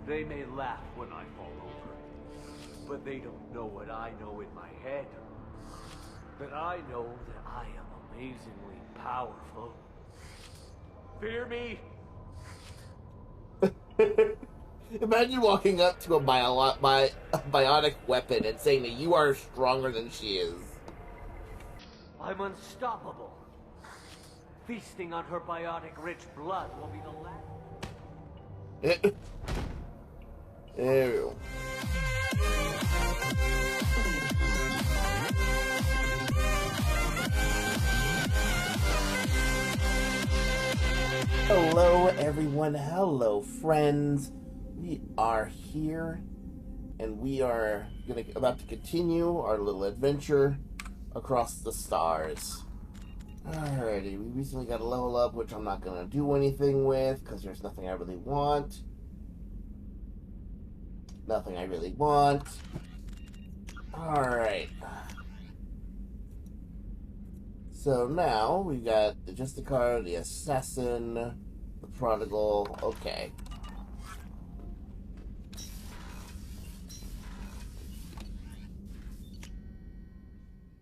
They may laugh when I fall over, but they don't know what I know in my head. That I know that I am amazingly powerful. Fear me? Imagine walking up to a biotic weapon and saying that you are stronger than she is. I'm unstoppable. Feasting on her biotic-rich blood will be the last. Ew. Hello, everyone. Hello, friends. We are here, and we are about to continue our little adventure across the stars. Alrighty, we recently got a level up, which I'm not gonna do anything with because there's nothing I really want. Nothing I really want. Alright. So now we got the Justicar, the Assassin, the Prodigal. Okay.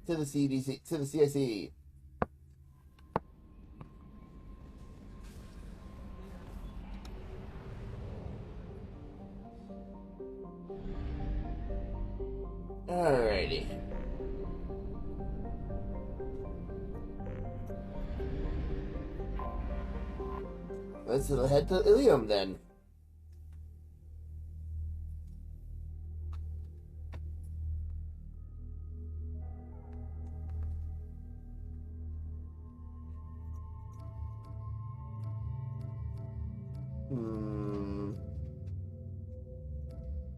To the CDC, to the CIC. Alrighty. Let's head to Illium then.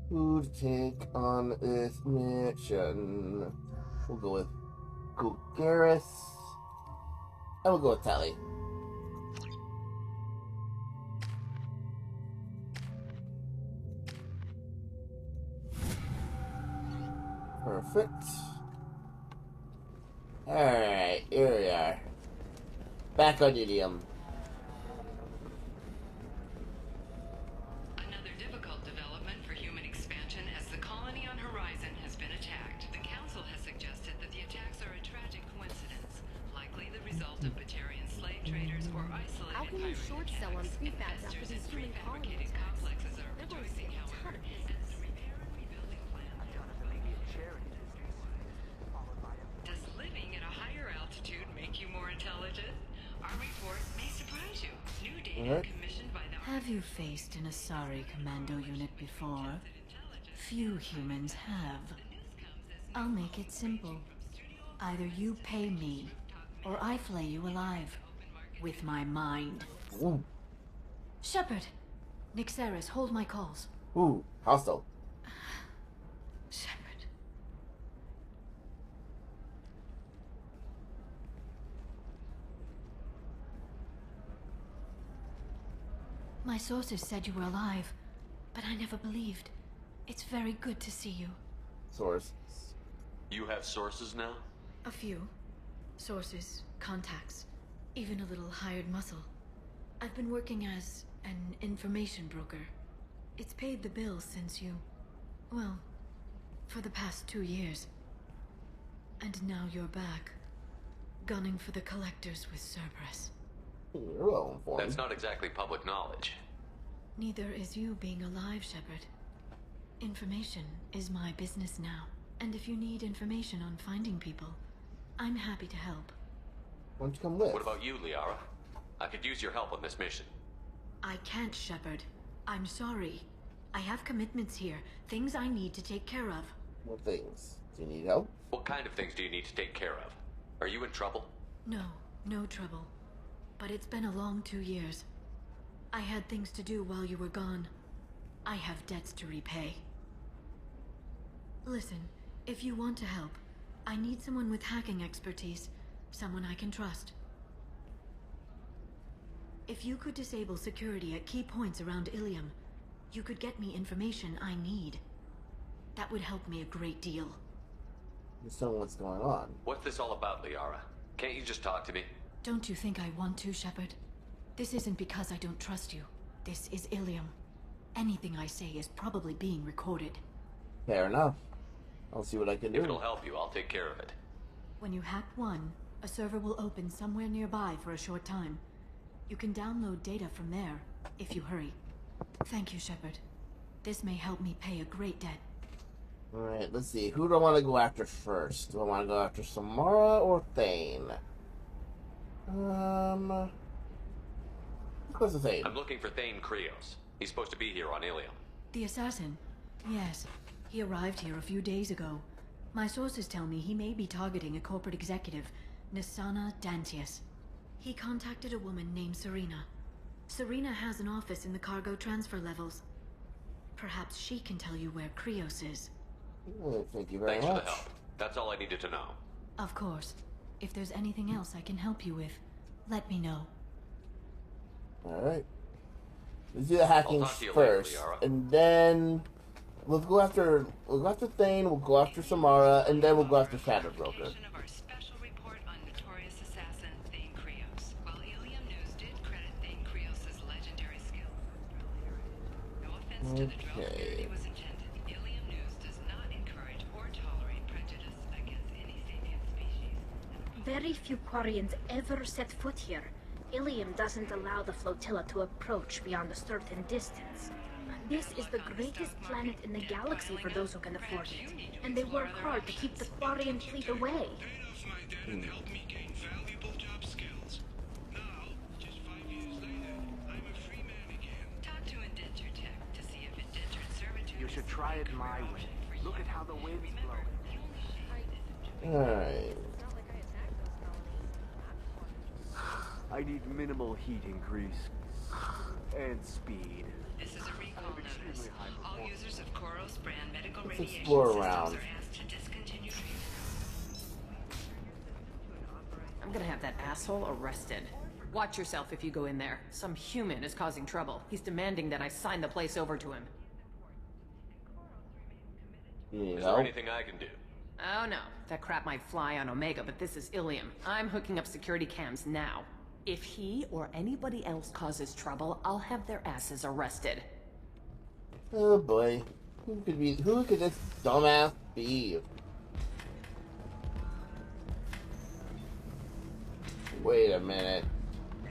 Who to take on this mission? We'll go with Garrus. I will go with Tally. Perfect. Alright, here we are. Back on Illium. Another difficult development for human expansion as the colony on Horizon has been attacked. The Council has suggested that the attacks are a tragic coincidence, likely the result of Batarian slave traders or isolated How can you short sell on prefabs after these human colony attacks? complexes are They're going to rejoicing, save a ton however, of as business. the repair and rebuilding plan. Does living at a higher altitude make you more intelligent? Our report may surprise you. New data commissioned by the Have you faced an Asari commando unit before? Few humans have. I'll make it simple. Either you pay me, or I flay you alive. With my mind. Ooh. Shepard! Nixeris, hold my calls. Ooh, hostile. Shepard. My sources said you were alive, but I never believed. It's very good to see you. Source. You have sources now? A few. Sources, contacts, even a little hired muscle. I've been working as an information broker. It's paid the bills since you... well, for the past 2 years. And now you're back, gunning for the collectors with Cerberus. You're well informed. That's not exactly public knowledge. Neither is you being alive, Shepard. Information is my business now. And if you need information on finding people, I'm happy to help. Why don't you come with? What about you, Liara? I could use your help on this mission. I can't, Shepard. I'm sorry. I have commitments here, things I need to take care of. What things? Do you need help? What kind of things do you need to take care of? Are you in trouble? No, no trouble. But it's been a long 2 years. I had things to do while you were gone. I have debts to repay. Listen, if you want to help, I need someone with hacking expertise. Someone I can trust. If you could disable security at key points around Illium, you could get me information I need. That would help me a great deal. Just tell me what's going on. What's this all about, Liara? Can't you just talk to me? Don't you think I want to, Shepard? This isn't because I don't trust you. This is Illium. Anything I say is probably being recorded. Fair enough. I'll see what I can do. If it'll help you, I'll take care of it. When you hack one, a server will open somewhere nearby for a short time. You can download data from there, if you hurry. Thank you, Shepard. This may help me pay a great debt. Alright, let's see. Who do I want to go after first? Do I want to go after Samara or Thane? What's the Thane? I'm looking for Thane Krios. He's supposed to be here on Illium. The assassin? Yes. He arrived here a few days ago. My sources tell me he may be targeting a corporate executive, Nisana Dantius. He contacted a woman named Serena. Serena has an office in the cargo transfer levels. Perhaps she can tell you where Krios is. Oh, thank you very Thanks much. for the help. That's all I needed to know. Of course. If there's anything else I can help you with, let me know. Alright. Let's do the hacking I'll talk to you first. later, Liara. And then we'll go after Thane, we'll go after Samara, and then we'll go after Shadow Broker. Of our special report on notorious assassin Thane Krios. While Illium News did credit Thane Krios' legendary skill, no offense to the drone Okay. it was intended. Illium News does not encourage or tolerate prejudice against any sentient species. Very few Quarians ever set foot here. Illium doesn't allow the flotilla to approach beyond a certain distance. This is the greatest planet in the galaxy for those who can afford it, and they work hard to keep the Quarian fleet away. Dados my dad helped me gain valuable job skills. Now, just 5 years later, I'm a free man again. Talk to Indenture Tech to see if indentured servitude You should try it my way. Look at how the wind's blowing. Alright. I need minimal heat increase. And speed. This is a recall notice. All users of Koros brand medical Let's radiation explore systems around. are asked to discontinue treatment. I'm gonna have that asshole arrested. Watch yourself if you go in there. Some human is causing trouble. He's demanding that I sign the place over to him. You Is know? there anything I can do? Oh no, that crap might fly on Omega, but this is Illium. I'm hooking up security cams now. If he or anybody else causes trouble, I'll have their asses arrested. Oh boy. Who could this dumbass be? Wait a minute.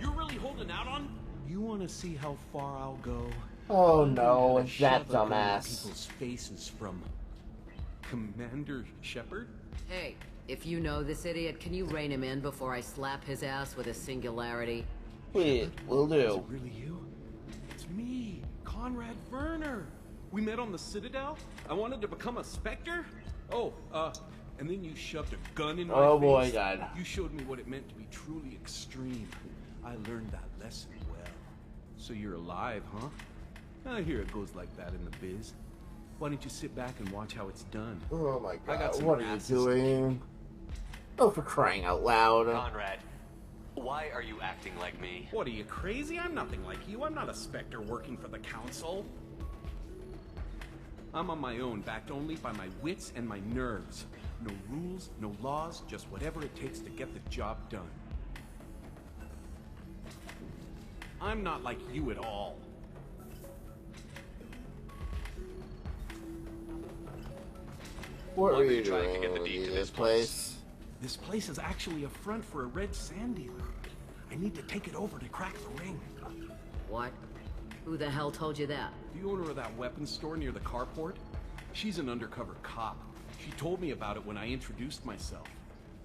You're really holding out on? You want to see how far I'll go? Oh I'm no, gonna it's that shove a gun in dumbass. People's faces from Commander Shepard? Hey, if you know this idiot, can you rein him in before I slap his ass with a singularity? Wait, will Is do. it really you? It's me, Conrad Werner. We met on the Citadel. I wanted to become a Spectre. Oh, and then you shoved a gun in my face. Oh boy, God. You showed me what it meant to be truly extreme. I learned that lesson well. So you're alive, huh? I hear it goes like that in the biz. Why don't you sit back and watch how it's done? Oh my I got god, some what are you asses to doing? Oh, for crying out loud. Conrad, why are you acting like me? What, are you crazy? I'm nothing like you. I'm not a Spectre working for the Council. I'm on my own, backed only by my wits and my nerves. No rules, no laws, just whatever it takes to get the job done. I'm not like you at all. What Why are are you you trying to doing get the with deed to this this place? This place is actually a front for a red sand dealer. I need to take it over to crack the ring. What? Who the hell told you that? The owner of that weapons store near the carport? She's an undercover cop. She told me about it when I introduced myself.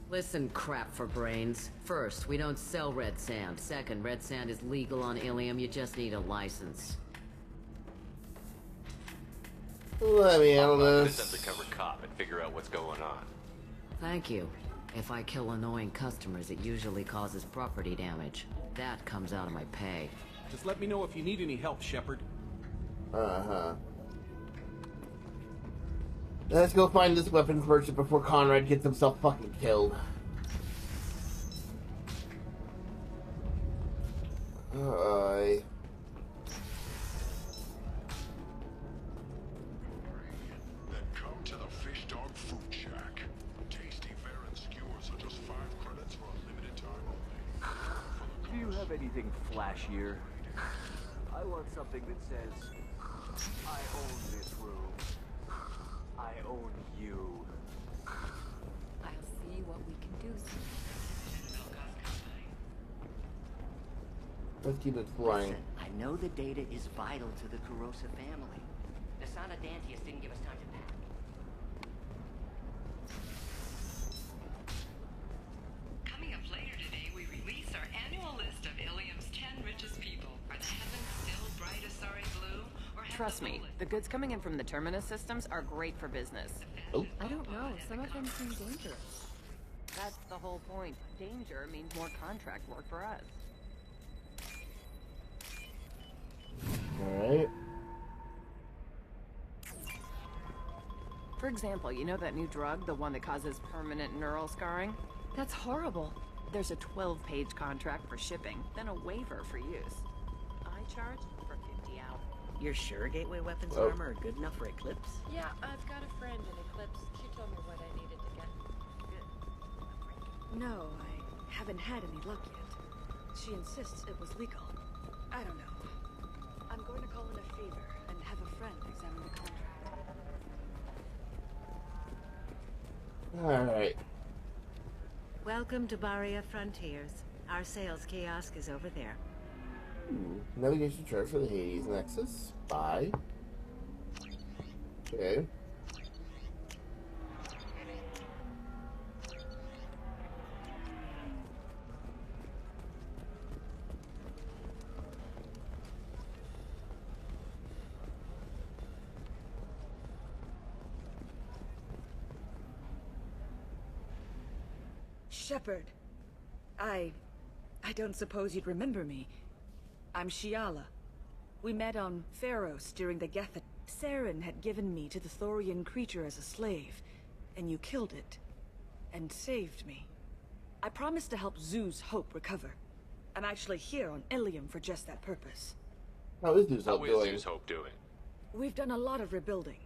Listen, crap for brains. First, we don't sell red sand. Second, red sand is legal on Illium. You just need a license. Let me I'll handle talk to this this. undercover cop and figure out what's going on. Thank you. If I kill annoying customers, it usually causes property damage. That comes out of my pay. Just let me know if you need any help, Shepard. Uh-huh. Let's go find this weapons merchant before Conrad gets himself fucking killed. Then come to the Fish Dog Fruit Shack. Tasty Baron skewers are just 5 credits for a limited time only. Do you have anything flashier? I want something that says I own this room. I own you. I'll see what we can do soon. Let's keep exploring. Listen, I know the data is vital to the Kurosa family. The son of Dantius didn't give us time to pack. Coming up later today, we release our annual list of Illium's 10 richest people. Are the heavens still bright Asari blue? Or have Trust me, the goods coming in from the Terminus systems are great for business. Oh. I don't know. Some of them seem dangerous. That's the whole point. Danger means more contract work for us. Alright. For example, you know that new drug, the one that causes permanent neural scarring? That's horrible. There's a 12-page contract for shipping, then a waiver for use. I charge for 50 out. You're sure Gateway Weapons Oh. armor are good enough for Eclipse? Yeah, I've got a friend in Eclipse. She told me what I needed to get. No, I haven't had any luck yet. She insists it was legal. I don't know. I'm going to call in a favor and have a friend examine the contract. Alright. Welcome to Baria Frontiers. Our sales kiosk is over there. Navigation chart for the Hades Nexus. Bye. Okay. Shepard. I don't suppose you'd remember me. I'm Shiala. We met on Pharos during the Geth. Saren had given me to the Thorian creature as a slave, and you killed it. And saved me. I promised to help Zoo's Hope recover. I'm actually here on Illium for just that purpose. How is Zeus How Hope is doing? Zeus Hope doing? We've done a lot of rebuilding.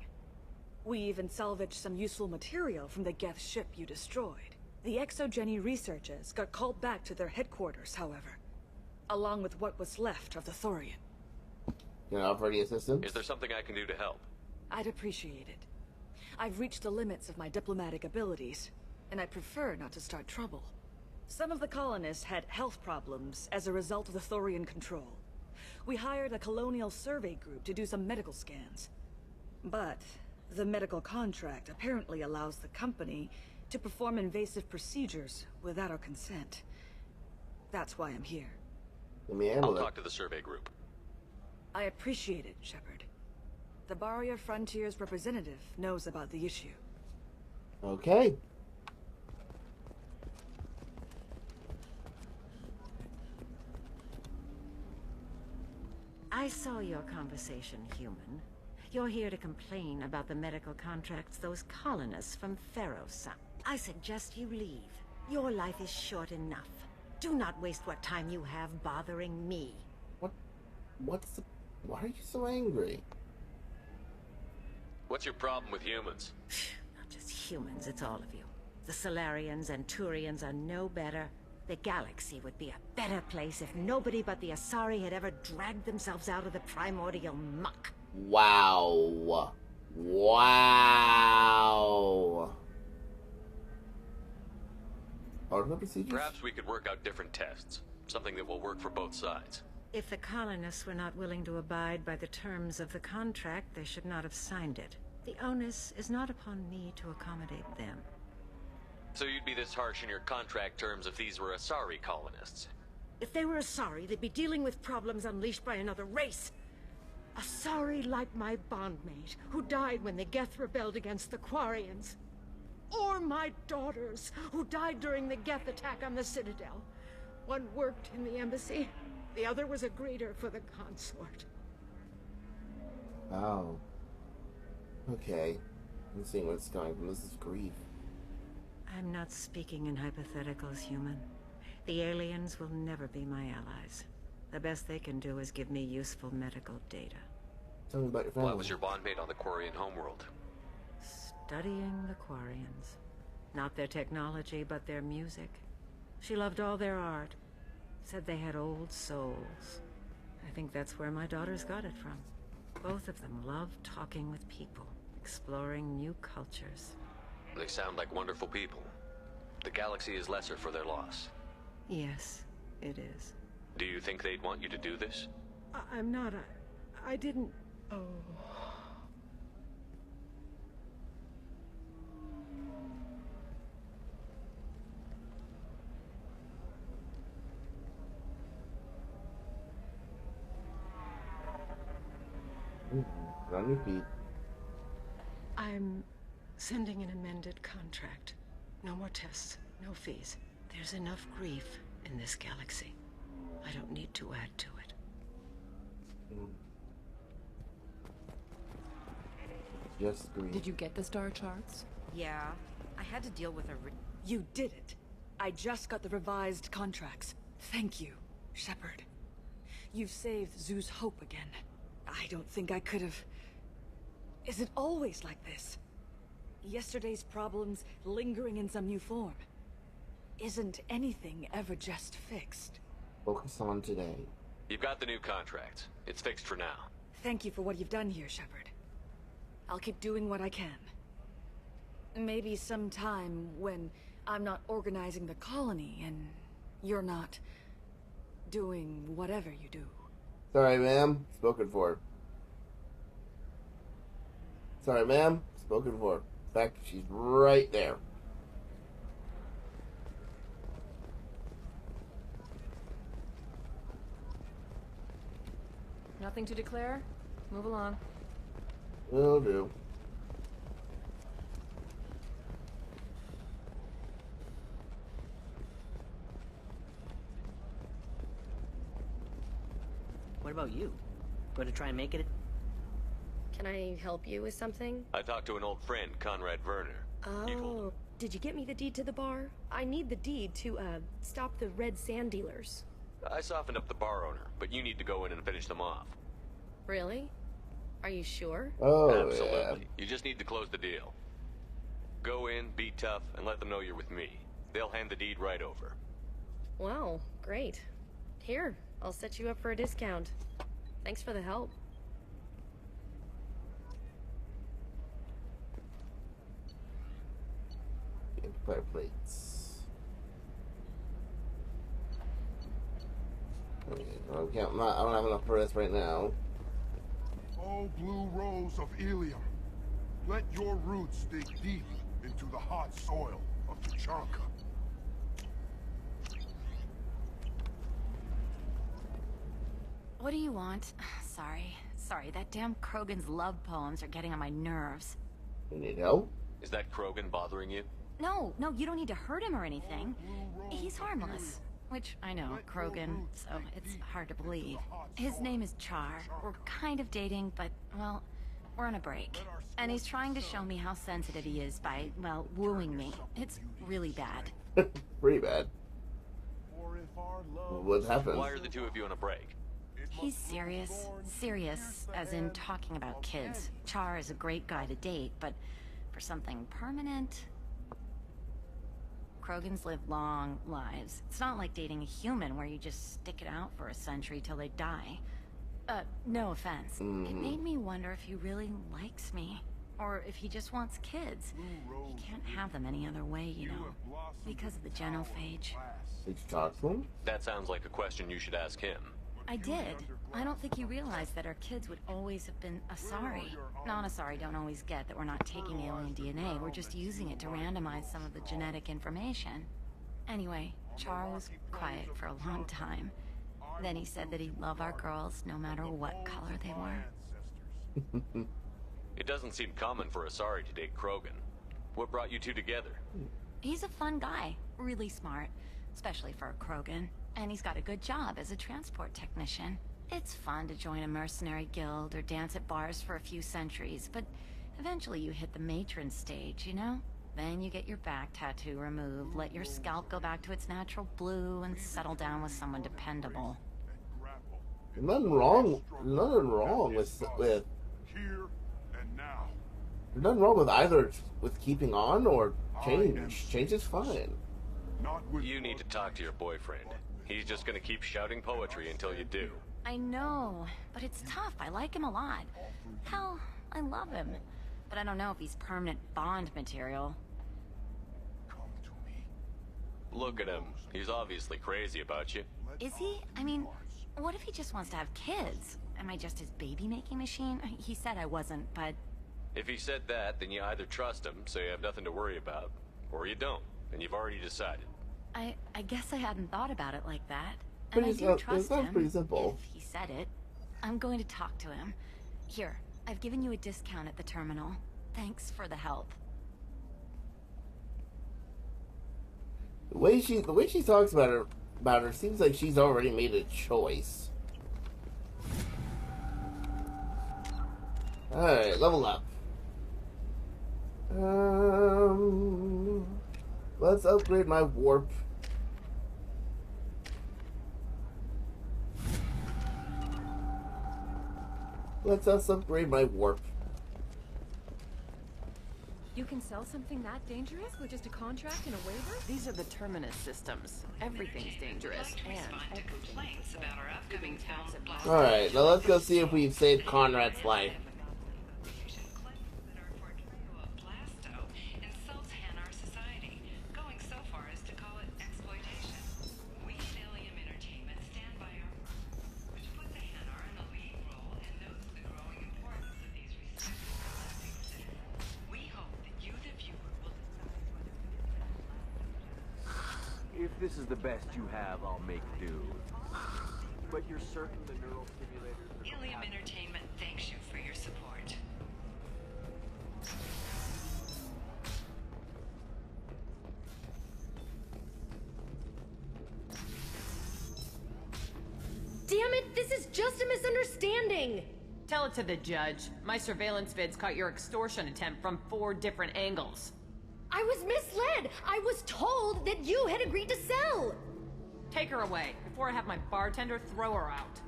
We even salvaged some useful material from the Geth ship you destroyed. The Exogeny researchers got called back to their headquarters, however, along with what was left of the Thorian. Can I offer any assistance? Is there something I can do to help? I'd appreciate it. I've reached the limits of my diplomatic abilities, and I prefer not to start trouble. Some of the colonists had health problems as a result of the Thorian control. We hired a colonial survey group to do some medical scans. But the medical contract apparently allows the company to perform invasive procedures without our consent. That's why I'm here. Let me handle I'll it. talk to the survey group. I appreciate it, Shepard. The Baria Frontiers representative knows about the issue. Okay. I saw your conversation, human. You're here to complain about the medical contracts those colonists from Pharos signed. I suggest you leave. Your life is short enough. Do not waste what time you have bothering me. Why are you so angry? What's your problem with humans? Not just humans, it's all of you. The Solarians and Turians are no better. The galaxy would be a better place if nobody but the Asari had ever dragged themselves out of the primordial muck. Wow. Wow. Ordinal procedures? Perhaps we could work out different tests. Something that will work for both sides. If the colonists were not willing to abide by the terms of the contract, they should not have signed it. The onus is not upon me to accommodate them. So you'd be this harsh in your contract terms if these were Asari colonists? If they were Asari, they'd be dealing with problems unleashed by another race. Asari like my bondmate, who died when the Geth rebelled against the Quarians. Or my daughters, who died during the Geth attack on the Citadel. One worked in the embassy, the other was a greeter for the consort. Oh. Okay. I'm seeing what's going from. This is grief. I'm not speaking in hypotheticals, human. The aliens will never be my allies. The best they can do is give me useful medical data. Tell me about your family. Why was your bondmate on the Quarian homeworld? Studying the Quarians. Not their technology, but their music. She loved all their art. Said they had old souls. I think that's where my daughters got it from. Both of them love talking with people, exploring new cultures. They sound like wonderful people. The galaxy is lesser for their loss. Yes, it is. Do you think they'd want you to do this? I'm not. I didn't. Oh. On your feet. I'm sending an amended contract. No more tests, no fees. There's enough grief in this galaxy. I don't need to add to it. Just grief. Did you get the star charts? Yeah, I had to deal with a You did it. I just got the revised contracts. Thank you, Shepard. You've saved Zoo's hope again. I don't think I could have... Is it always like this? Yesterday's problems lingering in some new form. Isn't anything ever just fixed? Focus on today. You've got the new contract. It's fixed for now. Thank you for what you've done here, Shepard. I'll keep doing what I can. Maybe sometime when I'm not organizing the colony and you're not doing whatever you do. Sorry, ma'am. Spoken for. Sorry, ma'am. Spoken for. In fact, she's right there. Nothing to declare? Move along. Will do. What about you? Going to try and make it? Can I help you with something? I talked to an old friend, Conrad Werner. Oh, did you get me the deed to the bar? I need the deed to, stop the red sand dealers. I softened up the bar owner, but you need to go in and finish them off. Really? Are you sure? Oh, absolutely. Yeah. You just need to close the deal. Go in, be tough, and let them know you're with me. They'll hand the deed right over. Wow, great. Here, I'll set you up for a discount. Thanks for the help. Empire plates. Okay, I don't have enough for this right now. Oh, blue rose of Illium, let your roots dig deep into the hot soil of Tuchanka. What do you want? Sorry, that damn Krogan's love poems are getting on my nerves. You need help? Is that Krogan bothering you? No, you don't need to hurt him or anything. He's harmless. Which, I know, Krogan, so it's hard to believe. His name is Char. We're kind of dating, but, well, we're on a break. And he's trying to show me how sensitive he is by, well, wooing me. It's really bad. Pretty bad. What happened? Why are the two of you on a break? He's serious. Serious, as in talking about kids. Char is a great guy to date, but for something permanent... Krogans live long lives. It's not like dating a human where you just stick it out for a century till they die. No offense. It made me wonder if he really likes me. Or if he just wants kids. He can't have them any other way, you know. Because of the genophage. Did you talk to him? That sounds like a question you should ask him. I did. I don't think he realized that our kids would always have been Asari. Non-Asari don't always get that we're not taking alien DNA, we're just using it to randomize some of the genetic information. Anyway, Char was quiet for a long time. Then he said that he'd love our girls no matter what color they were. It doesn't seem common for Asari to date Krogan. What brought you two together? He's a fun guy, really smart, especially for a Krogan. And he's got a good job as a transport technician. It's fun to join a mercenary guild or dance at bars for a few centuries, but eventually you hit the matron stage, you know? Then you get your back tattoo removed, let your scalp go back to its natural blue, and settle down with someone dependable. Nothing wrong with Here and now. There's nothing wrong with either with keeping on or change. Change is fine. You need to talk to your boyfriend. He's just gonna keep shouting poetry until you do. I know, but it's tough. I like him a lot. Hell, I love him. But I don't know if he's permanent Bond material. Look at him. He's obviously crazy about you. Is he? I mean, what if he just wants to have kids? Am I just his baby-making machine? He said I wasn't, but... If he said that, then you either trust him, so you have nothing to worry about, or you don't, and you've already decided. I guess I hadn't thought about it like that. But And I do trust him. pretty simple. If he said it. I'm going to talk to him. Here, I've given you a discount at the terminal. Thanks for the help. The way she talks about her seems like she's already made a choice. Alright, level up. Let's upgrade my warp. Let's upgrade my warp. You can sell something that dangerous with just a contract and a waiver? These are the Terminus systems. Everything's dangerous. And Complaints about our upcoming town. Alright, now let's go see if we've saved Conrad's life. Insults Hanar society, going so far as to call it exploitation. We at Illium Entertainment stand by our word, which puts the Hanar in a lead role and notes the growing importance of these respectable blessings. We hope that you, the viewer, will decide If this is the best you have, I'll make do. But you're certain the neural stimulators are... Illium Entertainment thanks you for your support. Damn it, this is just a misunderstanding! tell it to the judge. My surveillance vids caught your extortion attempt from 4 different angles. I was misled! I was told that you had agreed to sell! Take her away, before I have my bartender throw her out.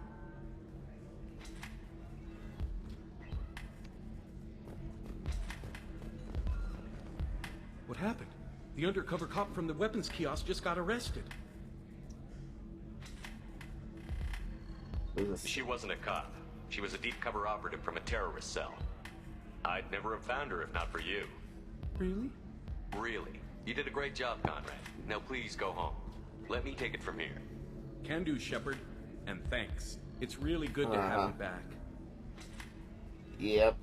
What happened? The undercover cop from the weapons kiosk just got arrested. She wasn't a cop. She was a deep cover operative from a terrorist cell. I'd never have found her if not for you. Really? Really. You did a great job, Conrad. Now please go home. Let me take it from here. Can do, Shepard. And thanks. It's really good to have you back. Yep.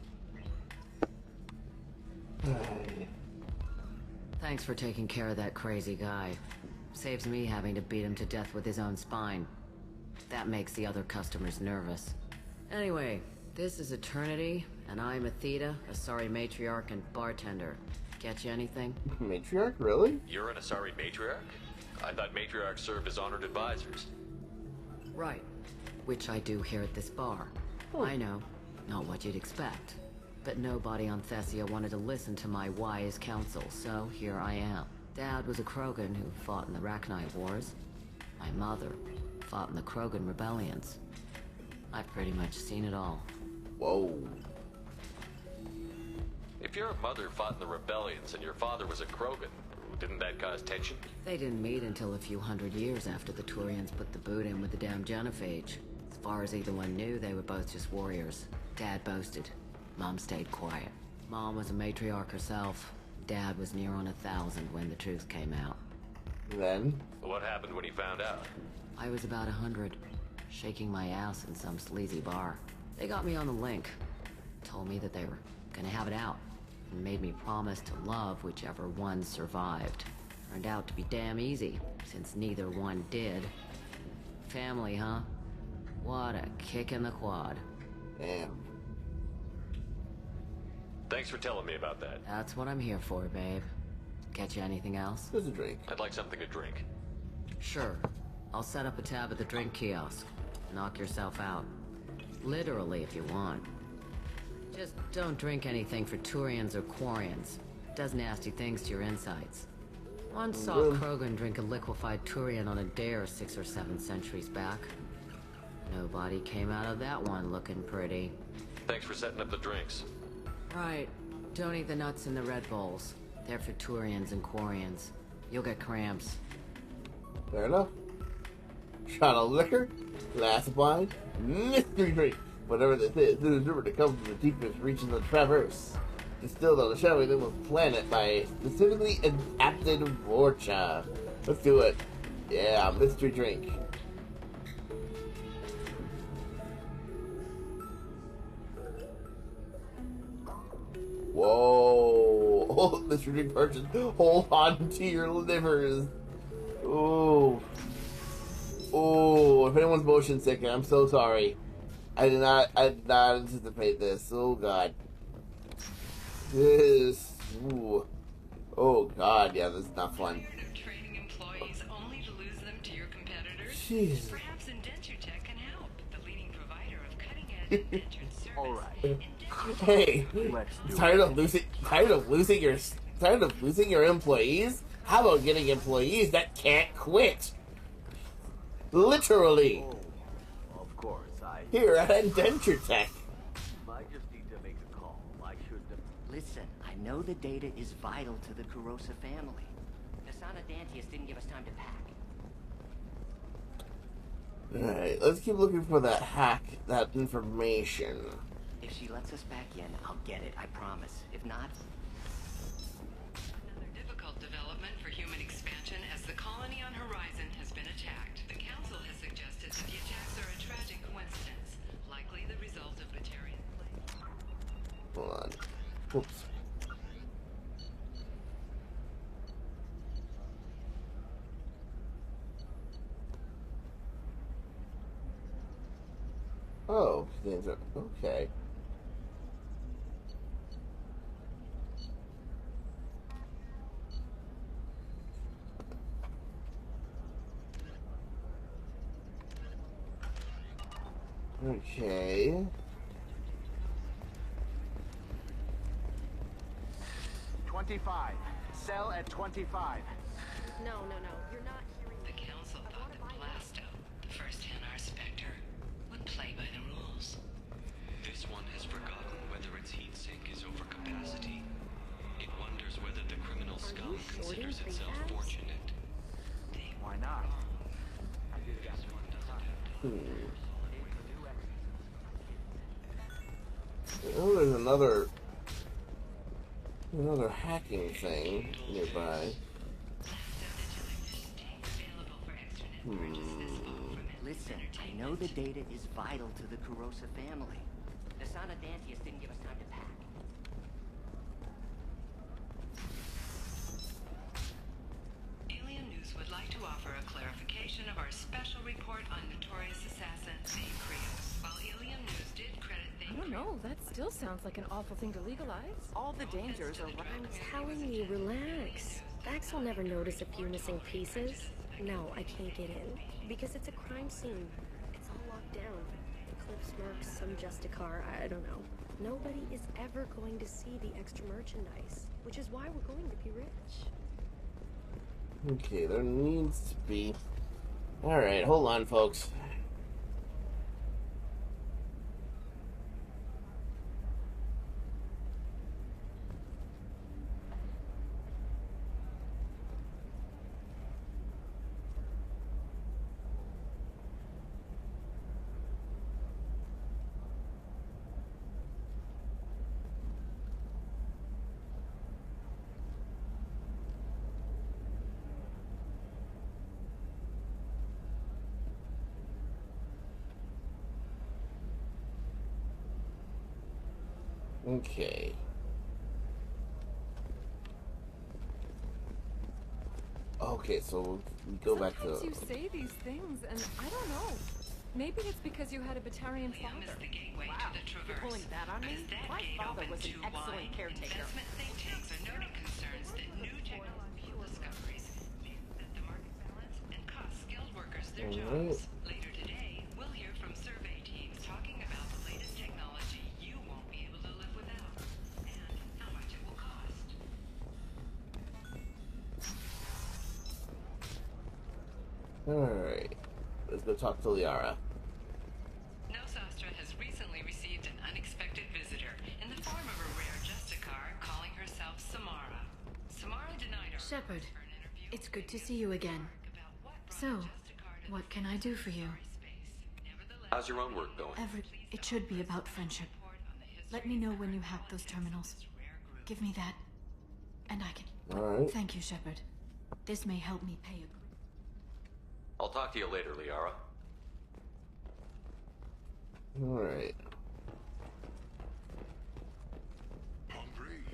Thanks for taking care of that crazy guy. Saves me having to beat him to death with his own spine. That makes the other customers nervous. Anyway, this is Eternity, and I'm Athena, a sorry matriarch and bartender. Get you anything? Matriarch, really? You're an Asari matriarch? I thought matriarchs served as honored advisors. Right. Which I do here at this bar. I know, not what you'd expect. But nobody on Thessia wanted to listen to my wise counsel, so here I am. Dad was a Krogan who fought in the Rachni Wars. My mother fought in the Krogan rebellions. I've pretty much seen it all. Whoa. If your mother fought in the rebellions and your father was a Krogan, didn't that cause tension? They didn't meet until a few hundred years after the Turians put the boot in with the damn genophage. As far as either one knew, they were both just warriors. Dad boasted. Mom stayed quiet. Mom was a matriarch herself. Dad was near on 1,000 when the truth came out. Then? What happened when he found out? I was about 100, shaking my ass in some sleazy bar. They got me on the link. Told me that they were gonna have it out, and made me promise to love whichever one survived. Turned out to be damn easy, since neither one did. Family, huh? What a kick in the quad. Damn. Thanks for telling me about that. That's what I'm here for, babe. Get you anything else? There's a drink. I'd like something to drink. Sure. I'll set up a tab at the drink kiosk. Knock yourself out. Literally, if you want. Just don't drink anything for Turians or Quarians. Does nasty things to your insides. Once saw Krogan drink a liquefied Turian on a dare 6 or 7 centuries back. Nobody came out of that one looking pretty. Thanks for setting up the drinks. Right. Don't eat the nuts in the Red Bowls. They're for Turians and Quarians. You'll get cramps. Fair enough. Shot of liquor, glass of wine, mystery drink. Whatever this is rumored to come from the deepest regions of Traverse. Distilled on the shadowy little planet by specifically adapted Vorcha. Let's do it. Yeah, mystery drink. Whoa. Oh, mystery drink purchase. Hold on to your livers. Ooh. Oh, if anyone's motion sick, I'm so sorry. I did not anticipate this. Oh god. This. Ooh. Oh god, yeah, this is not fun. Training employees only to lose them to your competitors. Jeez. Perhaps IndentureTech can help. The leading provider of cutting-edge indentured service. All right. Hey, tired of losing your employees? How about getting employees that can't quit? Literally. Oh, of course, Here at IndentureTech. I just need to make a call. I shouldn't have. Listen, I know the data is vital to the Kurosa family. Nasana Dantius didn't give us time to pack. Alright, let's keep looking for that hack, that information. If she lets us back in, I'll get it, I promise. If not... Another difficult development for human expansion as the colony on Horizon has been attacked. The Council has suggested that the attacks are a tragic coincidence, likely the result of Batarian plague. Hold on. Whoops. Oh, things are okay. Okay. 25. Sell at 25. No, you're not hearing the Council thought that Blasto, the first NR Spectre, would play by the rules. This one has forgotten whether its heat sink is over capacity. It wonders whether the criminal scum considers itself fortunate. Why not? This one doesn't have to. Oh, there's another hacking thing nearby. Listen, I know the data is vital to the Kurosa family. Nasana Dantius didn't give us time to pack. Alien News would like to offer a clarification of our special report on notorious assassin Thane Krios. While Illium News did credit Thane I don't know, that still sounds like an awful thing to legalize. All the dangers are right. I'm telling you, relax. Vax will never notice a few missing pieces. No, I can't get in. Because it's a crime scene. It's all locked down. Eclipse marks, some Justicar, I don't know. Nobody is ever going to see the extra merchandise. Which is why we're going to be rich. Okay, there needs to be... Alright, hold on, folks. Okay. Okay, so we go back to... Sometimes you say these things, and I don't know. Maybe it's because you had a Batarian father. Wow, You're pulling that on me? My father was an excellent caretaker. Investment think tanks are noting concerns that new technological discoveries mean that the market balance and cost skilled workers their jobs. Later today, we'll hear from survey teams talking about the latest technology you won't be able to live without, and how much it will cost. Alright. Let's go talk to Liara. Nosastra has recently received an unexpected visitor in the form of a rare Justicar calling herself Samara. Samara denied her Shepard, it's good to see you again. So, what can I do for you? How's your own work going? It should be about friendship. Let me know when you hack those terminals. Give me that, and I can... Alright. Thank you, Shepard. This may help me pay a... I'll talk to you later, Liara. Alright. Hungry?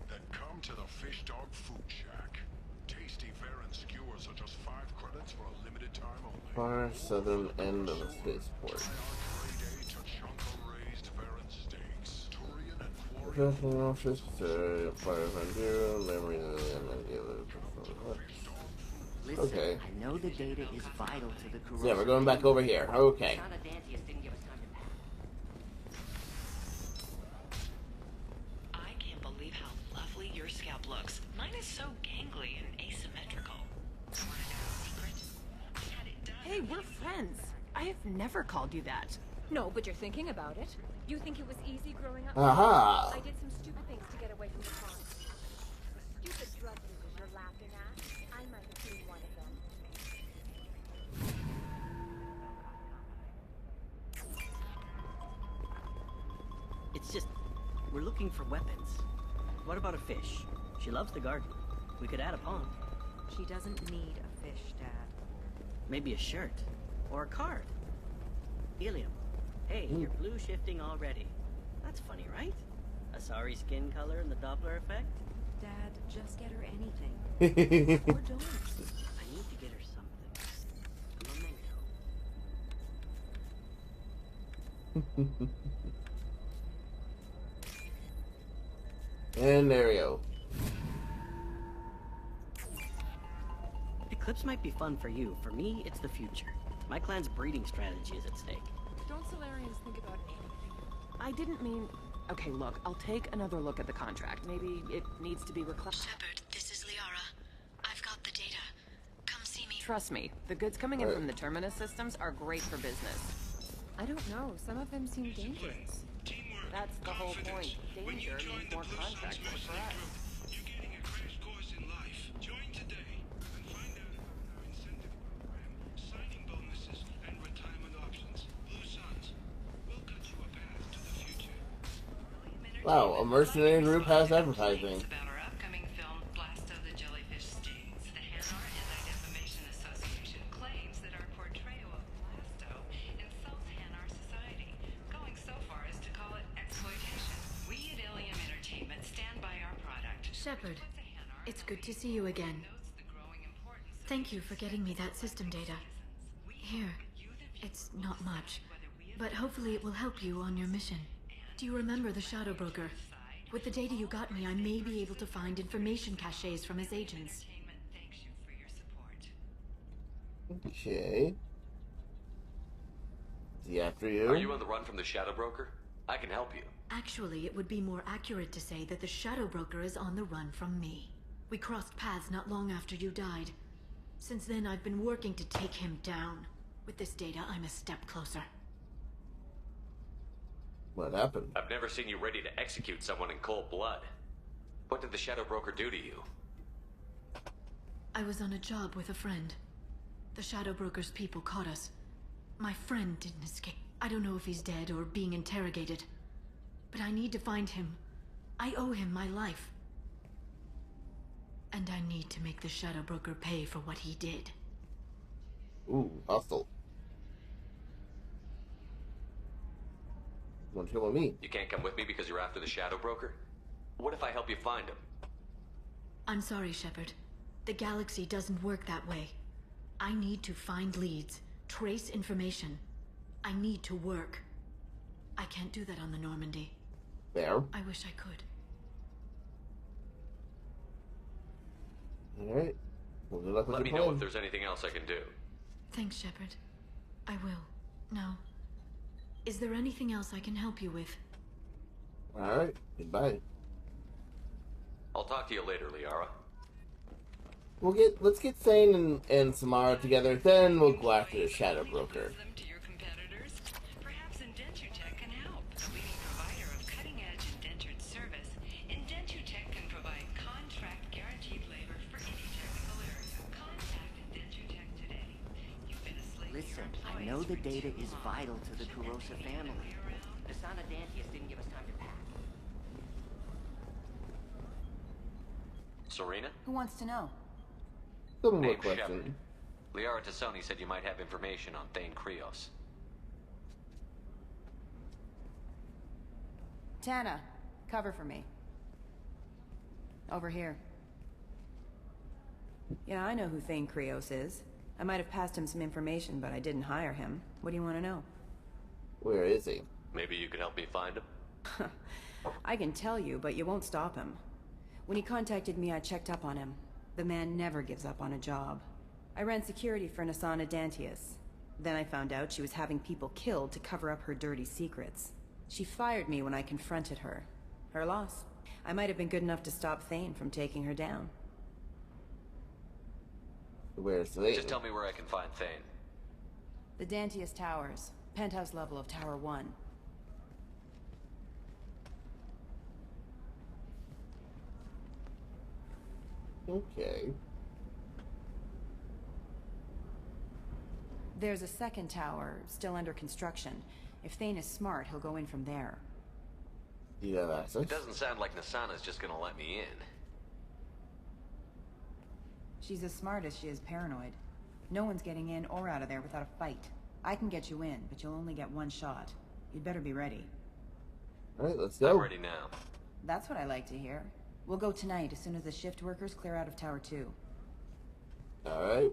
Then come to the Fish Dog Food Shack. Tasty Varen skewers are just 5 credits for a limited time only. Far southern end of the spaceport. Professional office, fire frontier, memory, Listen, okay. I know the data is vital to the corrosion. Yeah, we're going back over here. Okay. I can't believe how lovely your scalp looks. Mine is so gangly and asymmetrical. Wanna know a secret? Hey, we're friends. I have never called you that. No, but you're thinking about it. You think it was easy growing up? Aha! I did some stupid things to get away from the farm. The stupid drug users you're laughing at, I might have been one of them. It's just, we're looking for weapons. What about a fish? She loves the garden. We could add a pond. She doesn't need a fish, Dad. Maybe a shirt. Or a card. Illium. Hey, you're blue shifting already. That's funny, right? A sorry skin color and the Doppler effect? Dad, just get her anything. Or don't. I need to get her something. A memento. And there we go. Eclipse might be fun for you. For me, it's the future. My clan's breeding strategy is at stake. Don't Solarians think about anything? I didn't mean... Okay, look, I'll take another look at the contract. Maybe it needs to be Shepard, this is Liara. I've got the data. Come see me. Trust me, the goods coming in from the Terminus systems are great for business. I don't know. Some of them seem dangerous. That's the whole point. Danger means more contract work for us. You're getting a crash course in life. Join today and find out about our incentive program, signing bonuses, and retirement options. Blue Suns, we'll cut you a path to the future. Wow, a mercenary group has advertising. About our upcoming film, Blast of the Jellyfish Stings. The Hanar Anti-Defamation Association claims that our portrayal of Blasto insults Hanar society, going so far as to call it exploitation. We at Illium Entertainment stand by our product. Shepard, it's good to see you again. Thank you for getting me that system data. Here, it's not much, but hopefully it will help you on your mission. Do you remember the Shadow Broker? With the data you got me, I may be able to find information caches from his agents. Okay. Is he after you? Are you on the run from the Shadow Broker? I can help you. Actually, it would be more accurate to say that the Shadow Broker is on the run from me. We crossed paths not long after you died. Since then, I've been working to take him down. With this data, I'm a step closer. What happened? I've never seen you ready to execute someone in cold blood. What did the Shadow Broker do to you? I was on a job with a friend. The Shadow Broker's people caught us. My friend didn't escape. I don't know if he's dead or being interrogated. But I need to find him. I owe him my life. And I need to make the Shadow Broker pay for what he did. Ooh, hostile. Want to kill me? You can't come with me because you're after the Shadow Broker? What if I help you find him? I'm sorry, Shepard. The galaxy doesn't work that way. I need to find leads, trace information. I need to work. I can't do that on the Normandy. There. I wish I could. Alright. Well, good luck with Let me your know plan. if there's anything else I can do. Thanks, Shepard. I will. Now, is there anything else I can help you with? Alright, goodbye. I'll talk to you later, Liara. Let's get Thane and Samara together, then we'll go after the Shadow Broker. Perhaps Indentutech can help. A leading provider of cutting-edge indentured service, Indentutech can provide contract guaranteed labor for any technical area. Contact Indentutech today. You've been a slave to your Listen, I employees. know know the data is vital to the Kurosa family. The Sana Dantius didn't give us time to pack. Serena? Who wants to know? Some more Name's question. Shepard. Liara Tassoni said you might have information on Thane Krios. Tana, cover for me. Over here. Yeah, I know who Thane Krios is. I might have passed him some information, but I didn't hire him. What do you want to know? Where is he? Maybe you could help me find him? I can tell you, but you won't stop him. When he contacted me, I checked up on him. The man never gives up on a job. I ran security for Nasana Dantius. Then I found out she was having people killed to cover up her dirty secrets. She fired me when I confronted her. Her loss. I might have been good enough to stop Thane from taking her down. Where's Thane? Just tell me where I can find Thane. The Dantius Towers. Penthouse level of Tower 1. Okay. There's a second tower, still under construction. If Thane is smart, he'll go in from there. Do you have access? It doesn't sound like Nasana's just gonna let me in. She's as smart as she is paranoid. No one's getting in or out of there without a fight. I can get you in, but you'll only get one shot. You'd better be ready. Alright, let's go. I'm ready now. That's what I like to hear. We'll go tonight as soon as the shift workers clear out of Tower 2. Alright.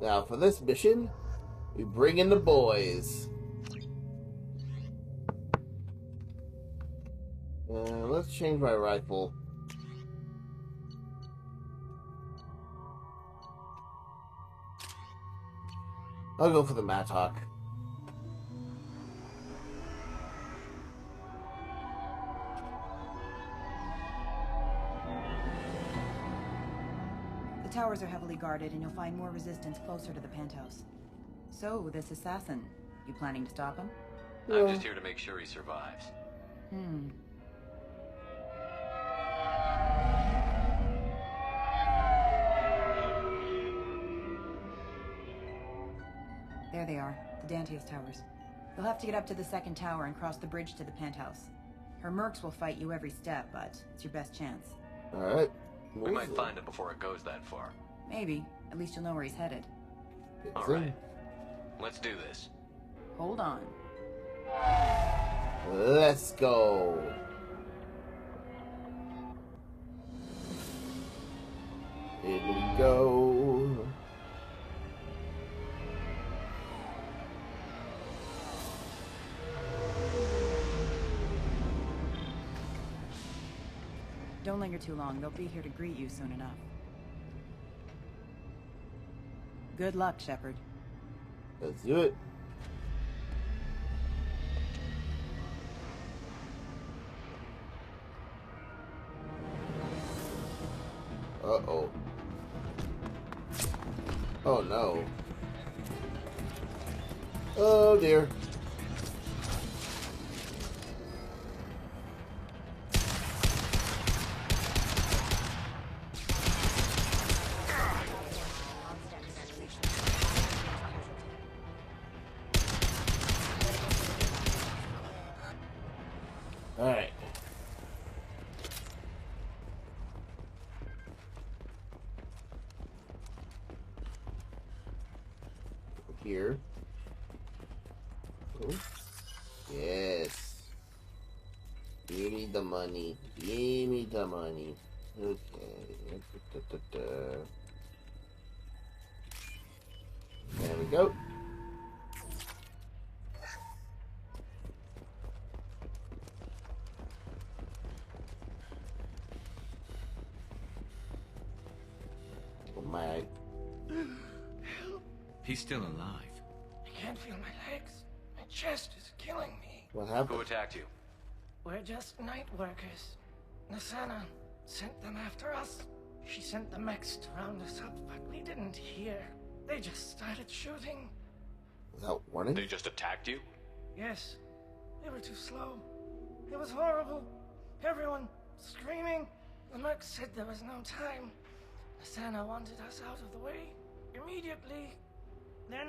Now, for this mission, we bring in the boys. Let's change my rifle. I'll go for the Mattock. The towers are heavily guarded, and you'll find more resistance closer to the penthouse. So, this assassin, you planning to stop him? I'm just here to make sure he survives. There they are, the Dantius Towers. You'll have to get up to the second tower and cross the bridge to the penthouse. Her mercs will fight you every step, but it's your best chance. Alright. We might find him before it goes that far. Maybe. At least you'll know where he's headed. Alright. Let's do this. Hold on. Let's go. Here we go. Don't linger too long. They'll be here to greet you soon enough. Good luck, Shepard. Let's do it. Uh-oh. Oh, no. Oh, dear. Alright. Here. Oh. Yes. Give me the money. Give me the money. Okay. There we go. Oh my. He's still alive. I can't feel my legs. My chest is killing me. What happened? Who attacked you? We're just night workers. Nasana sent them after us. She sent the mechs to round us up, but we didn't hear. They just started shooting. Without warning? They just attacked you? Yes. They were too slow. It was horrible. Everyone screaming. The merc said there was no time. Asana wanted us out of the way immediately. Then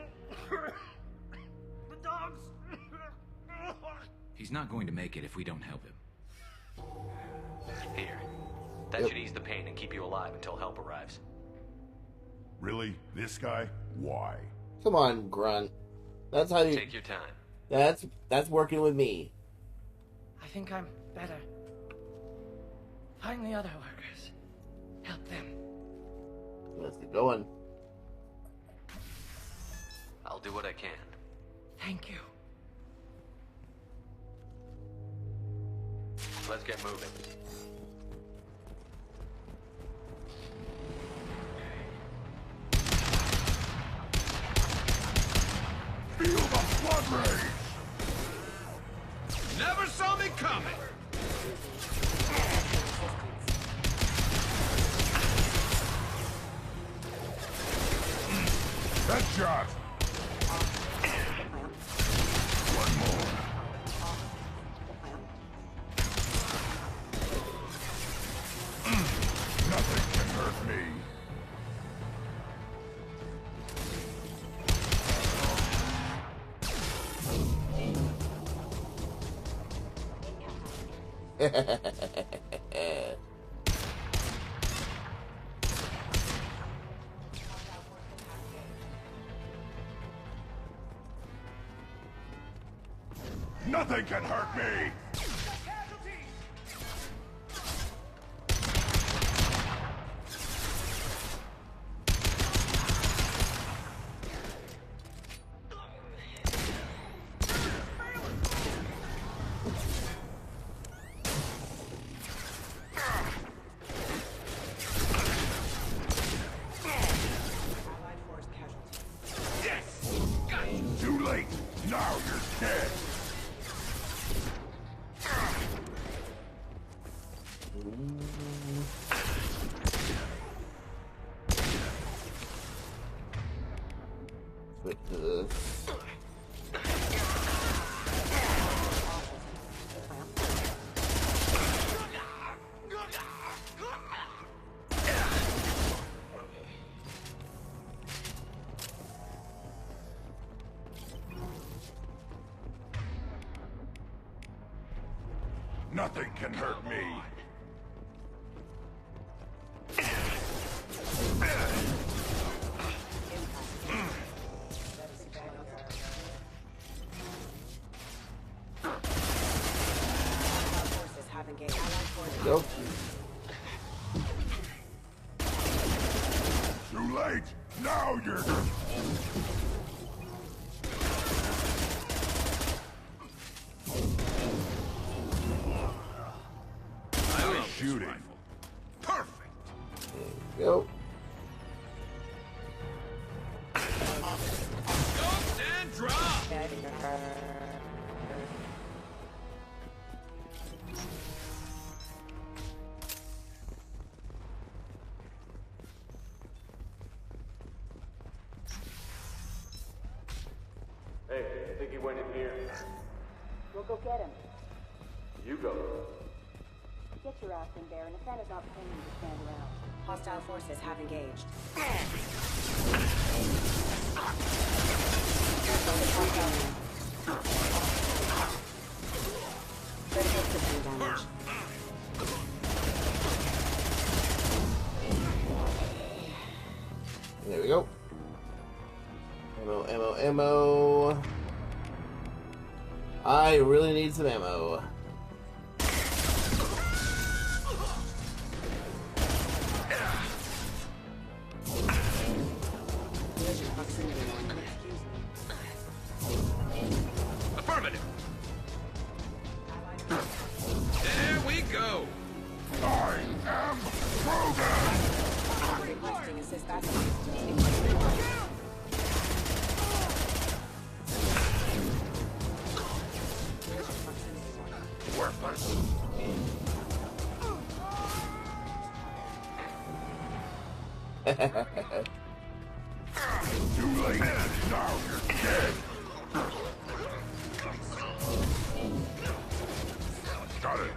the dogs. He's not going to make it if we don't help him. Here. That should ease the pain and keep you alive until help arrives. Really? This guy? Why? Come on, Grunt. That's how you... Take your time. That's working with me. I think I'm better. Find the other workers. Help them. Let's get going. I'll do what I can. Thank you. Let's get moving. Feel the blood rage! Never saw me coming! Headshot! One more. Nothing can hurt me. Nothing can hurt me! Too late! Now you're dead! Switch to this. Nothing can hurt me! Nope. Too late! Now you're... Shooting. Perfect. Go. Scoped and drop. Hey, I think he went in here. We'll go get him. You go. Get your ass in there, and Asana's not paying you to stand around. Hostile forces have engaged. Critical system damage. There we go. Ammo, ammo, ammo. I really need some ammo. Affirmative. There we go. I am Krogan! Requesting assistance. Worthless. Too late. Now you're dead. Got it.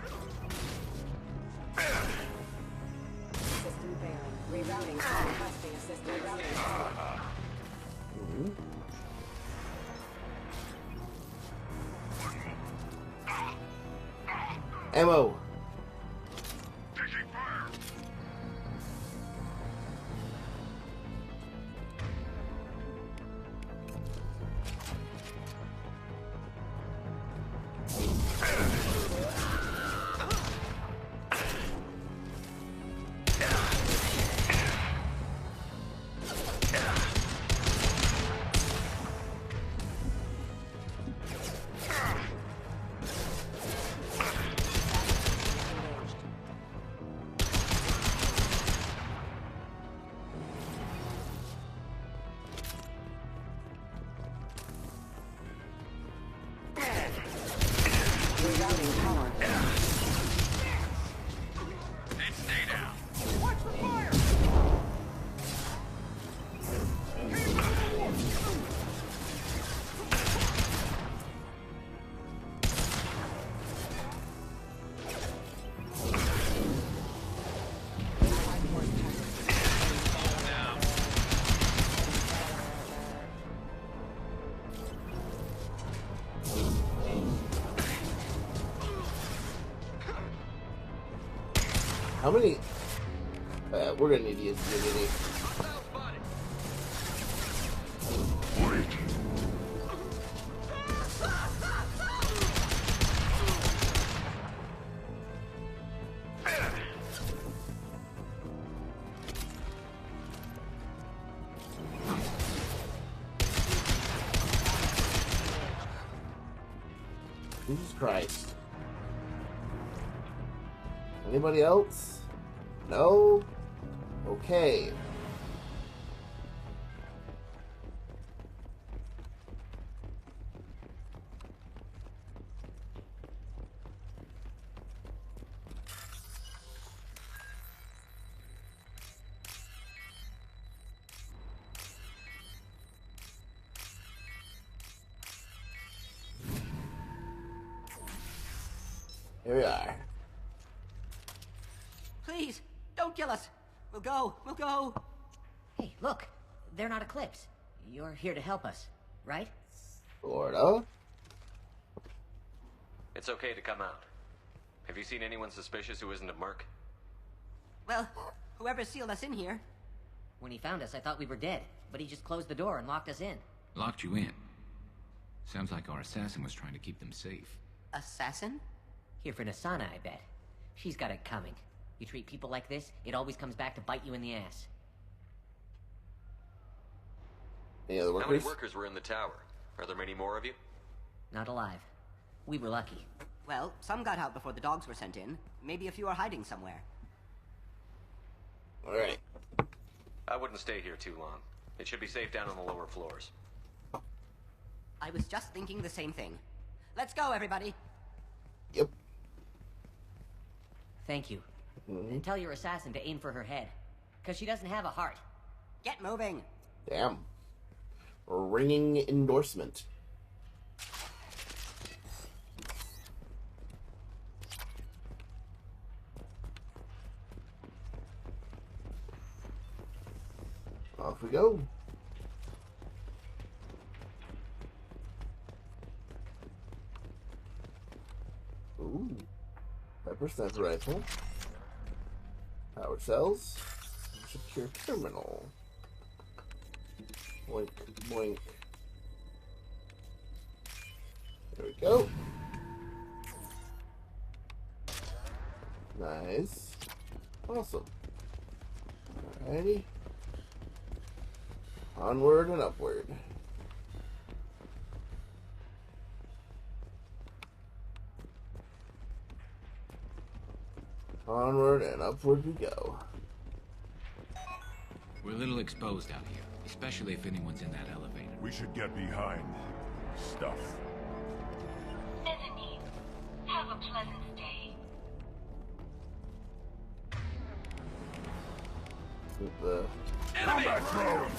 Ammo. How many? We're gonna need to use Unity. Jesus Christ. Anybody else? No? Okay. Here we are. Please, don't kill us. We'll go. We'll go. Hey, look. They're not Eclipse. You're here to help us, right? Florida. It's okay to come out. Have you seen anyone suspicious who isn't a merc? Well, whoever sealed us in here. When he found us, I thought we were dead, but he just closed the door and locked us in. Locked you in. Sounds like our assassin was trying to keep them safe. Assassin? Here for Nasana, I bet. She's got it coming. You treat people like this, it always comes back to bite you in the ass. Any other workers? How many workers were in the tower? Are there many more of you? Not alive. We were lucky. Well, some got out before the dogs were sent in. Maybe a few are hiding somewhere. Alright. I wouldn't stay here too long. It should be safe down on the lower floors. I was just thinking the same thing. Let's go, everybody. Yep. Thank you. And tell your assassin to aim for her head. Because she doesn't have a heart. Get moving. Damn. Ringing endorsement. Off we go. Ooh. Pepper sniper rifle. Power cells. Secure terminal. Boink, boink. There we go. Nice. Awesome. Alrighty. Onward and upward. Onward and upward we go. We're a little exposed out here, especially if anyone's in that elevator. We should get behind stuff. Enemies, have a pleasant stay. With the Combat drone!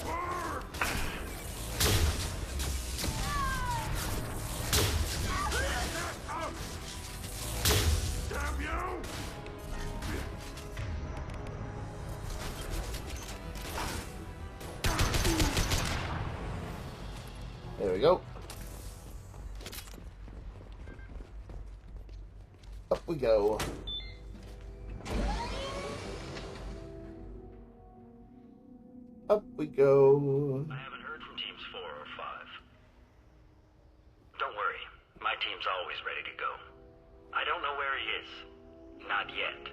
Damn you! There we go. Up we go. Up we go. I haven't heard from teams 4 or 5. Don't worry, my team's always ready to go. I don't know where he is. Not yet.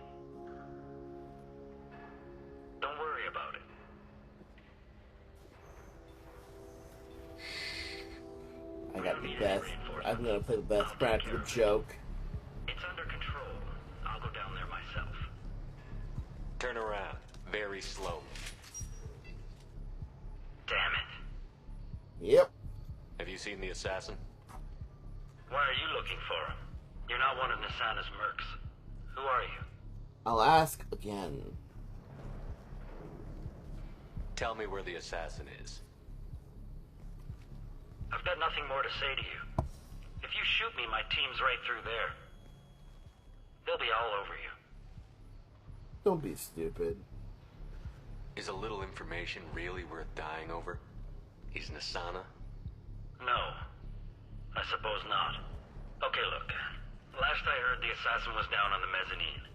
Don't worry about it. I got the best. I'm gonna play the best practical joke. It's under control. I'll go down there myself. Turn around. Very slowly. Damn it. Yep. Have you seen the assassin? Why are you looking for him? You're not one of Nasana's mercs. Who are you? I'll ask again. Tell me where the assassin is. I've got nothing more to say to you. If you shoot me, my team's right through there. They'll be all over you. Don't be stupid. Is a little information really worth dying over? Is Nasana? No. I suppose not. Okay, look. Last I heard, the assassin was down on the mezzanine.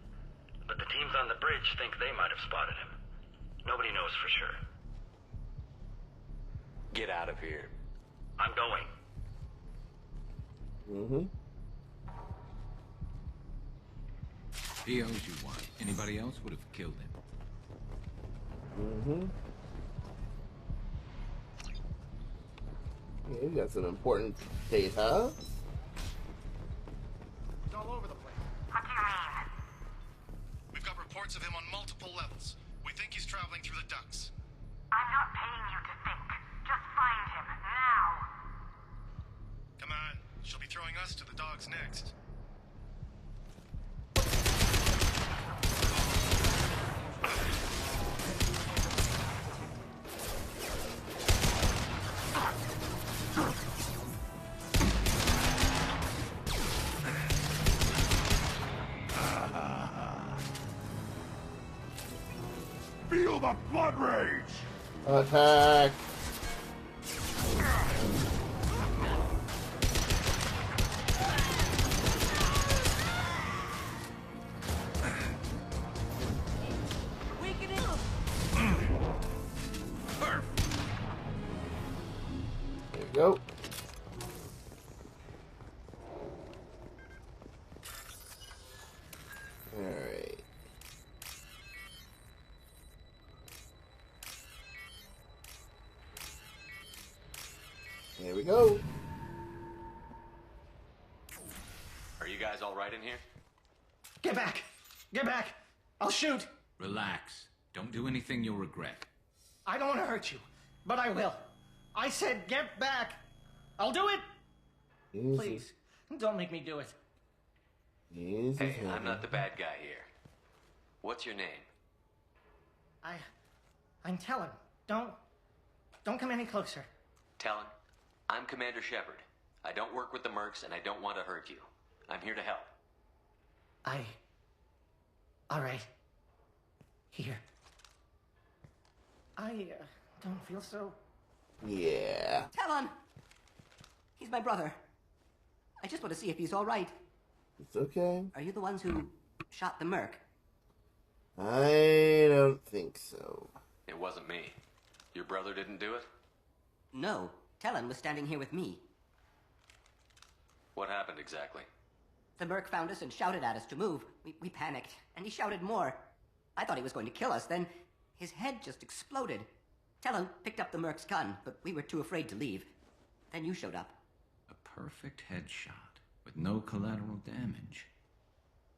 But the teams on the bridge think they might have spotted him. Nobody knows for sure. Get out of here. I'm going. Mm-hmm. He owes you one. Anybody else would have killed him. Mm-hmm. Yeah, you got some important data. It's all over the place. What do you mean? We've got reports of him on multiple levels. We think he's traveling through the ducts. I'm not paying you to think. Just find him, now. Come on. She'll be throwing us to the dogs next. Feel the blood rage! Attack! There you go. Alright. There we go. Are you guys all right in here? Get back! Get back! I'll shoot! Relax. Don't do anything you'll regret. I don't want to hurt you, but I will. I said get back! I'll do it! Easy. Please, don't make me do it. Easy. Hey, I'm not the bad guy here. What's your name? I'm Talon. Don't come any closer. Talon, I'm Commander Shepard. I don't work with the mercs and I don't want to hurt you. I'm here to help. All right. Here. I don't feel so... Yeah. Talon! He's my brother. I just want to see if he's all right. It's okay. Are you the ones who shot the merc? I don't think so. It wasn't me. Your brother didn't do it? No. Talon was standing here with me. What happened exactly? The merc found us and shouted at us to move. We panicked, and he shouted more. I thought he was going to kill us, then his head just exploded. Talon picked up the merc's gun, but we were too afraid to leave. Then you showed up. A perfect headshot with no collateral damage.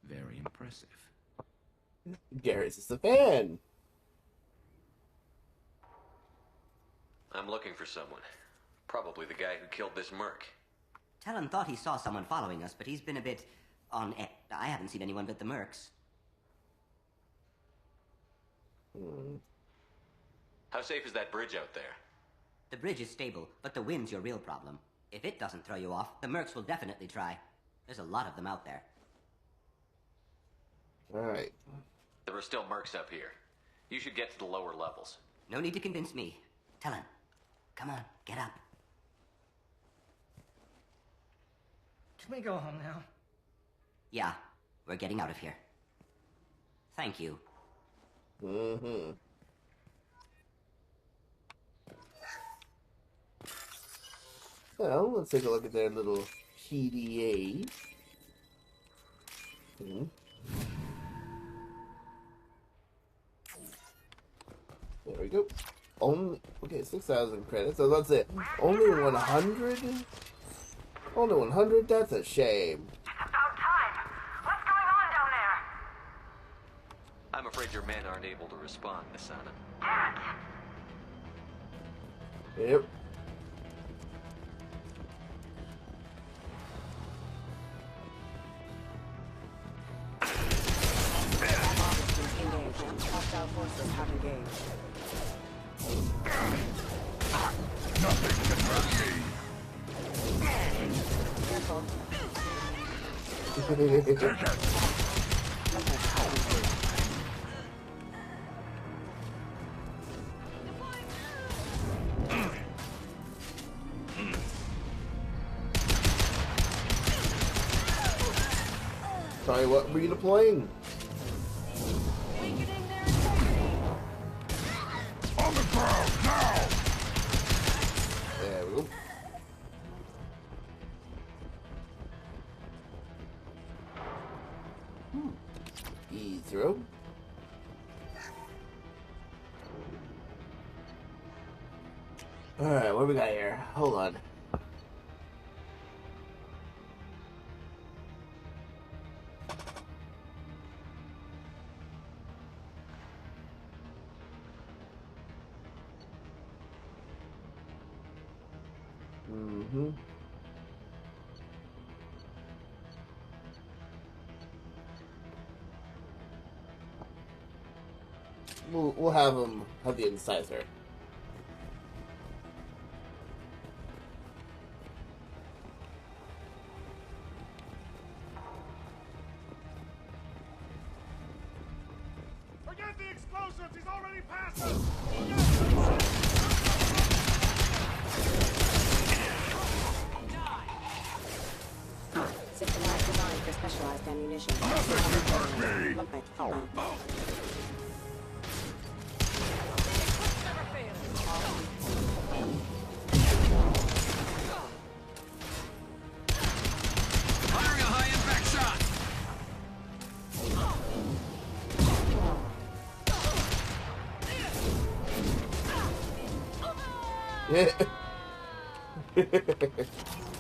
Very impressive. Garrus is the fan. I'm looking for someone. Probably the guy who killed this merc. Talon thought he saw someone following us, but he's been a bit on edge. I haven't seen anyone but the mercs. How safe is that bridge out there? The bridge is stable, but the wind's your real problem. If it doesn't throw you off, the mercs will definitely try. There's a lot of them out there. Alright. There are still mercs up here. You should get to the lower levels. No need to convince me. Talon, come on, get up. Can we go home now? Yeah, we're getting out of here. Thank you. Mm-hmm. Well, let's take a look at their little PDA. There we go. Only, okay, 6,000 credits. I was about to say, only 100? Only 100? That's a shame. About time. What's going on down there? I'm afraid your men aren't able to respond, Miss Anna. Damn it. Yep. Hostile forces have engaged. Nothing can hurt me. Careful. Sorry, what were you deploying? On the ground, now! There we go. E0. Alright, what do we got here? Hold on. Mm-hmm. We'll have him have the incisor. Forget the explosives! He's already past us! Systematic design for specialized ammunition. Nothing can hurt me! Firing a high-impact shot!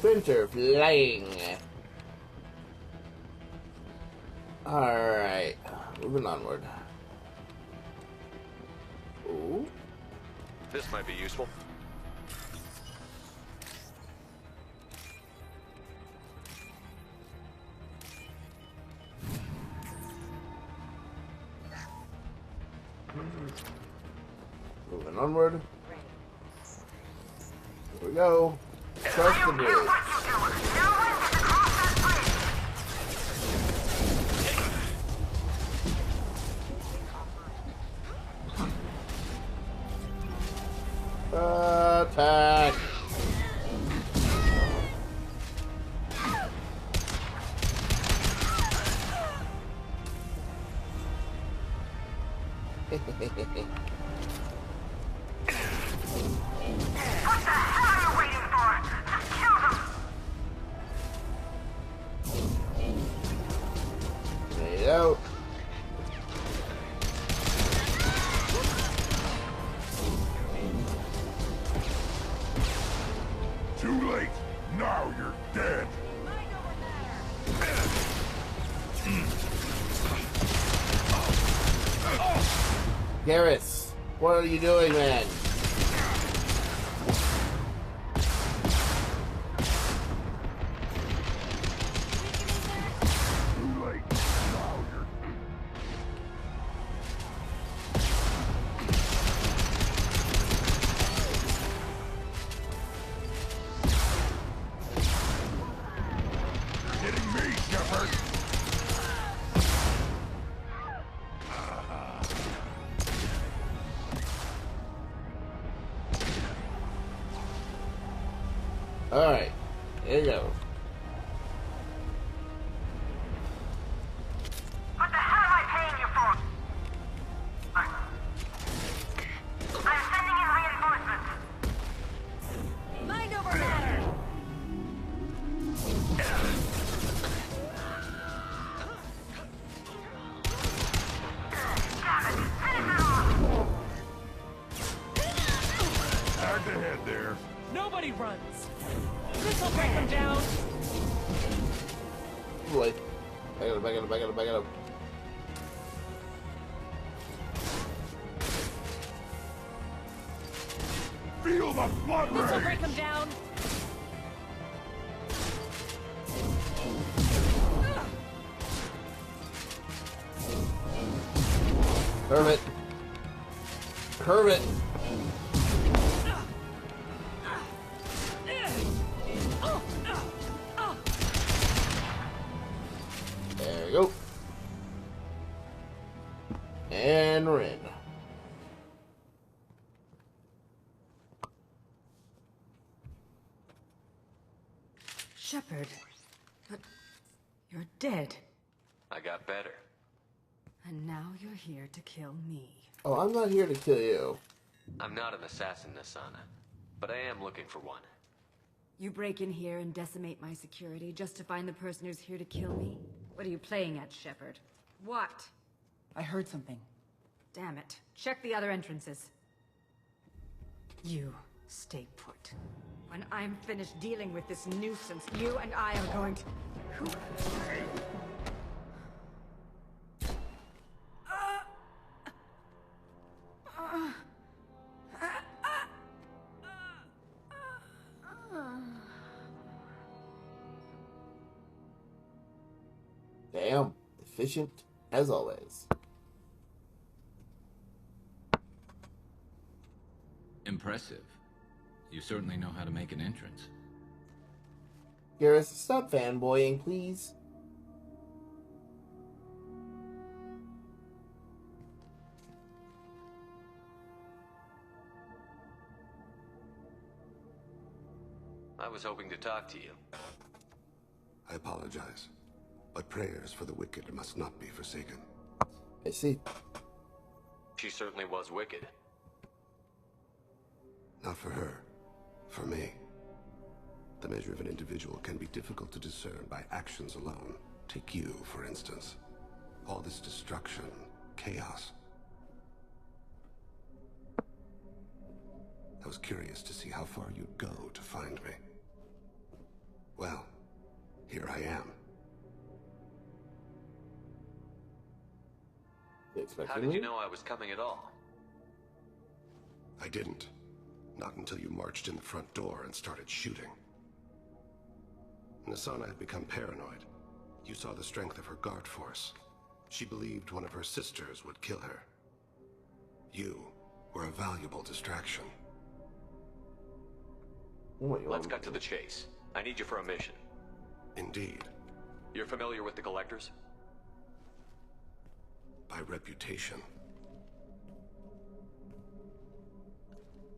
Printer flying. Alright, moving onward. Ooh. This might be useful. Moving onward. Here we go. Trust the bridge. Attack! What the hell are you waiting for? Just kill them! There you go. Too late! Now you're dead! Garrus, what are you doing, man? Too late! Now you're... You're kidding me, Shepard! Alright, here you go. Nobody runs. This'll break them down. Boy. Back it up. Feel the blood This'll rage! break them down. Curve it. There you go. And we're in. Shepard, but you're dead. I got better. And now you're here to kill me. Oh, I'm not here to kill you. I'm not an assassin, Nasana, but I am looking for one. You break in here and decimate my security just to find the person who's here to kill me? What are you playing at, Shepard? What? I heard something. Damn it. Check the other entrances. You stay put. When I'm finished dealing with this nuisance, you and I are going to... Damn. Efficient as always. Impressive. You certainly know how to make an entrance. Garrus, stop fanboying, please. I was hoping to talk to you. I apologize, but prayers for the wicked must not be forsaken. I see. She certainly was wicked. Not for her. For me. The measure of an individual can be difficult to discern by actions alone. Take you, for instance. All this destruction, chaos. I was curious to see how far you'd go to find me. Well, here I am. How did you know I was coming at all? I didn't. Not until you marched in the front door and started shooting. Nasana had become paranoid. You saw the strength of her guard force. She believed one of her sisters would kill her. You were a valuable distraction. Let's cut to the chase. I need you for a mission. Indeed. You're familiar with the Collectors? By reputation.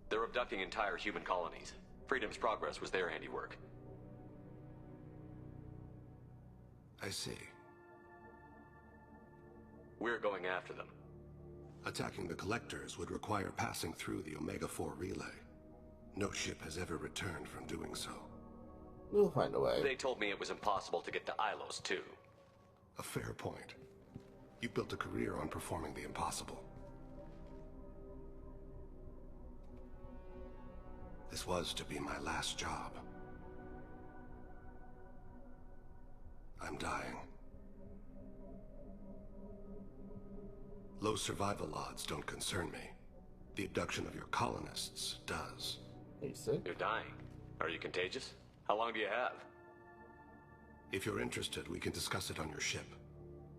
They're abducting entire human colonies. Freedom's Progress was their handiwork. I see. We're going after them. Attacking the Collectors would require passing through the Omega-4 relay. No ship has ever returned from doing so. We'll find a way. They told me it was impossible to get to Ilos, too. A fair point. You built a career on performing the impossible. This was to be my last job. I'm dying. Low survival odds don't concern me. The abduction of your colonists does. You're dying. Are you contagious? How long do you have? If you're interested, we can discuss it on your ship.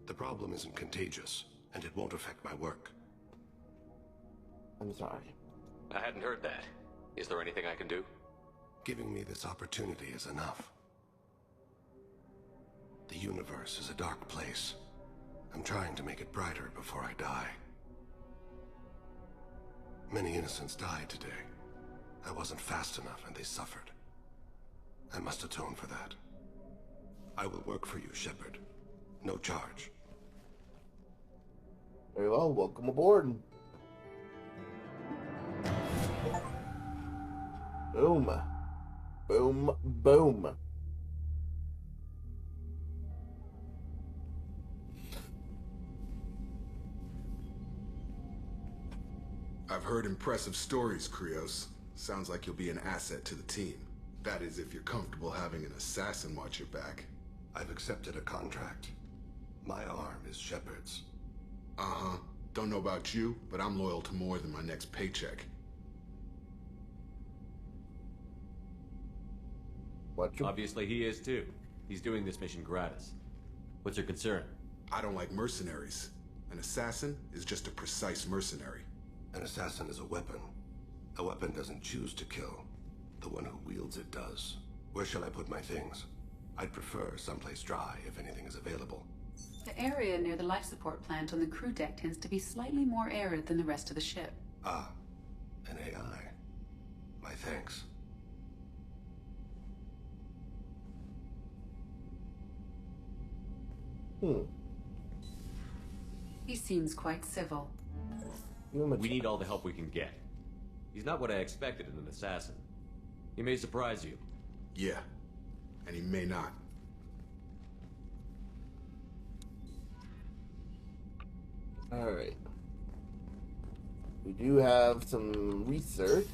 The problem isn't contagious, and it won't affect my work. I'm sorry. I hadn't heard that. Is there anything I can do? Giving me this opportunity is enough. The universe is a dark place. I'm trying to make it brighter before I die. Many innocents died today. I wasn't fast enough and they suffered. I must atone for that. I will work for you, Shepard. No charge. Very well, welcome aboard. Boom. Boom, boom. I've heard impressive stories, Krios. Sounds like you'll be an asset to the team. That is, if you're comfortable having an assassin watch your back. I've accepted a contract. My arm is Shepard's. Uh-huh. Don't know about you, but I'm loyal to more than my next paycheck. Obviously he is too. He's doing this mission gratis. What's your concern? I don't like mercenaries. An assassin is just a precise mercenary. An assassin is a weapon. A weapon doesn't choose to kill. The one who wields it does. Where shall I put my things? I'd prefer someplace dry if anything is available. The area near the life support plant on the crew deck tends to be slightly more arid than the rest of the ship. Ah, an AI. My thanks. He seems quite civil. We need all the help we can get. He's not what I expected in an assassin. He may surprise you. Yeah, and he may not. Alright. We do have some research.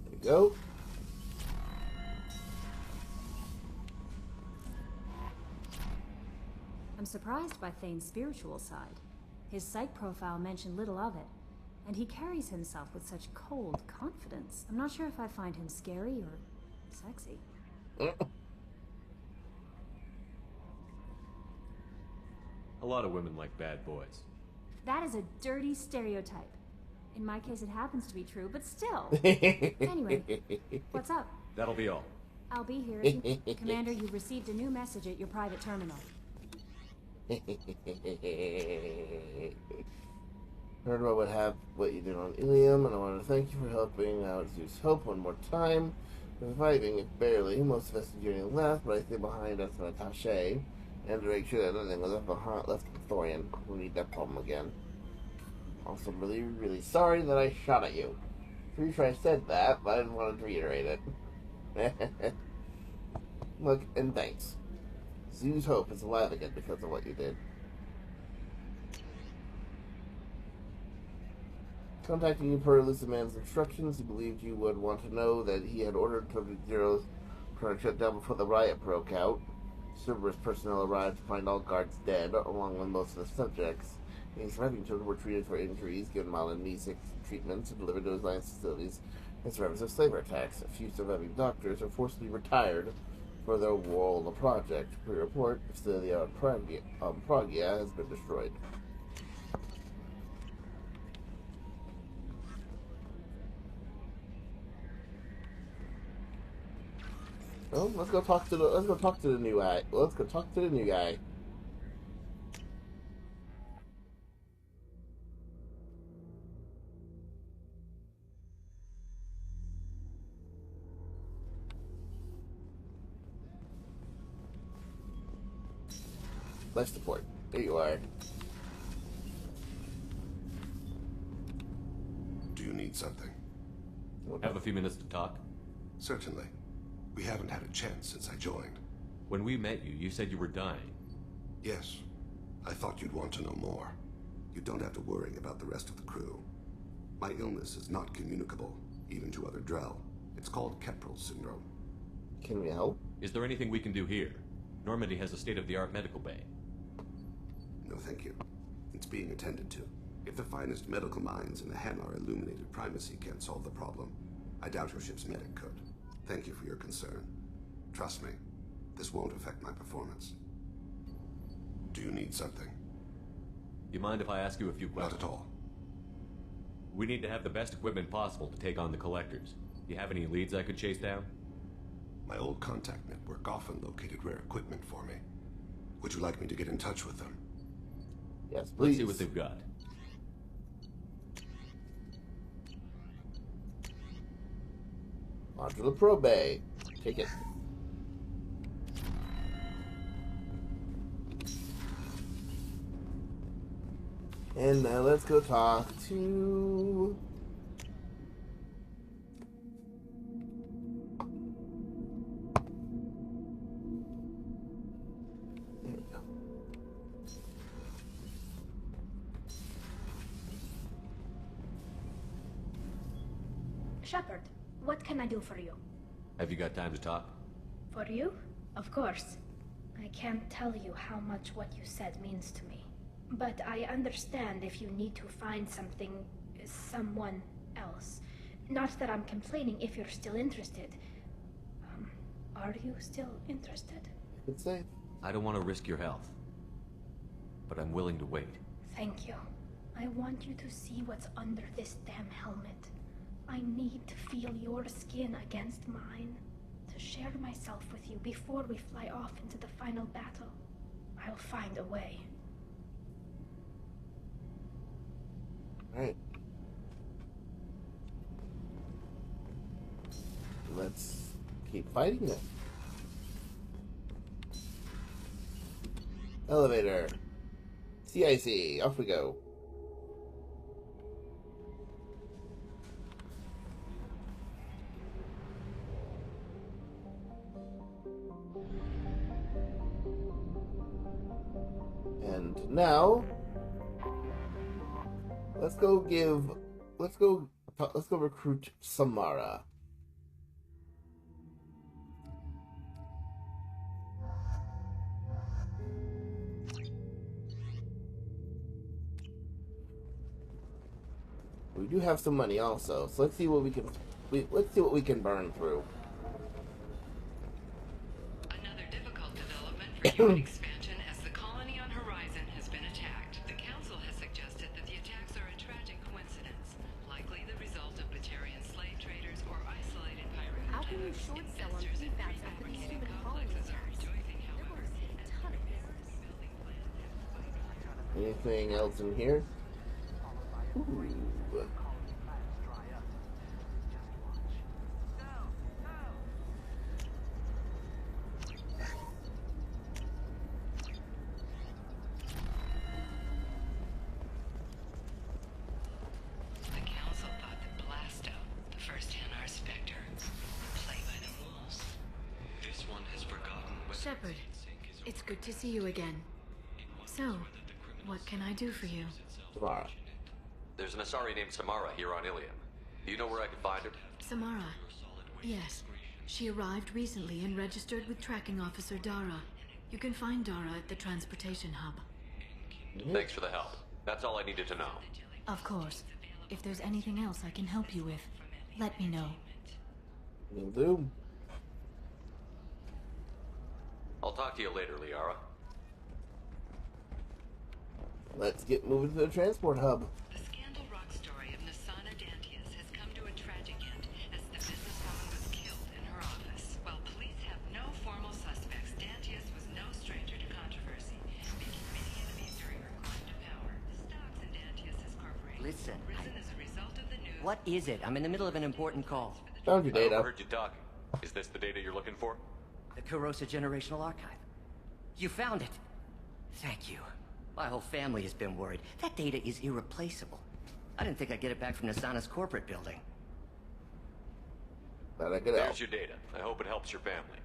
There we go. I'm surprised by Thane's spiritual side. His psych profile mentioned little of it, and he carries himself with such cold confidence. I'm not sure if I find him scary or sexy. A lot of women like bad boys. That is a dirty stereotype. In my case, it happens to be true, but still. Anyway, what's up? That'll be all. I'll be here. If you... Commander, you've received a new message at your private terminal. Heard about what you did on Illium, and I want to thank you for helping out Zeus Hope one more time. Surviving it barely. Most of us are journey left, but I stay behind us in attaché, and to make sure that nothing was left with Thorian. We'll need that problem again. Also, really, really sorry that I shot at you. Pretty sure I said that, but I didn't want to reiterate it. Look, and thanks. Zeus Hope is alive again because of what you did. Contacting you per Elusive Man's instructions, he believed you would want to know that he had ordered Project Zero's product shut down before the riot broke out. Cerberus personnel arrived to find all guards dead, along with most of the subjects. Any surviving children were treated for injuries, given mild amnesic treatments, and delivered to his alliance facilities as survivors of slaver attacks. A few surviving doctors are forcibly retired for their role in the project. Per report, the facility on Pragia has been destroyed. Well, let's go talk to the new guy. Let's go talk to the new guy. Life support. There you are. Do you need something? Have a few minutes to talk? Certainly. We haven't had a chance since I joined. When we met you, you said you were dying. Yes. I thought you'd want to know more. You don't have to worry about the rest of the crew. My illness is not communicable, even to other Drell. It's called Keprel syndrome. Can we help? Is there anything we can do here? Normandy has a state-of-the-art medical bay. No, thank you. It's being attended to. If the finest medical minds in the Hanar Illuminated Primacy can't solve the problem, I doubt your ship's medic could. Thank you for your concern. Trust me, this won't affect my performance. Do you need something? You mind if I ask you a few questions? Not at all. We need to have the best equipment possible to take on the collectors. Do you have any leads I could chase down? My old contact network often located rare equipment for me. Would you like me to get in touch with them? Yes, please. Let's see what they've got. Modular Pro Bay. Take it. And now let's go talk to... Shepard, what can I do for you? Have you got time to talk? For you? Of course. I can't tell you how much what you said means to me. But I understand if you need to find someone else. Not that I'm complaining if you're still interested. Are you still interested? I could say. I don't want to risk your health, but I'm willing to wait. Thank you. I want you to see what's under this damn helmet. I need to feel your skin against mine. To share myself with you before we fly off into the final battle. I'll find a way. Alright. Let's keep fighting then. Elevator. CIC. Off we go. And now, let's go recruit Samara. We do have some money also, so let's see what we can burn through. Another difficult development for human expansion as the colony on Horizon has been attacked. The Council has suggested that the attacks are a tragic coincidence, likely the result of Batarian slave traders or isolated pirate How can you attacks. short sell on Investors in PFAS after these prefabricated human complexes are colonies? rejoicing, There however, was a ton of this. Anything else in here? Ooh. The Council thought that Blasto, the first NR Spectre, would play by the rules. This one has forgotten whether Shepard, it's good to see you again. So, what can I do for you? Samara. There's an Asari named Samara here on Illium. Do you know where I can find her? Samara. Yes. She arrived recently and registered with Tracking Officer Dara. You can find Dara at the transportation hub. Thanks for the help. That's all I needed to know. Of course. If there's anything else I can help you with, let me know. Will do. I'll talk to you later, Liara. Let's get moving to the transport hub. The Scandal Rock story of Nasana Dantius has come to a tragic end as the businesswoman was killed in her office. While police have no formal suspects, Dantius was no stranger to controversy, making many enemies during her climb to power. The stocks in Dantius's corporation Listen, risen as a result of the news. What is it? I'm in the middle of an important call. Found your data. I overheard you talking. Is this the data you're looking for? The Kurosa Generational Archive. You found it. Thank you. My whole family has been worried. That data is irreplaceable. I didn't think I'd get it back from Nasana's corporate building. Glad I could help. There's your data. I hope it helps your family.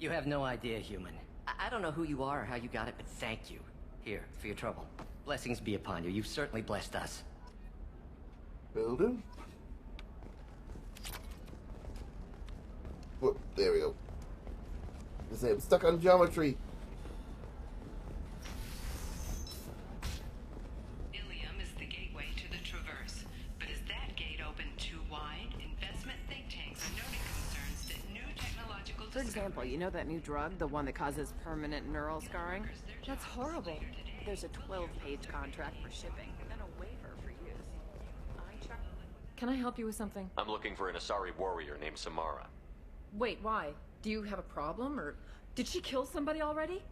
You have no idea, human. I don't know who you are or how you got it, but thank you. Here, for your trouble. Blessings be upon you. You've certainly blessed us. Will do. Whoop, there we go. Just say I'm stuck on geometry. Illium is the gateway to the Traverse, but is that gate open too wide? Investment think tanks are noting concerns that new technological For example, you know that new drug, the one that causes permanent neural scarring? That's horrible. There's a 12-page contract for shipping, and then a waiver for use. Can I help you with something? I'm looking for an Asari warrior named Samara. Wait, why? Do you have a problem, or did she kill somebody already?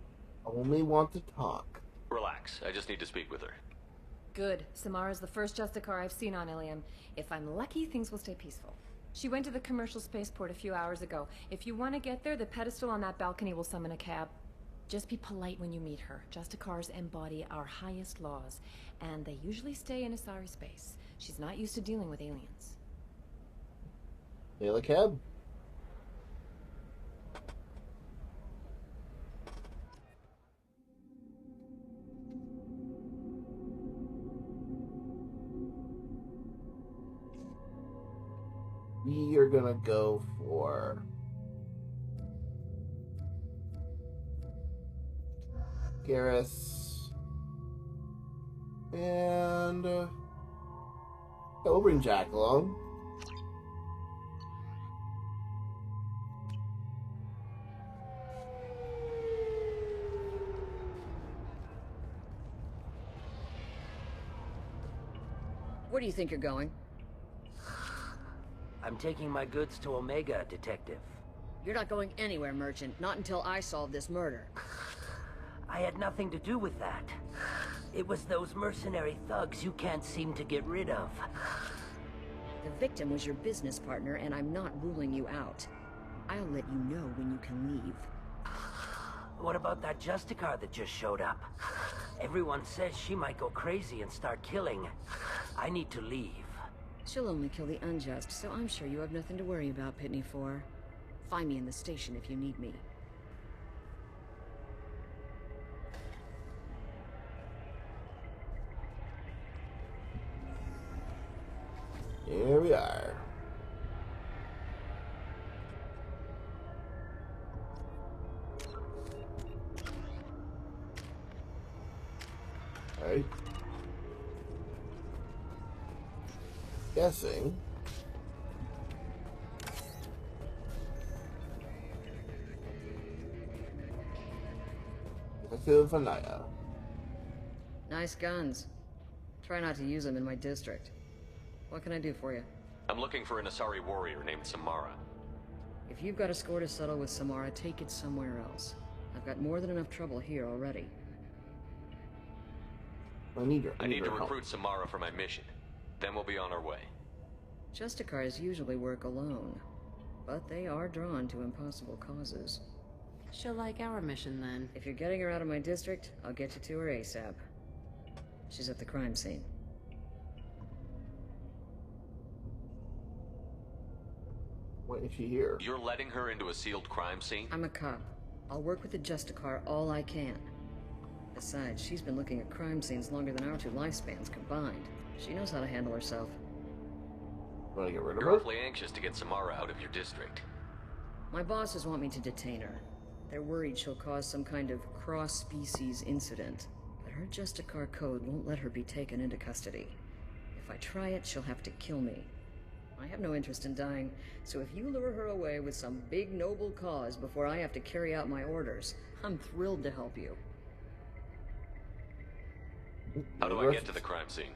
Only want to talk. Relax. I just need to speak with her. Good. Samara's the first Justicar I've seen on Illium. If I'm lucky, things will stay peaceful. She went to the commercial spaceport a few hours ago. If you want to get there, the pedestal on that balcony will summon a cab. Just be polite when you meet her. Justicars embody our highest laws, and they usually stay in Asari space. She's not used to dealing with aliens. Hail a cab. we are gonna go for Garrus, and we'll bring Jack along. Where do you think you're going? I'm taking my goods to Omega, Detective. You're not going anywhere, Merchant. Not until I solve this murder. I had nothing to do with that. It was those mercenary thugs you can't seem to get rid of. The victim was your business partner, and I'm not ruling you out. I'll let you know when you can leave. What about that Justicar that just showed up? Everyone says she might go crazy and start killing. I need to leave. She'll only kill the unjust, so I'm sure you have nothing to worry about, Pitney 4. Find me in the station if you need me. Here we are. Alright. Guessing. Vanaya. Nice guns. Try not to use them in my district. What can I do for you? I'm looking for an Asari warrior named Samara. If you've got a score to settle with Samara, take it somewhere else. I've got more than enough trouble here already. I need to recruit Samara for my mission. Then we'll be on our way. Justicars usually work alone, but they are drawn to impossible causes. She'll like our mission, then. If you're getting her out of my district, I'll get you to her ASAP. She's at the crime scene. What is she here? You're letting her into a sealed crime scene? I'm a cop. I'll work with the Justicar all I can. Besides, she's been looking at crime scenes longer than our two lifespans combined. She knows how to handle herself. Want to get rid of You're her? awfully anxious to get Samara out of your district. My bosses want me to detain her. They're worried she'll cause some kind of cross-species incident. But her Justicar code won't let her be taken into custody. If I try it, she'll have to kill me. I have no interest in dying, so if you lure her away with some big noble cause before I have to carry out my orders, I'm thrilled to help you. How do I get to the crime scene?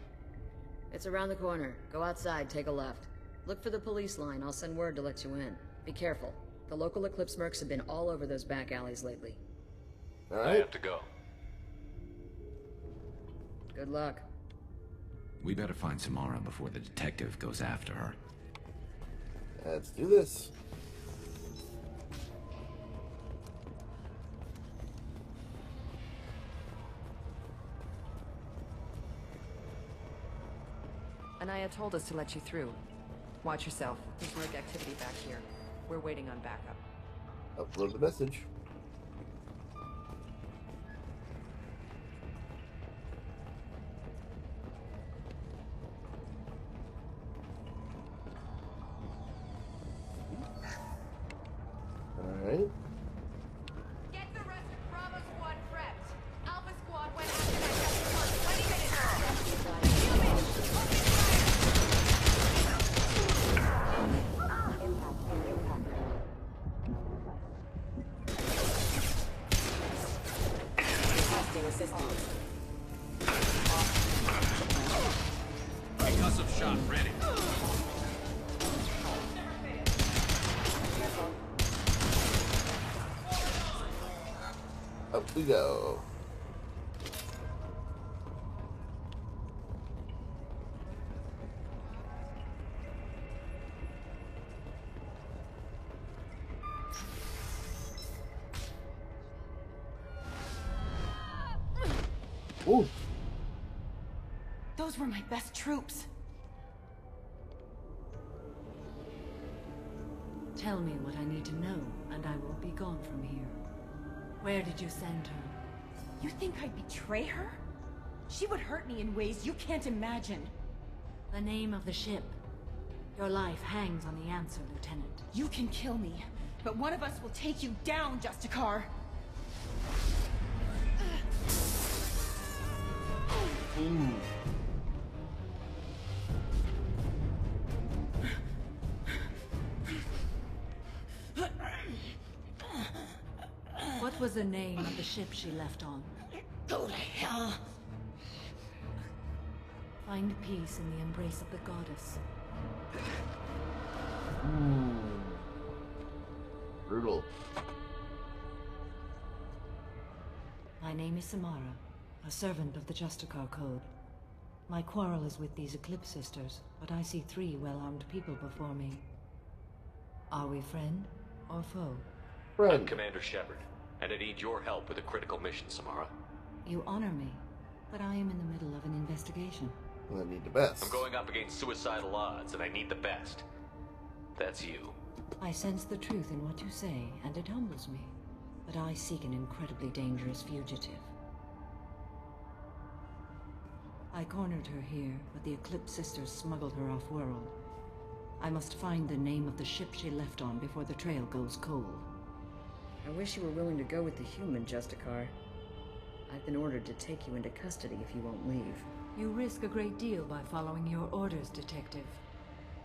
It's around the corner. Go outside, take a left. Look for the police line. I'll send word to let you in. Be careful. The local Eclipse mercs have been all over those back alleys lately. All right. I have to go. Good luck. We better find Samara before the detective goes after her. Let's do this. Anaya told us to let you through. Watch yourself. There's merc activity back here. We're waiting on backup. Upload the message. Alright. Get the rest of Bravo Squad prepped. Alpha Squad went after that just 20 minutes. Concussive shot ready. Up we go. Ooh. Those were my best troops. Tell me what I need to know, and I will be gone from here. Where did you send her? You think I'd betray her? She would hurt me in ways you can't imagine. The name of the ship. Your life hangs on the answer, Lieutenant. You can kill me, but one of us will take you down, Justicar. What was the name of the ship she left on? Go to hell. Find peace in the embrace of the goddess. Brutal. My name is Samara, a servant of the Justicar Code. My quarrel is with these Eclipse Sisters, but I see 3 well-armed people before me. Are we friend or foe? I'm Commander Shepard, and I need your help with a critical mission, Samara. You honor me, but I am in the middle of an investigation. Well, I need the best. I'm going up against suicidal odds, and I need the best. That's you. I sense the truth in what you say, and it humbles me. But I seek an incredibly dangerous fugitive. I cornered her here, but the Eclipse Sisters smuggled her off-world. I must find the name of the ship she left on before the trail goes cold. I wish you were willing to go with the human, Justicar. I've been ordered to take you into custody if you won't leave. You risk a great deal by following your orders, Detective.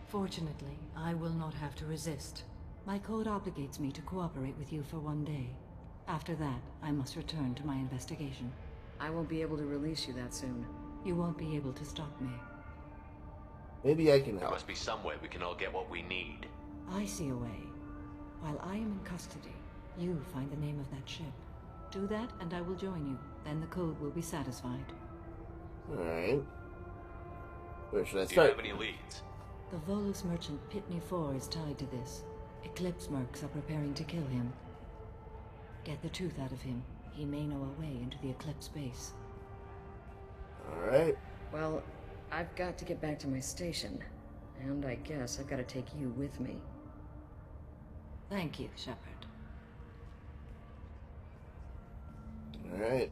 Fortunately, I will not have to resist. My code obligates me to cooperate with you for 1 day. After that, I must return to my investigation. I won't be able to release you that soon. You won't be able to stop me. Maybe I can help. There must be some way we can all get what we need. I see a way. While I am in custody, you find the name of that ship. Do that, and I will join you. Then the code will be satisfied. Alright. Where should I Do you start? have any leads? The Volus merchant Pitney 4 is tied to this. Eclipse mercs are preparing to kill him. Get the truth out of him. He may know a way into the Eclipse base. Alright. Well, I've got to get back to my station. And I guess I've got to take you with me. Thank you, Shepard. Alright.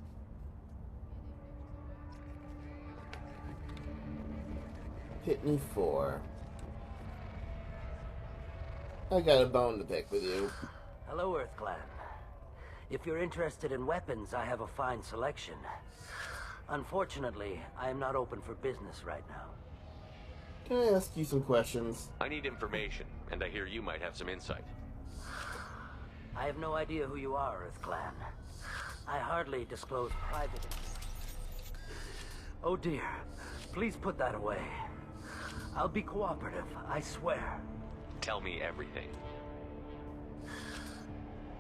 Pitney 4. I got a bone to pick with you. Hello, Earth Clan. If you're interested in weapons, I have a fine selection. Unfortunately, I am not open for business right now. Can I ask you some questions? I need information, and I hear you might have some insight. I have no idea who you are, Earth Clan. I hardly disclose private... Oh dear. Please put that away. I'll be cooperative, I swear. Tell me everything.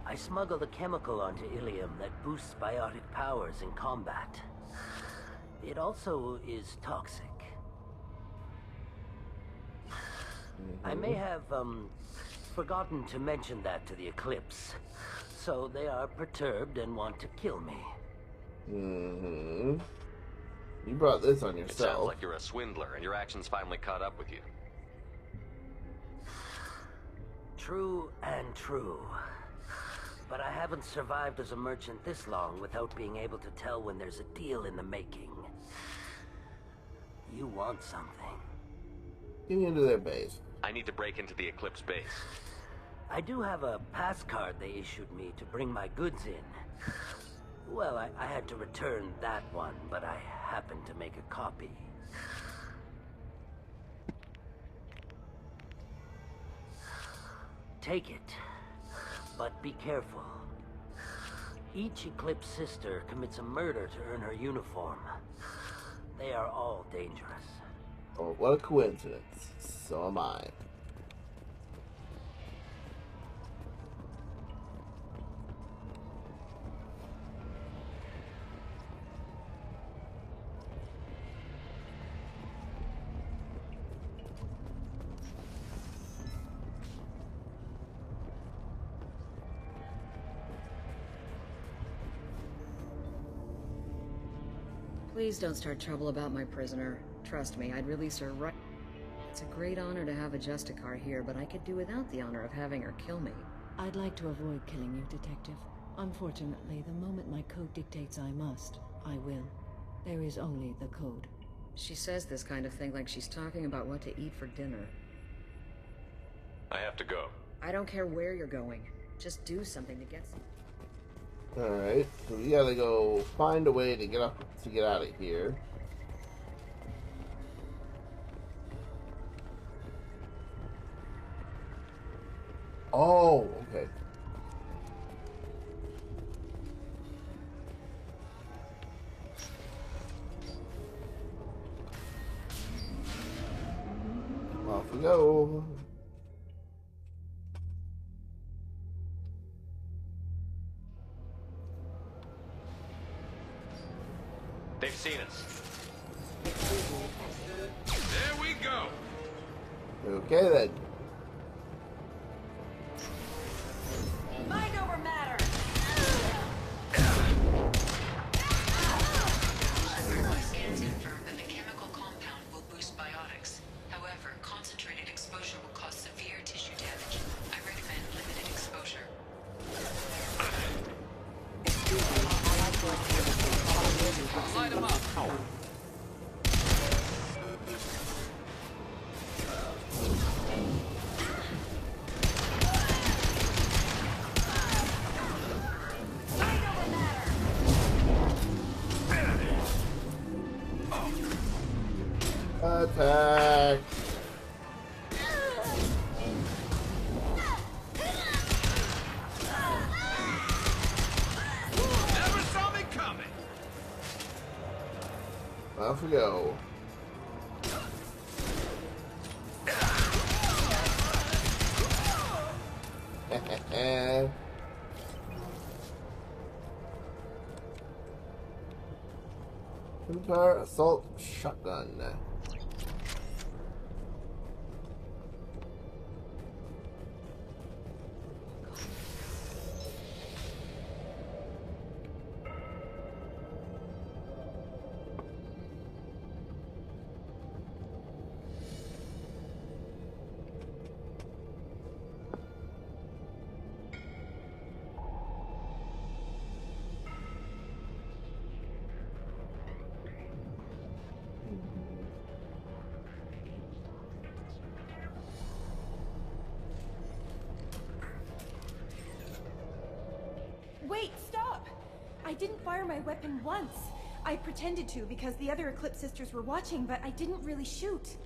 I smuggled a chemical onto Illium that boosts biotic powers in combat. It also is toxic. I may have, forgotten to mention that to the Eclipse. So they are perturbed and want to kill me. You brought this on It yourself. sounds like you're a swindler, and your actions finally caught up with you. True and true. But I haven't survived as a merchant this long without being able to tell when there's a deal in the making. You want something. Get into their base. I need to break into the Eclipse base. I do have a pass card they issued me to bring my goods in. Well, I had to return that one, but I happened to make a copy. Take it, but be careful. Each Eclipse sister commits a murder to earn her uniform. They are all dangerous. Oh, what a coincidence. So am I. Please don't start trouble about my prisoner. Trust me, I'd release her right... It's a great honor to have a Justicar here, but I could do without the honor of having her kill me. I'd like to avoid killing you, Detective. Unfortunately, the moment my code dictates I must, I will. There is only the code. She says this kind of thing like she's talking about what to eat for dinner. I have to go. I don't care where you're going. Just do something to get some. Alright, so we gotta go find a way to get out of here. Oh, okay. Off we go. They've seen us. There we go. Okay then. Mind over matter. My scans confirm that the chemical compound will boost biotics. However, concentrated exposure will cause severe tissue damage. I recommend limited exposure. Light them up. Attack! Never saw me coming. Off we go. Scimitar assault shotgun. Wait, stop! I didn't fire my weapon once. I pretended to because the other Eclipse sisters were watching, but I didn't really shoot.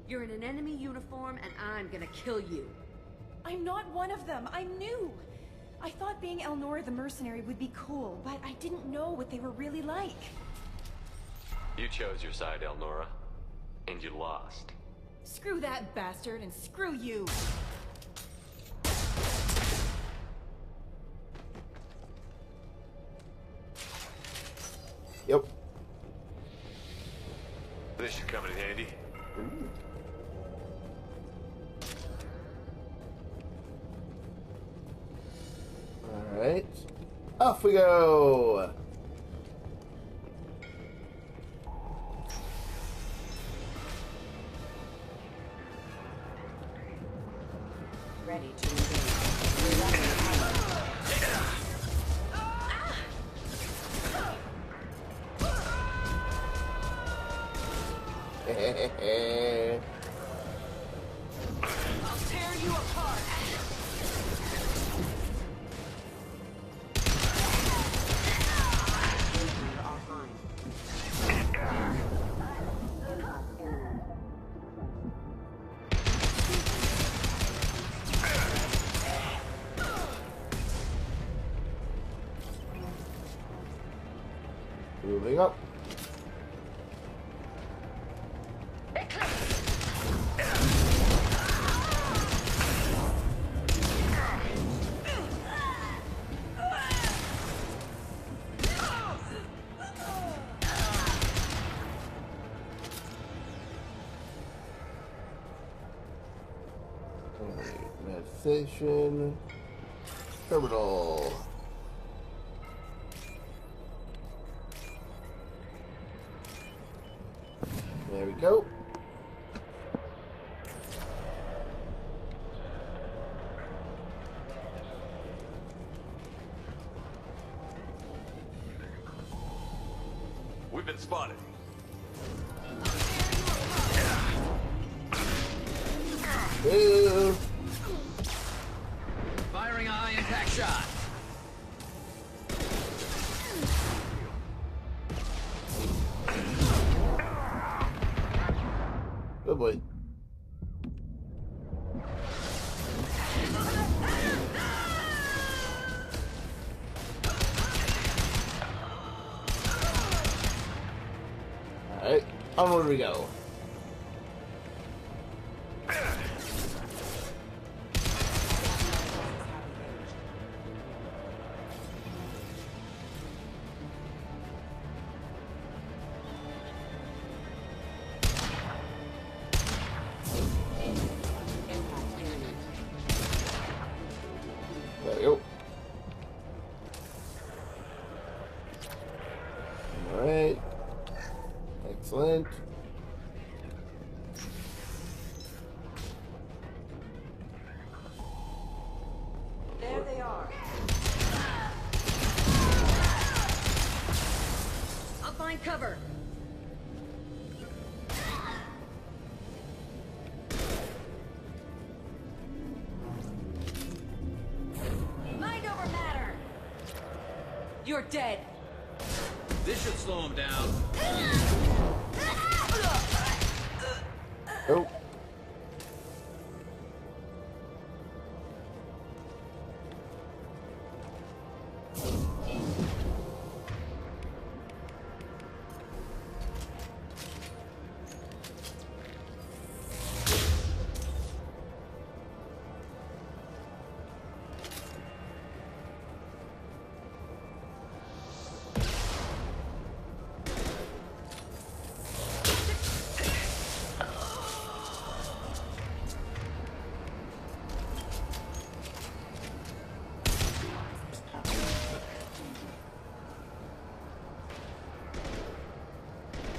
You're in an enemy uniform, and I'm gonna kill you. I'm not one of them. I'm new. I thought being Elnora the mercenary would be cool, but I didn't know what they were really like. You chose your side, Elnora, and you lost. Screw that bastard, and screw you! Yep. This should come in handy. Alright. Off we go! Ready to engage. I'll tear you apart. Moving up. Meditation. Terminal. There we go. We've been spotted. Ooh. Firing a high-impact shot. Good boy. Alright, onward we go. There we go. Alright. Excellent. There they are. I'll find cover. Mind over matter. You're dead. This should slow him down. Oh.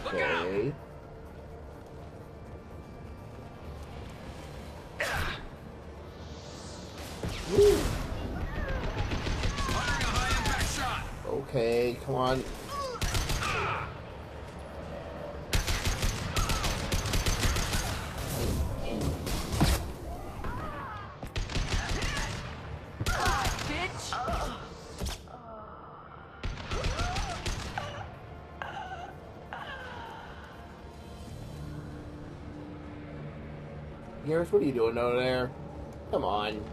Okay. Woo. Firing a high-impact shot. Okay, come on. Garrus, what are you doing over there? Come on.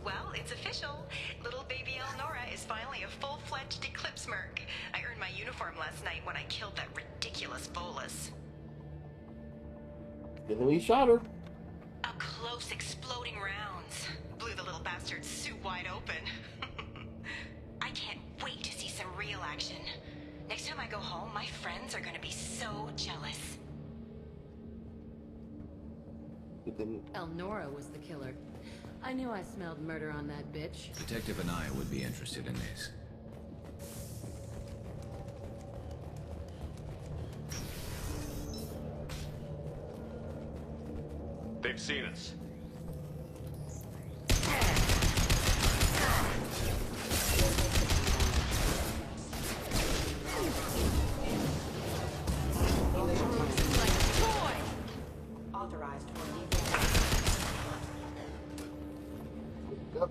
Well, it's official. Little baby Elnora is finally a full-fledged Eclipse merc. I earned my uniform last night when I killed that ridiculous bolus. Good thing we shot her. Up close, exploding rounds. Blew the little bastard's suit wide open. I can't wait to see some real action. Next time I go home, my friends are gonna be so jealous. Elnora was the killer. I knew I smelled murder on that bitch. Detective Anaya would be interested in this. They've seen us. Authorized for Yep.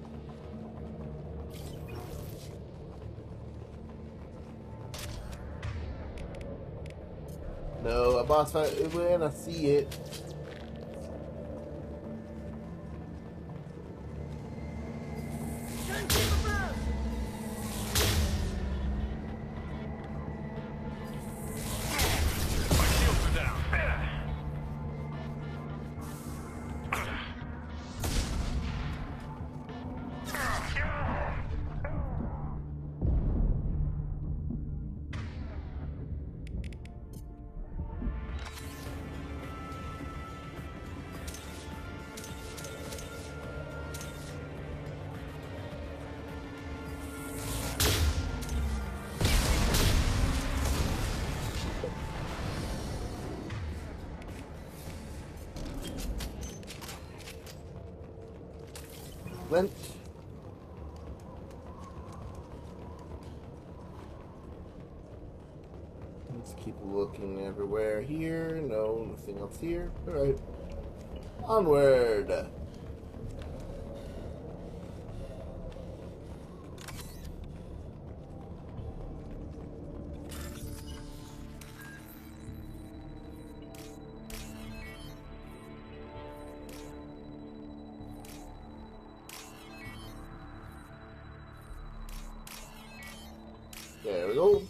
No, a boss fight when I see it. Flint. Let's keep looking everywhere here. No, nothing else here. Alright. Onward! There we go.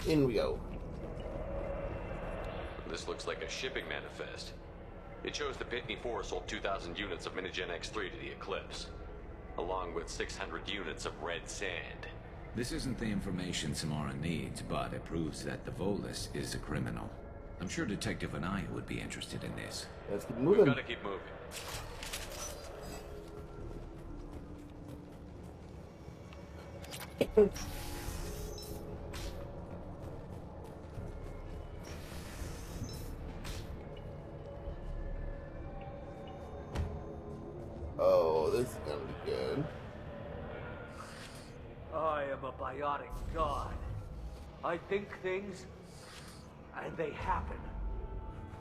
In we go. This looks like a shipping manifest. It shows the Pitney 4 sold 2,000 units of Minigen X3 to the Eclipse, along with 600 units of red sand. This isn't the information Samara needs, but it proves that the Volus is a criminal. I'm sure Detective Anaya would be interested in this. Let's keep moving. We've got to keep moving. Oh, this is gonna be good. I am a biotic god. I think things, and they happen.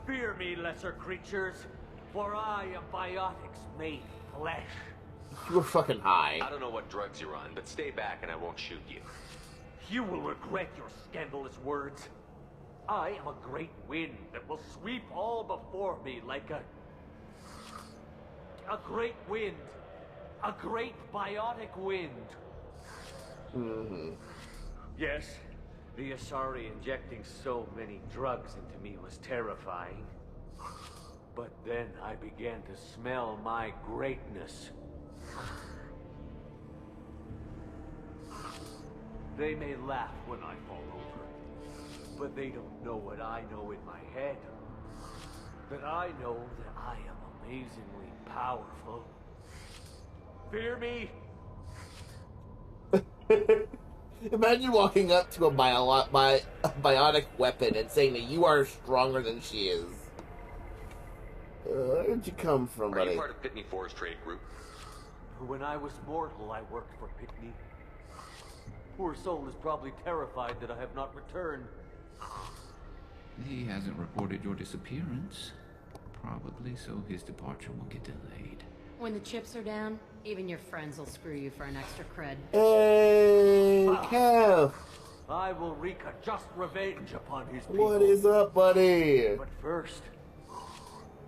Fear me, lesser creatures, for I am biotics made flesh. You were fucking high. I don't know what drugs you're on, but stay back and I won't shoot you. You will regret your scandalous words. I am a great wind that will sweep all before me like a great wind. A great biotic wind. Mm-hmm. Yes, the Asari injecting so many drugs into me was terrifying. But then I began to smell my greatness. They may laugh when I fall over, but they don't know what I know in my head. That I know that I am amazingly powerful. Fear me? Imagine walking up to a biotic weapon and saying that you are stronger than she is. Where did you come from, buddy? Are you part of Pitney 4's trade group? When I was mortal, I worked for Pitney. Poor soul is probably terrified that I have not returned. He hasn't reported your disappearance. Probably so his departure will get delayed. When the chips are down, even your friends will screw you for an extra cred. Hey, Kev! I will wreak a just revenge upon his people. What is up, buddy? But first,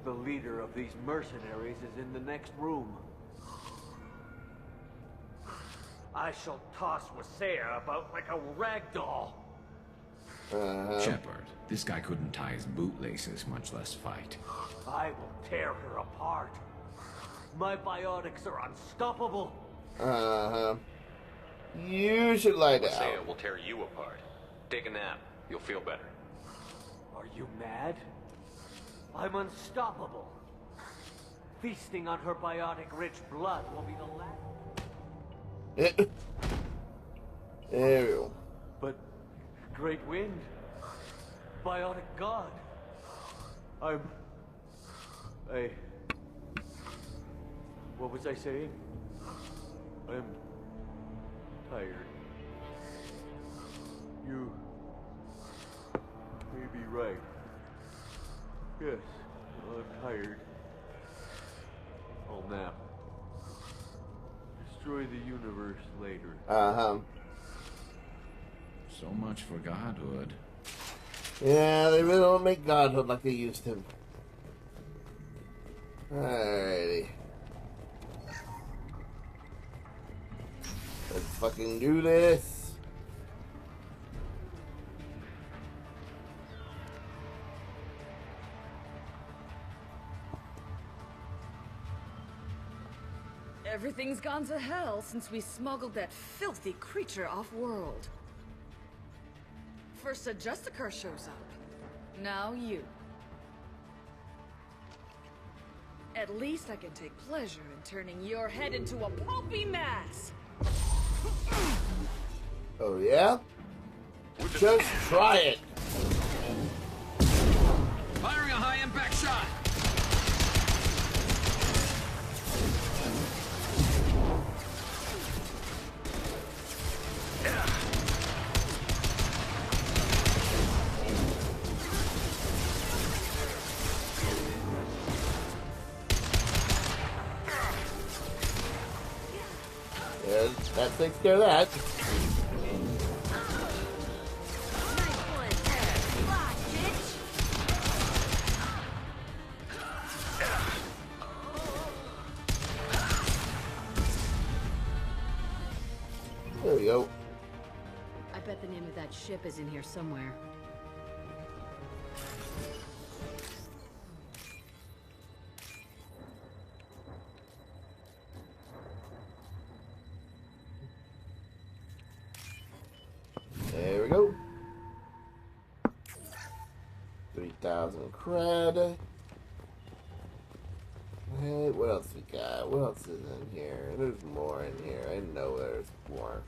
the leader of these mercenaries is in the next room. I shall toss Wasea about like a rag doll. Shepard, this guy couldn't tie his bootlaces, much less fight. I will tear her apart. My biotics are unstoppable. You should lie down. Wasea will tear you apart. Take a nap. You'll feel better. Are you mad? I'm unstoppable. Feasting on her biotic-rich blood will be the last. There we go. But, Great Wind, biotic god, what was I saying? I'm tired. You may be right. Yes, I'm tired. I'll nap. Destroy the universe later. So much for godhood. Yeah, they really don't make godhood like they used to. Alrighty. Let's fucking do this. Everything's gone to hell since we smuggled that filthy creature off-world. First a Justicar shows up. Now you. At least I can take pleasure in turning your head into a pulpy mass. Oh yeah? Just try it. Firing a high-impact shot. That takes care of that. There we go. I bet the name of that ship is in here somewhere. There we go. 3,000 cred. Hey, what else we got? What else is in here? There's more in here. I know there's more.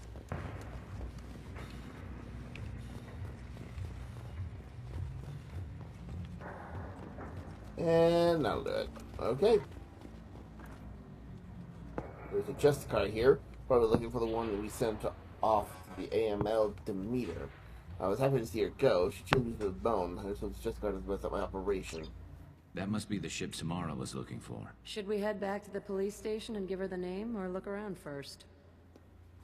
And that'll do it. Okay. There's a Justicar here. Probably looking for the one that we sent off to the AML Demeter. I was happy to see her go. She chewed me to the bone. I just hope the Justicar doesn't mess up my operation. That must be the ship Samara was looking for. Should we head back to the police station and give her the name, or look around first?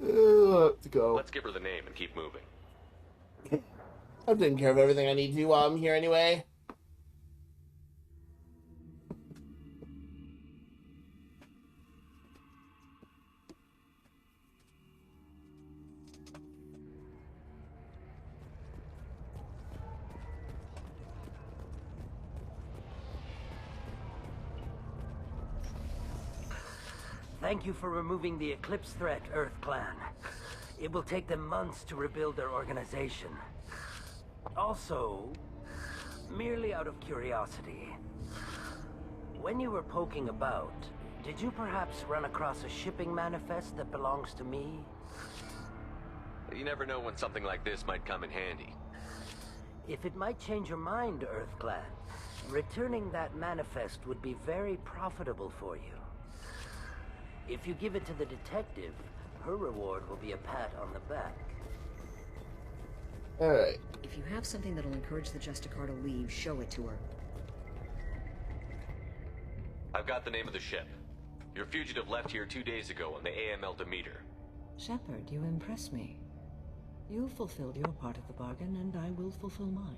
Let's go. Let's give her the name and keep moving. I'm taking care of everything I need to while I'm here anyway. Thank you for removing the Eclipse threat, Earth Clan. It will take them months to rebuild their organization. Also, merely out of curiosity, when you were poking about, did you perhaps run across a shipping manifest that belongs to me? You never know when something like this might come in handy. If it might change your mind, Earth Clan, returning that manifest would be very profitable for you. If you give it to the detective, her reward will be a pat on the back. Alright. If you have something that'll encourage the Justicar to leave, show it to her. I've got the name of the ship. Your fugitive left here 2 days ago on the AML Demeter. Shepard, you impress me. You fulfilled your part of the bargain, and I will fulfill mine.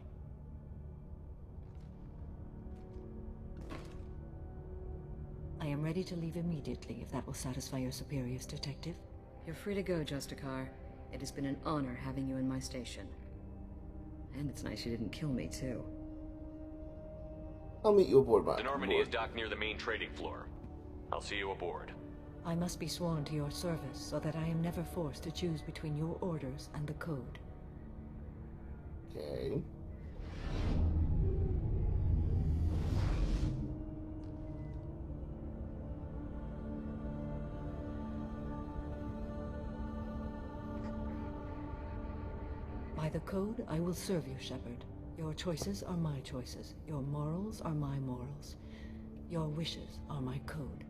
I am ready to leave immediately, if that will satisfy your superiors, Detective. You're free to go, Justicar. It has been an honor having you in my station. And it's nice you didn't kill me, too. I'll meet you aboard, The Normandy is docked near the main trading floor. I'll see you aboard. I must be sworn to your service, so that I am never forced to choose between your orders and the Code. Okay. By the Code, I will serve you, Shepard. Your choices are my choices. Your morals are my morals. Your wishes are my code.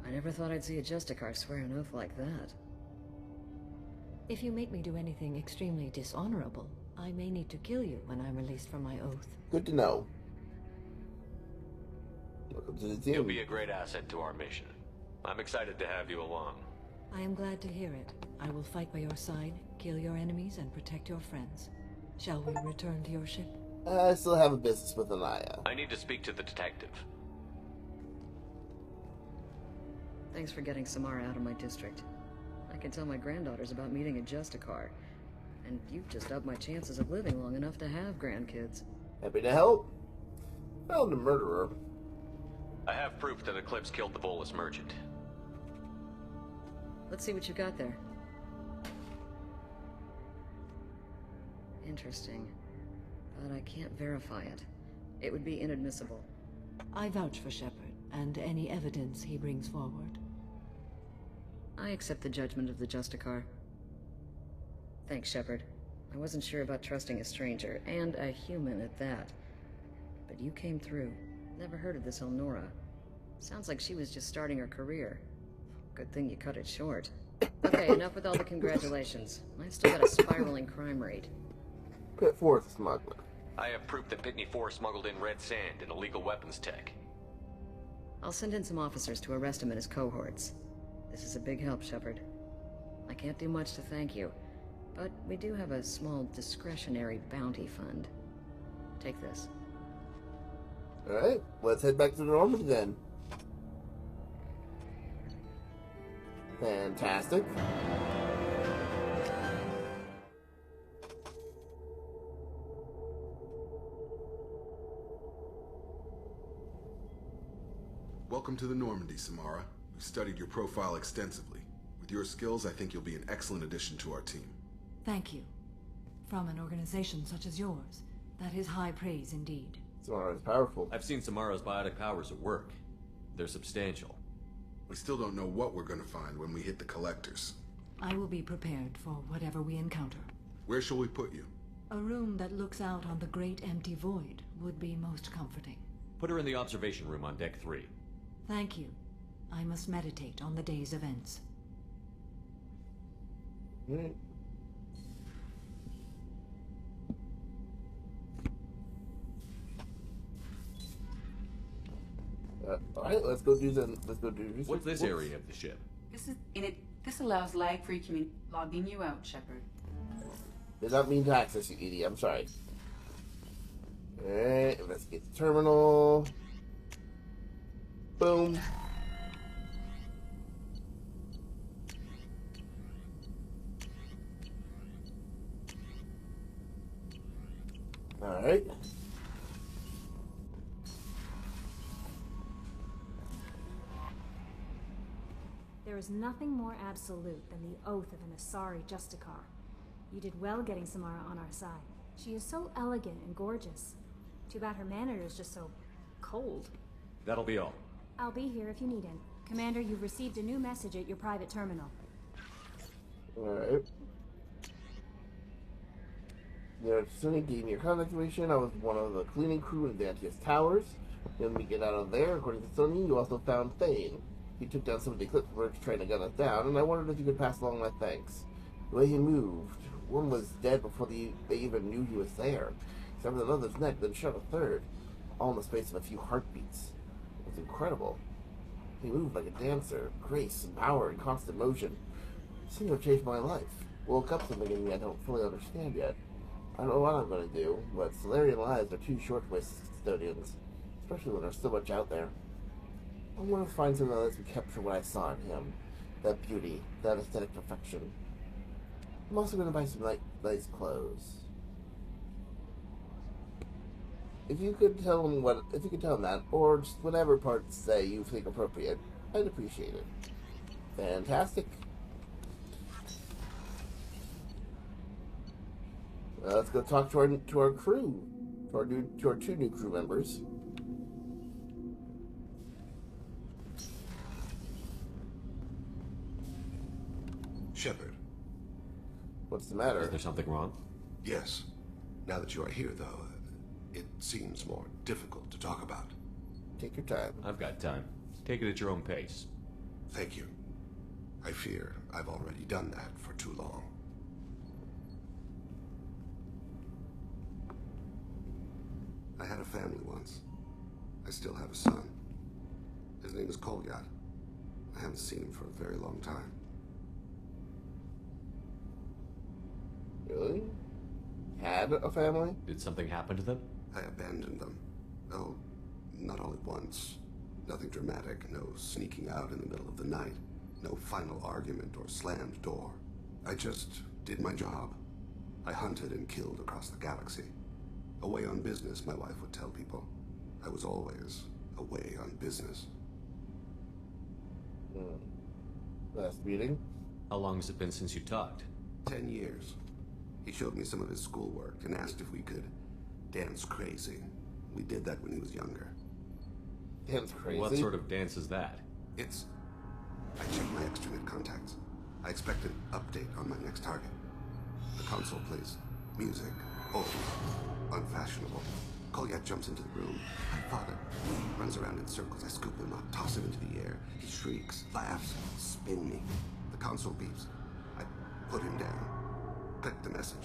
I never thought I'd see a Justicar swear an oath like that. If you make me do anything extremely dishonorable, I may need to kill you when I'm released from my oath. Good to know. Welcome to the team. You'll be a great asset to our mission. I'm excited to have you along. I am glad to hear it. I will fight by your side, kill your enemies, and protect your friends. Shall we return to your ship? I still have a business with Anaya. I need to speak to the detective. Thanks for getting Samara out of my district. I can tell my granddaughters about meeting a Justicar. And you've just upped my chances of living long enough to have grandkids. Happy to help. Found a murderer. I have proof that Eclipse killed the Volus merchant. Let's see what you got there. Interesting. But I can't verify it. It would be inadmissible. I vouch for Shepard, and any evidence he brings forward. I accept the judgment of the Justicar. Thanks, Shepard. I wasn't sure about trusting a stranger, and a human at that. But you came through. Never heard of this Elnora. Sounds like she was just starting her career. Good thing you cut it short. Okay, enough with all the congratulations. I've still got a spiraling crime rate. Put forth smuggler. I have proof that Pitney 4 smuggled in red sand and illegal weapons tech. I'll send in some officers to arrest him and his cohorts. This is a big help, Shepard. I can't do much to thank you, but we do have a small discretionary bounty fund. Take this. Alright, let's head back to Normandy then. Fantastic. Welcome to the Normandy, Samara. We've studied your profile extensively. With your skills, I think you'll be an excellent addition to our team. Thank you. From an organization such as yours, that is high praise indeed. Samara is powerful. I've seen Samara's biotic powers at work. They're substantial. We still don't know what we're gonna find when we hit the collectors. I will be prepared for whatever we encounter. Where shall we put you? A room that looks out on the great empty void would be most comforting. Put her in the observation room on deck 3. Thank you. I must meditate on the day's events. Alright. Alright, let's go do research. What's this area of the ship? This allows lag-free logging you out, Shepard. Did not mean to access you, Edie. I'm sorry. Alright, investigate the terminal. Boom. Alright. There is nothing more absolute than the oath of an Asari Justicar. You did well getting Samara on our side. She is so elegant and gorgeous. Too bad her manner is just so cold. That'll be all. I'll be here if you need him. Commander, you've received a new message at your private terminal. Alright. Yeah, Sunny gave me your contact information. I was one of the cleaning crew in Dantius Towers. Then we get out of there. According to Sunny, you also found Thane. He took down some of the Eclipse workers trying to gun us down, and I wondered if you could pass along my thanks. The way he moved, one was dead before they even knew he was there. He severed another's neck, then shot a third, all in the space of a few heartbeats. It was incredible. He moved like a dancer, grace and power and constant motion. It seemed to have changed my life. Woke up something in me I don't fully understand yet. I don't know what I'm going to do, but Solarian lives are too short for my custodians, especially when there's so much out there. I want to find something that lets me capture what I saw in him. That beauty, that aesthetic perfection. I'm also going to buy some nice clothes. If you could tell him that, or just whatever parts say you think appropriate, I'd appreciate it. Fantastic. Let's go talk to our crew, to our 2 new crew members. Shepard. What's the matter? Is there something wrong? Yes. Now that you are here, though, it seems more difficult to talk about. Take your time. I've got time. Take it at your own pace. Thank you. I fear I've already done that for too long. I had a family once. I still have a son. His name is Kolyat. I haven't seen him for a very long time. Really? Had a family? Did something happen to them? I abandoned them. Oh, not all at once. Nothing dramatic, no sneaking out in the middle of the night, no final argument or slammed door. I just did my job. I hunted and killed across the galaxy. Away on business, my wife would tell people. I was always away on business. Last meeting? How long has it been since you talked? 10 years. He showed me some of his schoolwork and asked if we could dance crazy. We did that when he was younger. Dance crazy? What sort of dance is that? It's... I checked my extranet contacts. I expect an update on my next target. The console plays music. Old. Unfashionable. Kolyat jumps into the room. My father runs around in circles. I scoop him up, toss him into the air. He shrieks, laughs, spin me. The console beeps. I put him down. Click the message.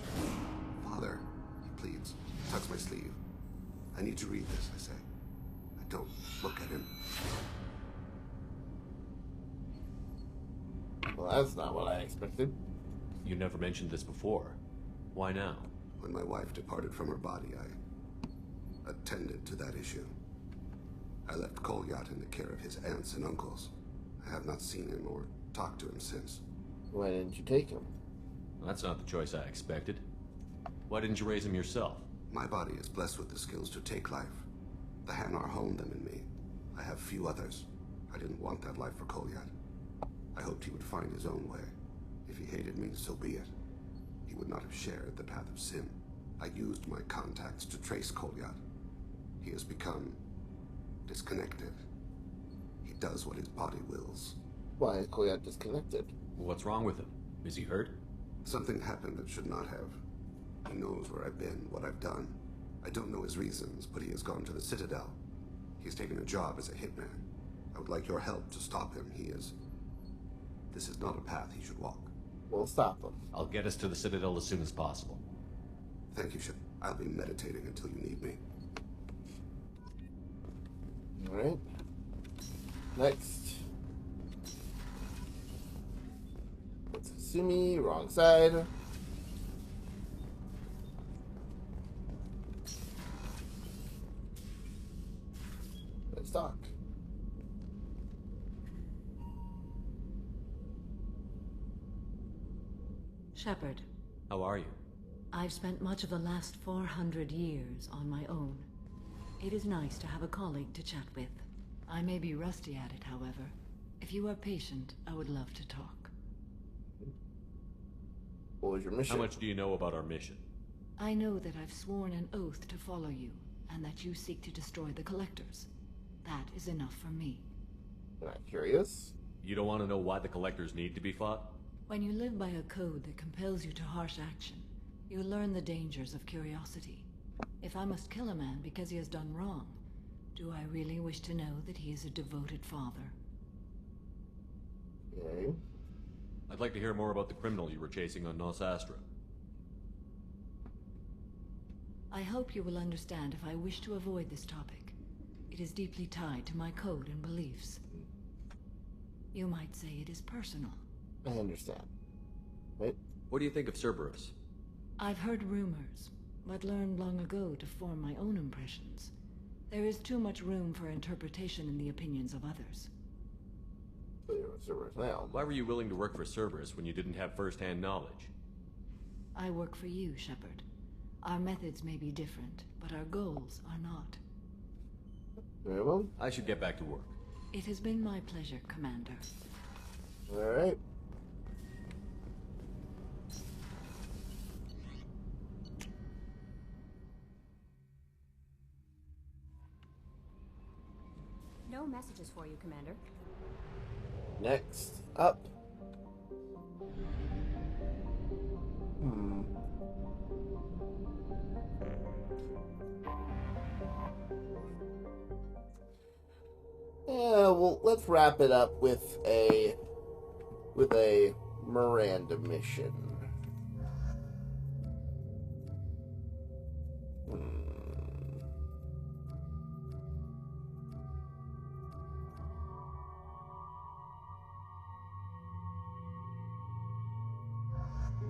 Father, he pleads, tugs my sleeve. I need to read this, I say. I don't look at him. Well, that's not what I expected. You never mentioned this before. Why now? When my wife departed from her body, I attended to that issue. I left Kolyat in the care of his aunts and uncles. I have not seen him or talked to him since. Why didn't you take him? Well, that's not the choice I expected. Why didn't you raise him yourself? My body is blessed with the skills to take life. The Hanar honed them in me. I have few others. I didn't want that life for Kolyat. I hoped he would find his own way. If he hated me, so be it. He would not have shared the path of sin. I used my contacts to trace Kolyat. He has become disconnected. He does what his body wills. Why is Kolyat disconnected? What's wrong with him? Is he hurt? Something happened that should not have. He knows where I've been, what I've done. I don't know his reasons, but he has gone to the Citadel. He's taken a job as a hitman. I would like your help to stop him. This is not a path he should walk. We'll stop him. I'll get us to the Citadel as soon as possible. Thank you, Ship. I'll be meditating until you need me. Alright. Next. It's Kasumi, wrong side. Let's talk. Shepard. How are you? I've spent much of the last 400 years on my own. It is nice to have a colleague to chat with. I may be rusty at it, however. If you are patient, I would love to talk. What was your mission? How much do you know about our mission? I know that I've sworn an oath to follow you, and that you seek to destroy the Collectors. That is enough for me. Am I curious? You don't want to know why the Collectors need to be fought? When you live by a code that compels you to harsh action, you learn the dangers of curiosity. If I must kill a man because he has done wrong, do I really wish to know that he is a devoted father? Okay. I'd like to hear more about the criminal you were chasing on Nos Astra. I hope you will understand if I wish to avoid this topic. It is deeply tied to my code and beliefs. You might say it is personal. I understand. Wait. What do you think of Cerberus? I've heard rumors, but learned long ago to form my own impressions. There is too much room for interpretation in the opinions of others. Cerberus now. Why were you willing to work for Cerberus when you didn't have first-hand knowledge? I work for you, Shepard. Our methods may be different, but our goals are not. Very well. I should get back to work. It has been my pleasure, Commander. Alright. No messages for you, Commander. Next up. Yeah, well, let's wrap it up with a Miranda mission.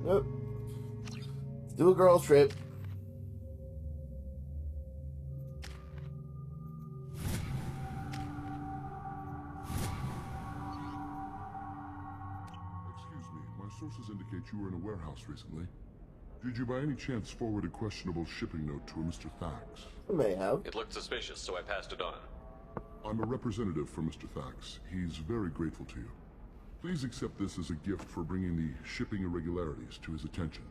Nope. Let's do a girls' trip. Sources indicate you were in a warehouse recently. Did you by any chance forward a questionable shipping note to a Mr. Thax? I may have. It looked suspicious, so I passed it on. I'm a representative for Mr. Thax. He's very grateful to you. Please accept this as a gift for bringing the shipping irregularities to his attention.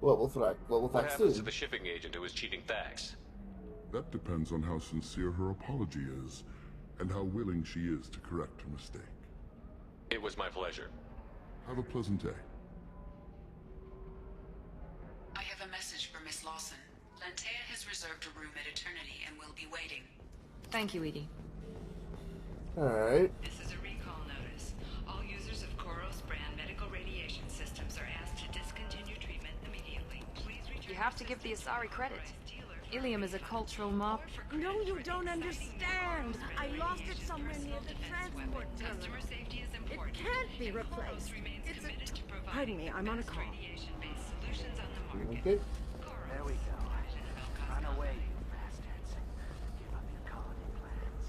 What will Thax happens do? to the shipping agent who was cheating Thax? That depends on how sincere her apology is, and how willing she is to correct her mistake. It was my pleasure. Have a pleasant day. I have a message for Miss Lawson. Lantea has reserved a room at Eternity and will be waiting. Thank you, Edie. Alright. This is a recall notice. All users of Koros brand medical radiation systems are asked to discontinue treatment immediately. Please return have to give the Asari credit. Illium is a cultural mark. No, you don't understand. I lost it somewhere near the transport terminal. It can't be replaced. It's a... Pardon me, I'm on a call. Okay. There we go. Run away, you bastards. Give up your colony plans.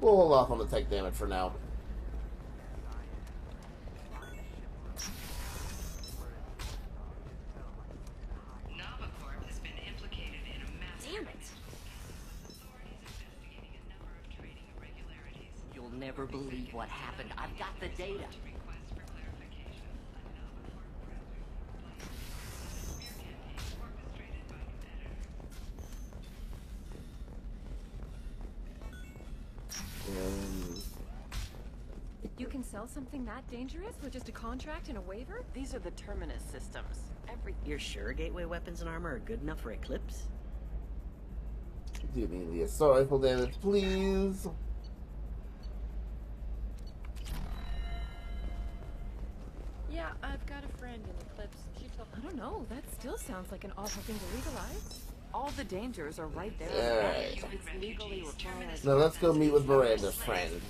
We'll hold off on the tech damage for now. Damn it! You'll never believe what happened. I've got the data. You can sell something that dangerous with just a contract and a waiver? These are the Terminus systems. You're sure gateway weapons and armor are good enough for Eclipse? Give me the assault rifle damage, please. Yeah, I've got a friend in Eclipse. She told... I don't know, that still sounds like an awful thing to legalize. All the dangers are right there. Alright. It's legally required. Now let's go meet with Miranda's friend.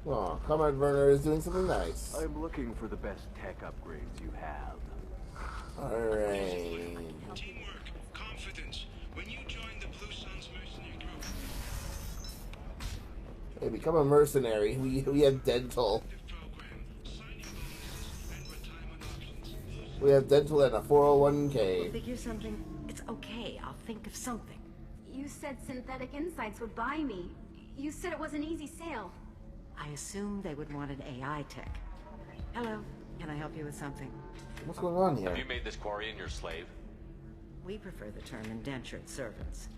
Oh, Comrade Werner is doing something nice. I'm looking for the best tech upgrades you have. Alright. Teamwork, confidence. When you join the Blue Suns mercenary group. Hey, become a mercenary. We have dental. We have dental and a 401k. Figure something. It's okay. I'll think of something. You said Synthetic Insights would buy me. You said it was an easy sale. I assumed they would want an AI tech. Hello. Can I help you with something? What's going on here? Have you made this Quarian your slave? We prefer the term indentured servants.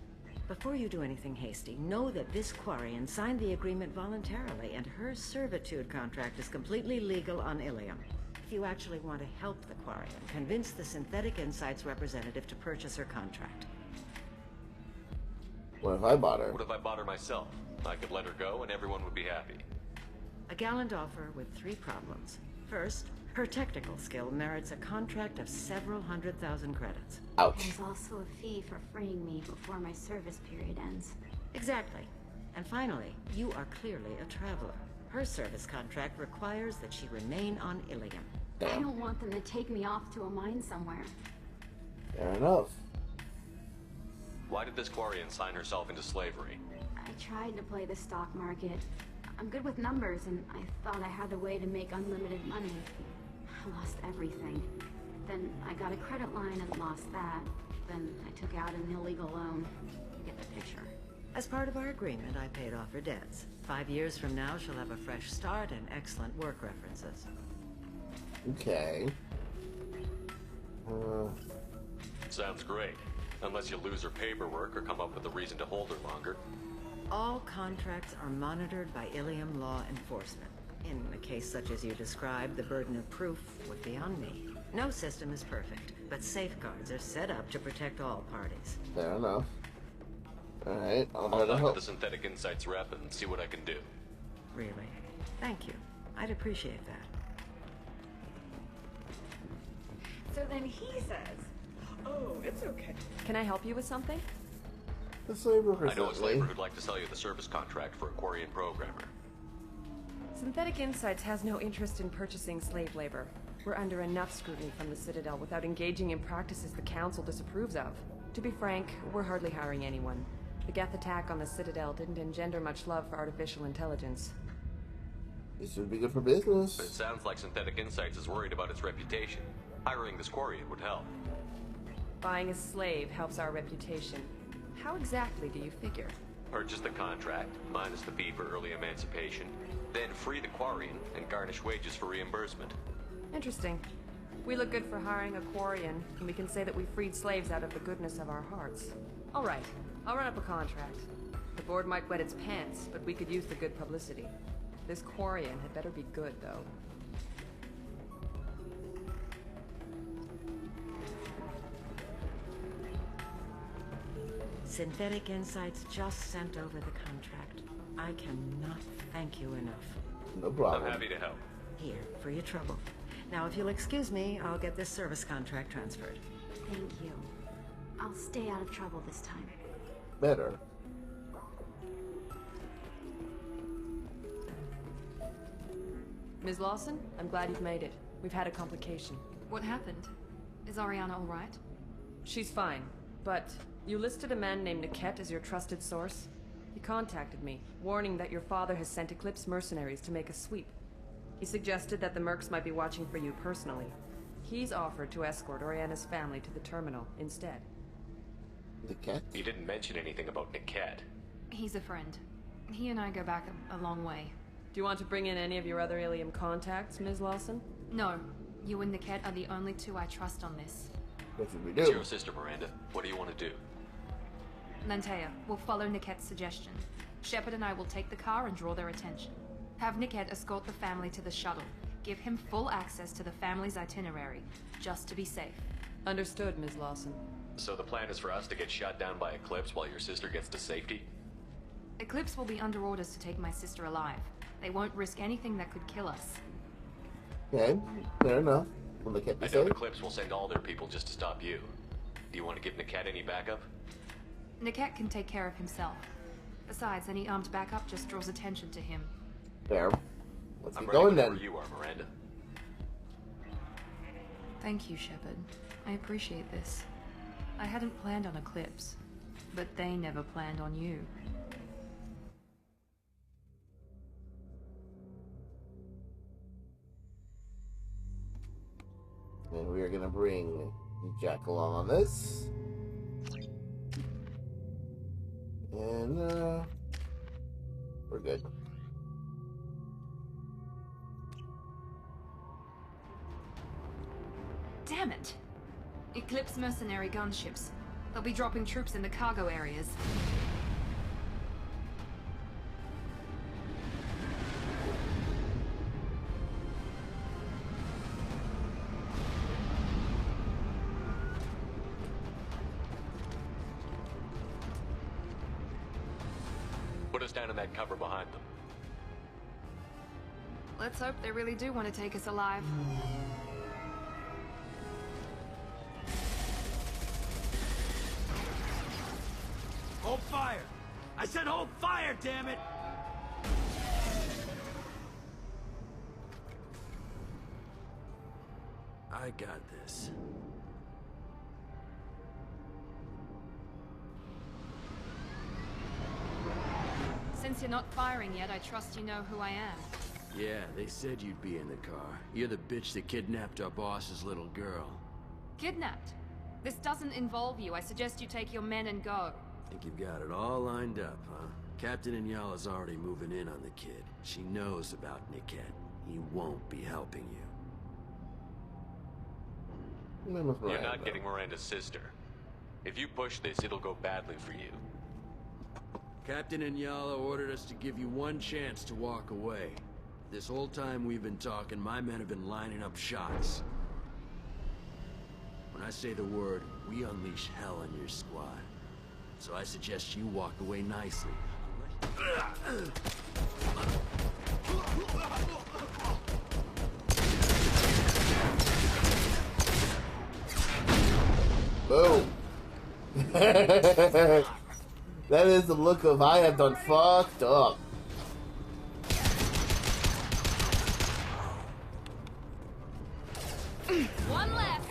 Before you do anything hasty, know that this Quarian signed the agreement voluntarily, and her servitude contract is completely legal on Illium. If you actually want to help the Quarian, convince the Synthetic Insights representative to purchase her contract. What if I bought her? What if I bought her myself? I could let her go and everyone would be happy. A gallant offer with 3 problems. First, her technical skill merits a contract of several 100,000 credits. Ouch. There's also a fee for freeing me before my service period ends. Exactly. And finally, you are clearly a traveler. Her service contract requires that she remain on Illium. I don't want them to take me off to a mine somewhere. Fair enough. Why did this Quarian sign herself into slavery? I tried to play the stock market. I'm good with numbers, and I thought I had a way to make unlimited money. I lost everything. Then I got a credit line and lost that. Then I took out an illegal loan. You get the picture. As part of our agreement, I paid off her debts. 5 years from now, she'll have a fresh start and excellent work references. Okay. Sounds great. Unless you lose her paperwork or come up with a reason to hold her longer. All contracts are monitored by Illium law enforcement. In a case such as you described, the burden of proof would be on me. No system is perfect, but safeguards are set up to protect all parties. Fair enough. Alright, I'll try I'll to talk help. to the Synthetic Insights rep and see what I can do. Really? Thank you. I'd appreciate that. So then he says, "Oh, it's okay. Can I help you with something?" The slave worker I know a said, slaver who'd like to sell you the service contract for a Quarian programmer. Synthetic Insights has no interest in purchasing slave labor. We're under enough scrutiny from the Citadel without engaging in practices the Council disapproves of. To be frank, we're hardly hiring anyone. The Geth attack on the Citadel didn't engender much love for artificial intelligence. This would be good for business. But it sounds like Synthetic Insights is worried about its reputation. Hiring this Quarian would help. Buying a slave helps our reputation. How exactly do you figure? Purchase the contract, minus the fee for early emancipation, then free the Quarian and garnish wages for reimbursement. Interesting. We look good for hiring a Quarian, and we can say that we freed slaves out of the goodness of our hearts. All right, I'll run up a contract. The board might wet its pants, but we could use the good publicity. This Quarian had better be good, though. Synthetic Insights just sent over the contract. I cannot thank you enough. No problem. I'm happy to help. Here, for your trouble. Now, if you'll excuse me, I'll get this service contract transferred. Thank you. I'll stay out of trouble this time. Better. Ms. Lawson, I'm glad you've made it. We've had a complication. What happened? Is Ariana all right? She's fine, but you listed a man named Niket as your trusted source. He contacted me, warning that your father has sent Eclipse mercenaries to make a sweep. He suggested that the mercs might be watching for you personally. He's offered to escort Oriana's family to the terminal instead. Niket? You didn't mention anything about Niket. He's a friend. He and I go back a long way. Do you want to bring in any of your other Illium contacts, Ms. Lawson? No. You and Niket are the only two I trust on this. What should we It's do? your sister, Miranda. What do you want to do? Lantea, we'll follow Niket's suggestion. Shepard and I will take the car and draw their attention. Have Niket escort the family to the shuttle. Give him full access to the family's itinerary, just to be safe. Understood, Ms. Lawson. So the plan is for us to get shot down by Eclipse while your sister gets to safety? Eclipse will be under orders to take my sister alive. They won't risk anything that could kill us. Okay, fair enough. Will Niket be I know safe? Eclipse will send all their people just to stop you. Do you want to give Niket any backup? Niket can take care of himself. Besides, any armed backup just draws attention to him. Fair. Let's I'm get ready going whenever then. you are, Miranda. Thank you, Shepard. I appreciate this. I hadn't planned on Eclipse, but they never planned on you. And we are gonna bring Jack along on this. And we're good. Damn it! Eclipse mercenary gunships. They'll be dropping troops in the cargo areas. Put us down in that cover behind them. Let's hope they really do want to take us alive. Hold fire! I said hold fire, damn it! I got this. Since you're not firing yet, I trust you know who I am. Yeah, they said you'd be in the car. You're the bitch that kidnapped our boss's little girl. Kidnapped? This doesn't involve you. I suggest you take your men and go. Think you've got it all lined up, huh? Captain Inyala's already moving in on the kid. She knows about Niket. He won't be helping you. You're not getting Miranda's sister. If you push this, it'll go badly for you. Captain Inyala ordered us to give you one chance to walk away. This whole time we've been talking, my men have been lining up shots. When I say the word, we unleash hell on your squad. So I suggest you walk away nicely. Boom. That is the look of I have done fucked up. One left.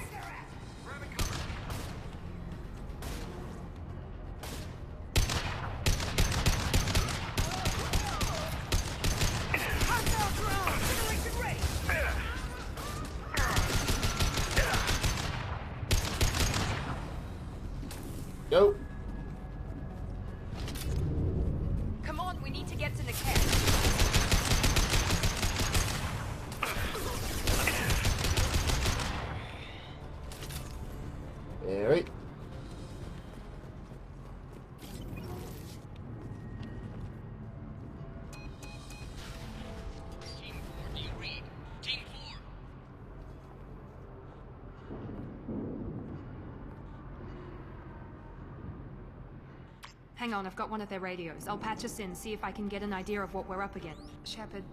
Go. Come on, we need to get to the camp. Alright. Team 4, do you read? Team 4. Hang on, I've got one of their radios. I'll patch us in, see if I can get an idea of what we're up against. Shepard,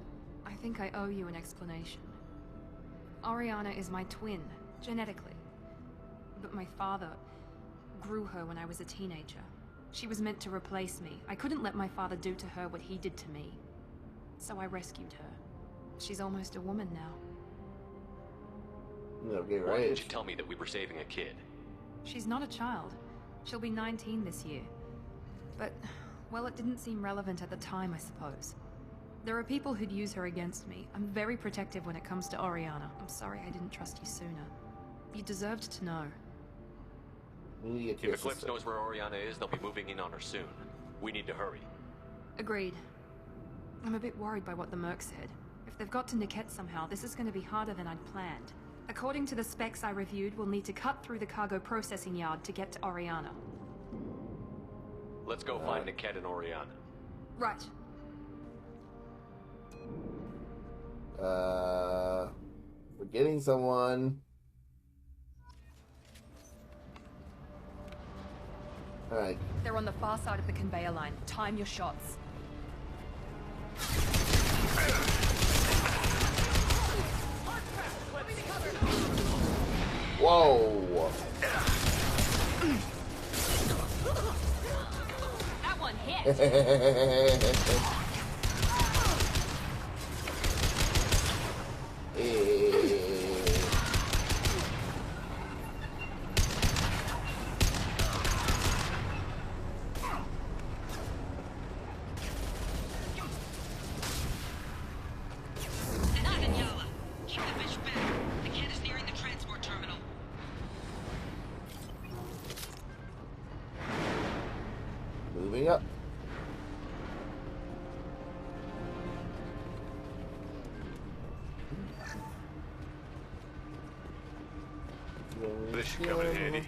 I think I owe you an explanation. Oriana is my twin, genetically. But my father grew her when I was a teenager. She was meant to replace me. I couldn't let my father do to her what he did to me. So I rescued her. She's almost a woman now. Okay, Why right. didn't you tell me that we were saving a kid? She's not a child. She'll be 19 this year. But, well, it didn't seem relevant at the time, I suppose. There are people who'd use her against me. I'm very protective when it comes to Oriana. I'm sorry I didn't trust you sooner. You deserved to know. If Eclipse knows where Oriana is, they'll be moving in on her soon. We need to hurry. Agreed. I'm a bit worried by what the Merc said. If they've got to Niket somehow, this is going to be harder than I'd planned. According to the specs I reviewed, we'll need to cut through the cargo processing yard to get to Oriana. Let's go find Niket and Oriana. Right. Forgetting someone. Alright. They're on the far side of the conveyor line. Time your shots. Whoa! That one hit! Keep the bitch back. The kid is nearing the transport terminal. Moving up. This should come in handy.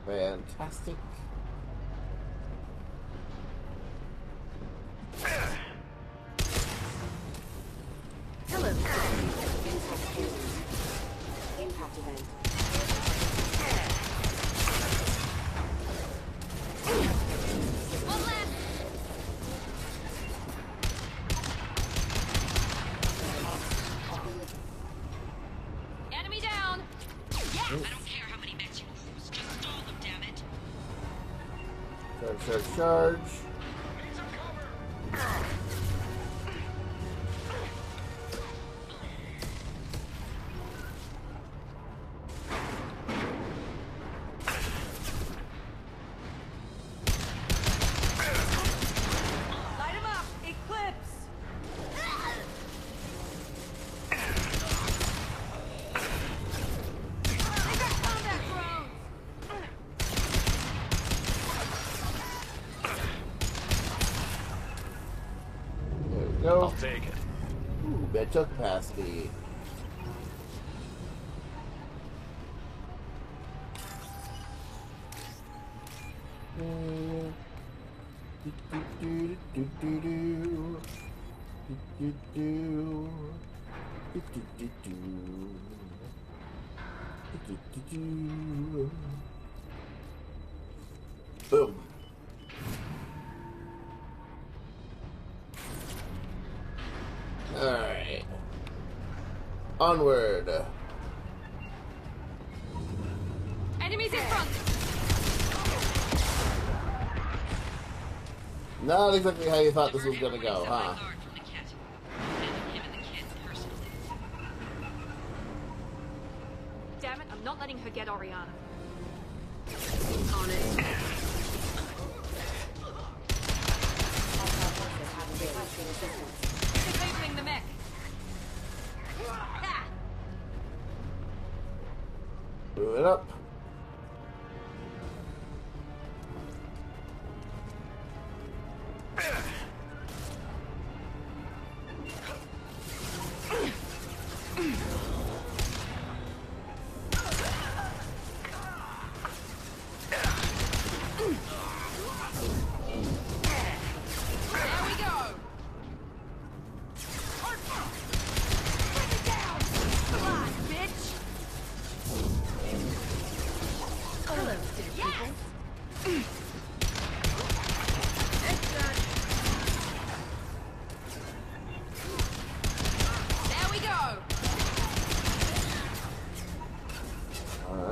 Fantastic. Hello. Impact event. One left! Enemy down! Yeah! I don't care how many mechs you lose. Just stall them, damn it. Charge. Light him up! Eclipse! They got combat drones! There we go. I'll take it. Ooh, mental capacity. Boom. Alright. Onward. Enemies in front! Not exactly how you thought this was gonna go, huh? Damn it, I'm not letting her get Oriana. On it. Disabling the mech! Ah! Move it up.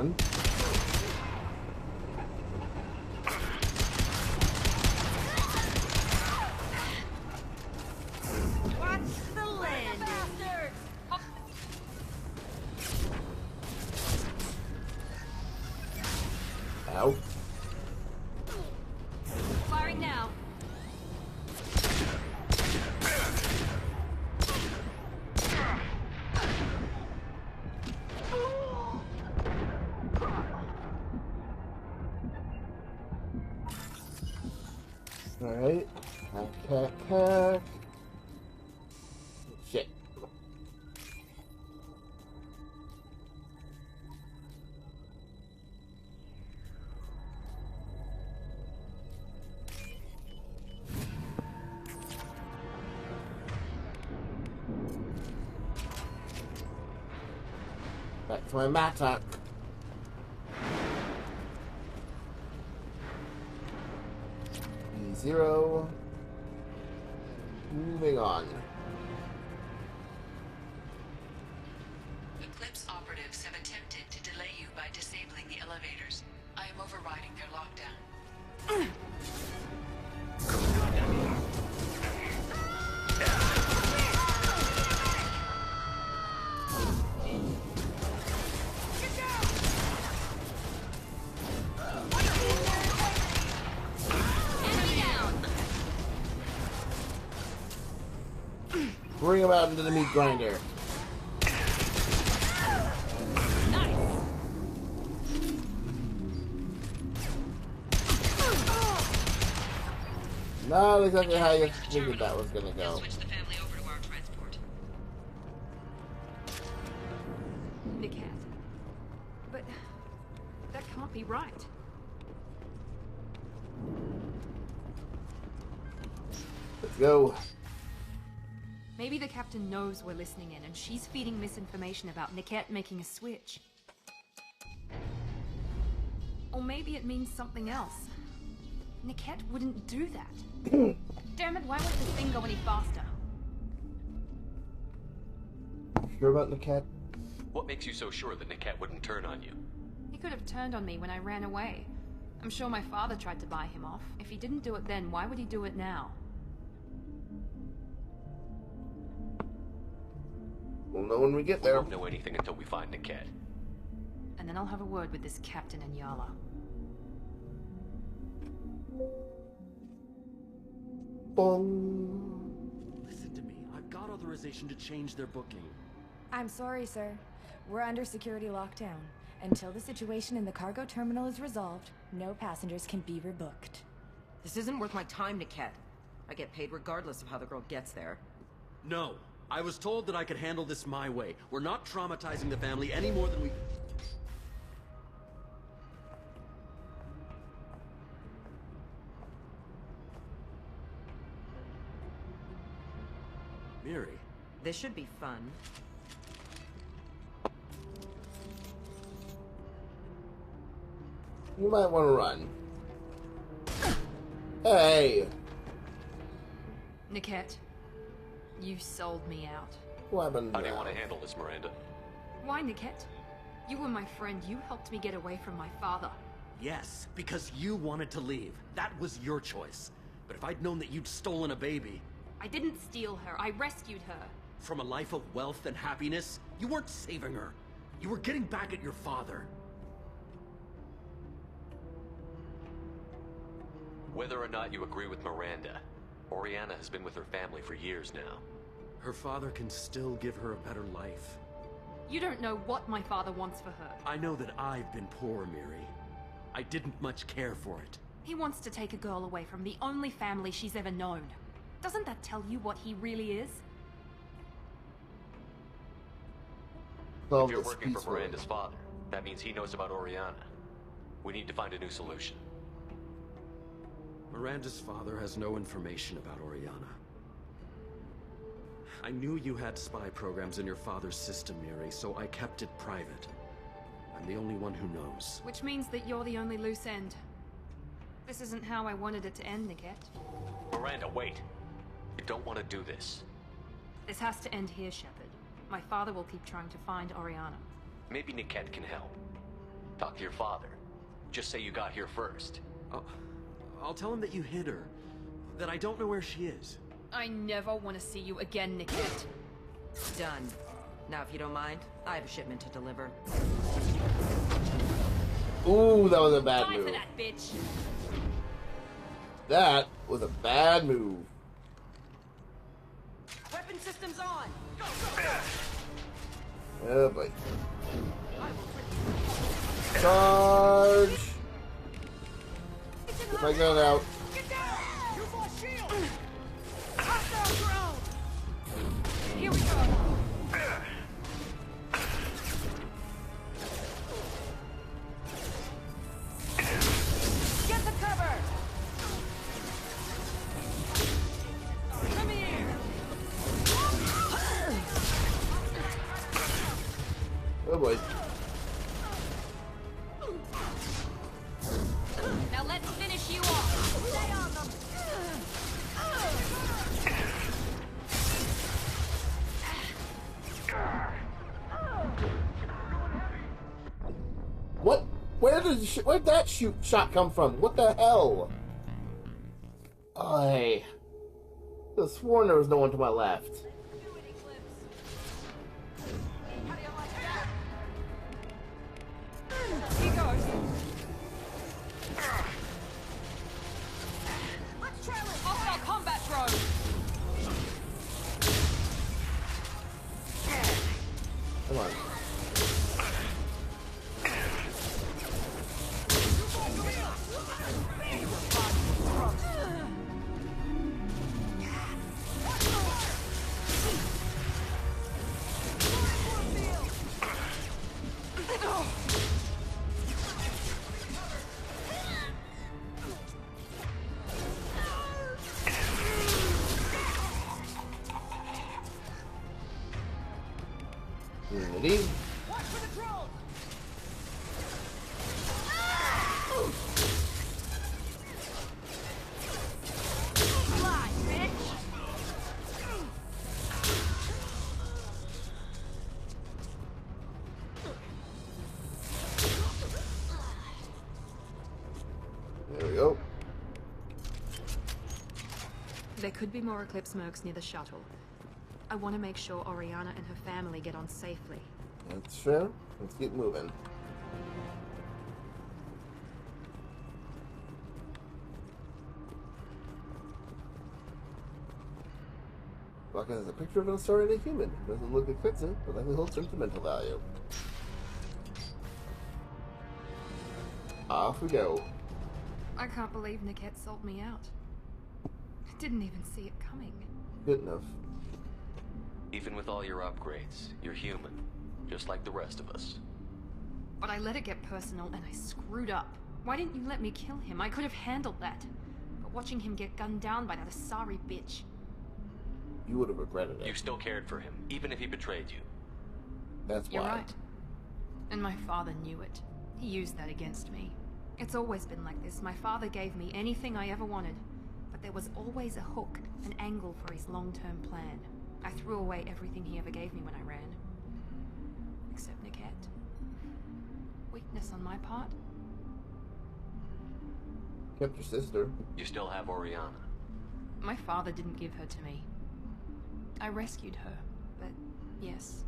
run. Watch the landing. Ow. Firing now. Alright. Hack. Shit. Back to my mattock. E0. Moving on. Eclipse operatives have attempted to delay you by disabling the elevators. I am overriding their lockdown. Bring him out into the meat grinder. Not exactly how you figured that was gonna go. Switch the family over to our transport. Nickette. But that can't be right. Let's go. Maybe the captain knows we're listening in, and she's feeding misinformation about Nickette making a switch. Or maybe it means something else. Nickette wouldn't do that. Damn it, why won't this thing go any faster? Sure about Nickette? What makes you so sure that Nickette wouldn't turn on you? He could have turned on me when I ran away. I'm sure my father tried to buy him off. If he didn't do it then, why would he do it now? We'll know when we get there. We won't know anything until we find Nickette. And then I'll have a word with this captain and Yala. Boom. Listen to me. I've got authorization to change their booking. I'm sorry, sir. We're under security lockdown. Until the situation in the cargo terminal is resolved, no passengers can be rebooked. This isn't worth my time, Nickette. I get paid regardless of how the girl gets there. No. I was told that I could handle this my way. We're not traumatizing the family any more than we... Miri. This should be fun. You might want to run. Hey! Nickette, you sold me out. What happened? How do you want to handle this, Miranda? Why, Nickette? You were my friend. You helped me get away from my father. Yes, because you wanted to leave. That was your choice. But if I'd known that you'd stolen a baby... I didn't steal her. I rescued her. From a life of wealth and happiness, you weren't saving her. You were getting back at your father. Whether or not you agree with Miranda, Oriana has been with her family for years now. Her father can still give her a better life. You don't know what my father wants for her. I know that I've been poor, Miri. I didn't much care for it. He wants to take a girl away from the only family she's ever known. Doesn't that tell you what he really is? Well, if you're working for Miranda's father, that means he knows about Oriana. We need to find a new solution. Miranda's father has no information about Oriana. I knew you had spy programs in your father's system, Miri, so I kept it private. I'm the only one who knows. Which means that you're the only loose end. This isn't how I wanted it to end, Nickette. Miranda, wait! You don't want to do this. This has to end here, Shepard. My father will keep trying to find Oriana. Maybe Nickette can help. Talk to your father. Just say you got here first. I'll tell him that you hid her. That I don't know where she is. I never want to see you again, Nickette. Done. Now, if you don't mind, I have a shipment to deliver. Ooh, that was a bad Die move. for that, bitch. That was a bad move. Weapon systems on! Go, Oh boy. Charge! Get my gun out. Here we go. Get the cover. Come here. Oh boy. Now let's finish you off. Stay on them. What? Where'd that shot come from? What the hell? I could have sworn there was no one to my left. He goes. Hostile combat drone. Come on. Unity. Watch for the drone. Fly, bitch. There we go. There could be more Eclipse mercs near the shuttle. I want to make sure Oriana and her family get on safely. That's fair. Let's get moving. Bucket has a picture of an assorted human. Doesn't look expensive, but likely holds sentimental value. Off we go. I can't believe Nickette sold me out. I didn't even see it coming. Good enough. Even with all your upgrades, you're human, just like the rest of us. But I let it get personal and I screwed up. Why didn't you let me kill him? I could have handled that. But watching him get gunned down by that Asari bitch. You would have regretted it. You still cared for him, even if he betrayed you. That's why. You're right. And my father knew it. He used that against me. It's always been like this. My father gave me anything I ever wanted. But there was always a hook, an angle for his long-term plan. I threw away everything he ever gave me when I ran. Except Nickette. Weakness on my part. Kept your sister. You still have Oriana. My father didn't give her to me. I rescued her, but yes,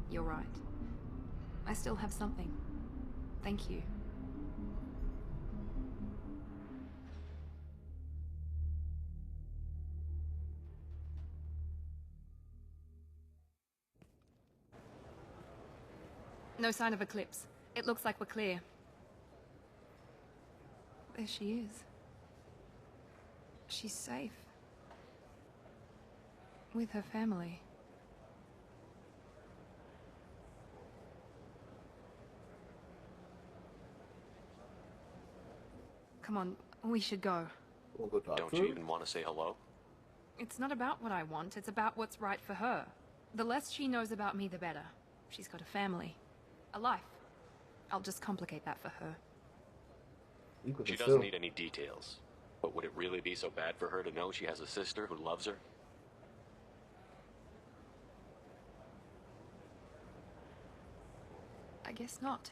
you're right. I still have something. Thank you. No sign of Eclipse. It looks like we're clear. There she is. She's safe. With her family. Come on, we should go. We'll go talk Don't to you her. even want to say hello? It's not about what I want, it's about what's right for her. The less she knows about me, the better. She's got a family. A life. I'll just complicate that for her. She doesn't need any details. But would it really be so bad for her to know she has a sister who loves her? I guess not.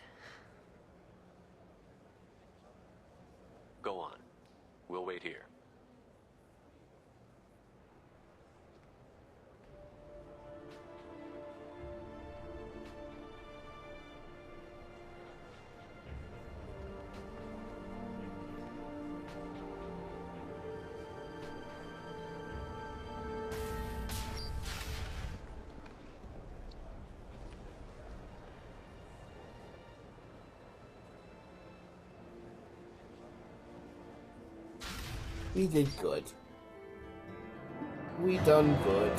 We did good. We done good.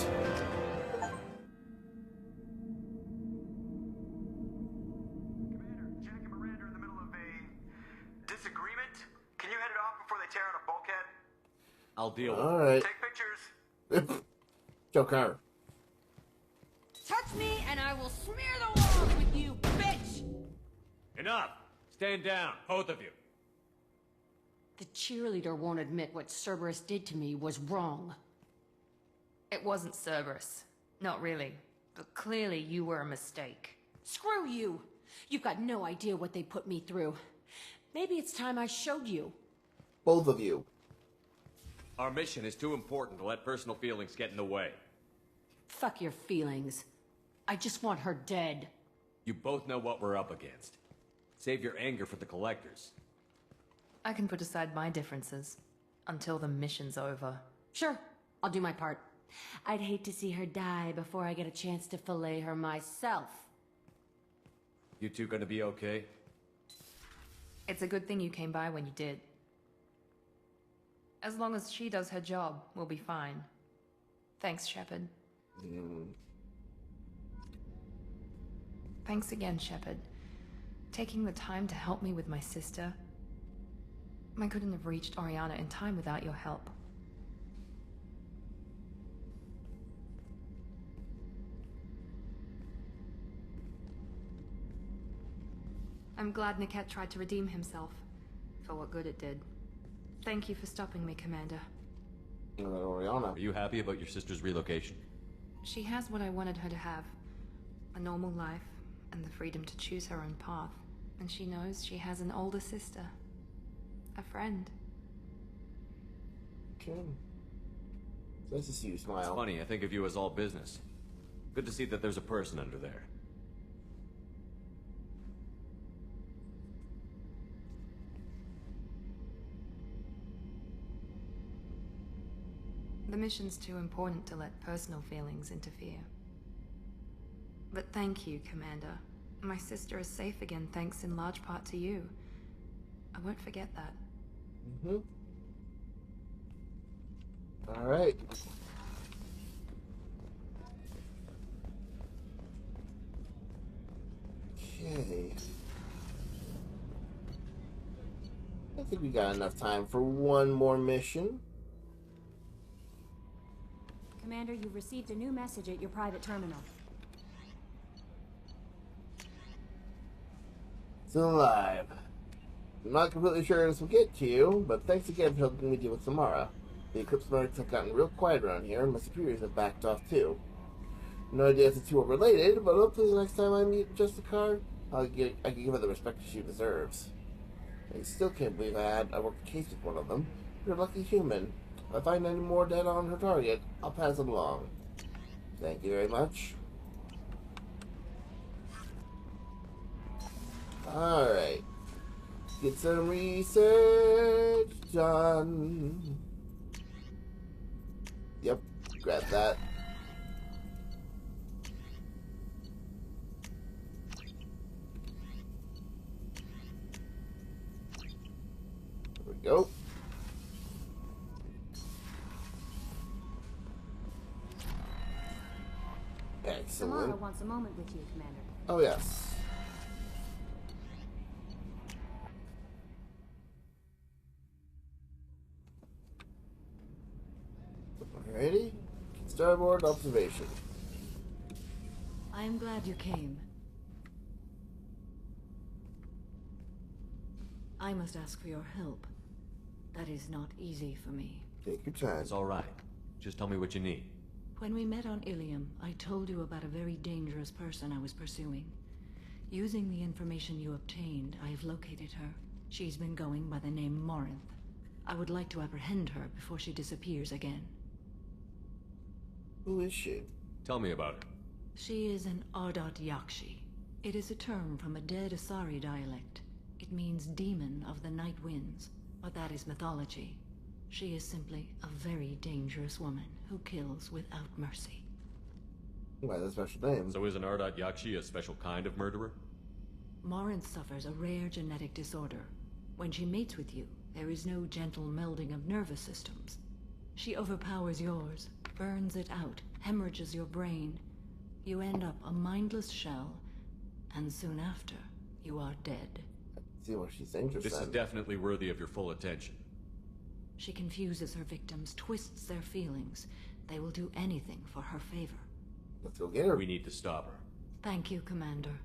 I'll deal with it. Alright. Take pictures. Joker. Touch me and I will smear the walls with you, bitch! Enough! Stand down, both of you. The cheerleader won't admit what Cerberus did to me was wrong. It wasn't Cerberus. Not really. But clearly you were a mistake. Screw you! You've got no idea what they put me through. Maybe it's time I showed you. Both of you. Our mission is too important to let personal feelings get in the way. Fuck your feelings. I just want her dead. You both know what we're up against. Save your anger for the collectors. I can put aside my differences. Until the mission's over. Sure, I'll do my part. I'd hate to see her die before I get a chance to fillet her myself. You two gonna be okay? It's a good thing you came by when you did. As long as she does her job, we'll be fine. Thanks, Shepard. Thanks again, Shepard. Taking the time to help me with my sister. I couldn't have reached Oriana in time without your help. I'm glad Niket tried to redeem himself. For what good it did. Thank you for stopping me, Commander. Oriana. Are you happy about your sister's relocation? She has what I wanted her to have. A normal life, and the freedom to choose her own path. And she knows she has an older sister. A friend. Okay. It's nice to see you smile. It's funny, I think of you as all business. Good to see that there's a person under there. The mission's too important to let personal feelings interfere. But thank you, Commander. My sister is safe again thanks in large part to you. I won't forget that. Alright. Okay. I think we got enough time for one more mission. Commander, you've received a new message at your private terminal. Still alive. I'm not completely sure this will get to you, but thanks again for helping me deal with Samara. The Eclipse Mercs have gotten real quiet around here, and my superiors have backed off too. No idea if the two are related, but hopefully the next time I meet Justicar, I can give her the respect she deserves. I still can't believe I worked a case with one of them. You're a lucky human. If I find any more dead on her target, I'll pass it along. Thank you very much. Alright. Get some research done. Yep, grab that. There we go. Excellent. Samara wants a moment with you, Commander. Oh, yes. Alrighty. Starboard observation. I am glad you came. I must ask for your help. That is not easy for me. Take your time. It's all right. Just tell me what you need. When we met on Illium, I told you about a very dangerous person I was pursuing. Using the information you obtained, I have located her. She's been going by the name Morinth. I would like to apprehend her before she disappears again. Who is she? Tell me about her. She is an Ardat Yakshi. It is a term from a dead Asari dialect. It means demon of the night winds, but that is mythology. She is simply a very dangerous woman who kills without mercy. Why the special name? So is an Ardat Yakshi a special kind of murderer? Morinth suffers a rare genetic disorder. When she mates with you, There is no gentle melding of nervous systems. She overpowers yours, burns it out, hemorrhages your brain. You end up a mindless shell, and soon after, you are dead. See what she's interested in. This is definitely worthy of your full attention. She confuses her victims, twists their feelings. They will do anything for her favor. Let's go get her. We need to stop her. Thank you, Commander.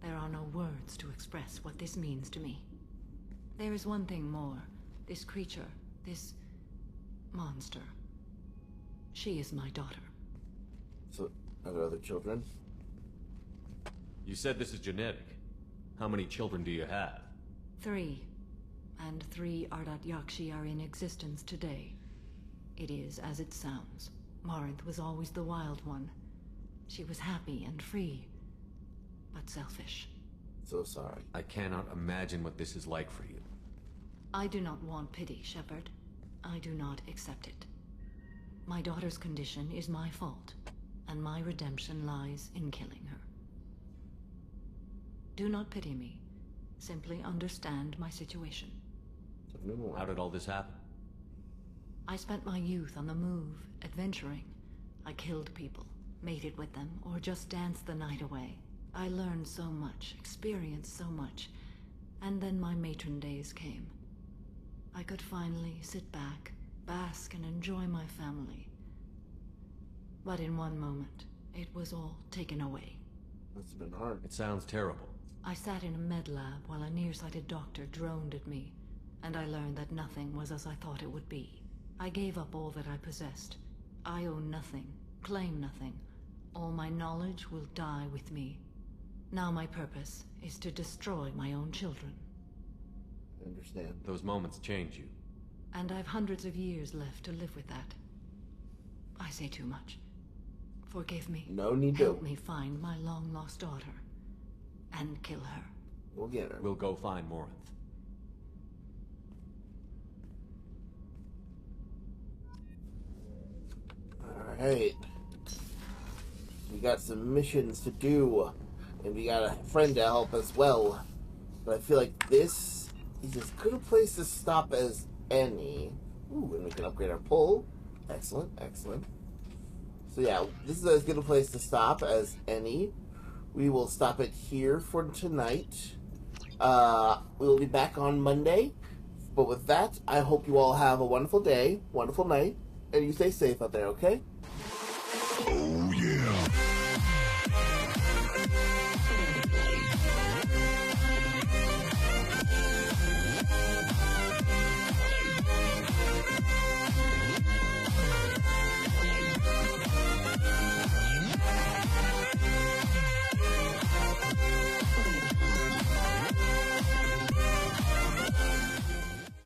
There are no words to express what this means to me. There is one thing more. This creature, this monster. She is my daughter. So, are there other children? You said this is genetic. How many children do you have? 3. And 3 Ardat Yakshi are in existence today. It is as it sounds. Marinth was always the wild one. She was happy and free, but selfish. So sorry. I cannot imagine what this is like for you. I do not want pity, Shepard. I do not accept it. My daughter's condition is my fault, and my redemption lies in killing her. Do not pity me. Simply understand my situation. How did all this happen? I spent my youth on the move, adventuring. I killed people, mated with them, or just danced the night away. I learned so much, experienced so much, and then my matron days came. I could finally sit back, bask, and enjoy my family. But in one moment, it was all taken away. That's been hard. It sounds terrible. I sat in a med lab while a nearsighted doctor droned at me, and I learned that nothing was as I thought it would be. I gave up all that I possessed. I own nothing, claim nothing. All my knowledge will die with me. Now my purpose is to destroy my own children. I understand. Those moments change you. And I've hundreds of years left to live with that. I say too much. Forgive me. No need to. Help me find my long-lost daughter. And kill her. We'll get her. We'll go find Morinth. Alright. We got some missions to do. And we got a friend to help as well. But I feel like this is as good a place to stop as any. Ooh, and we can upgrade our pull. Excellent, excellent. So yeah, this is as good a place to stop as any. We will stop it here for tonight. We will be back on Monday. But with that, I hope you all have a wonderful day, wonderful night, and you stay safe out there, okay? Oh, yeah.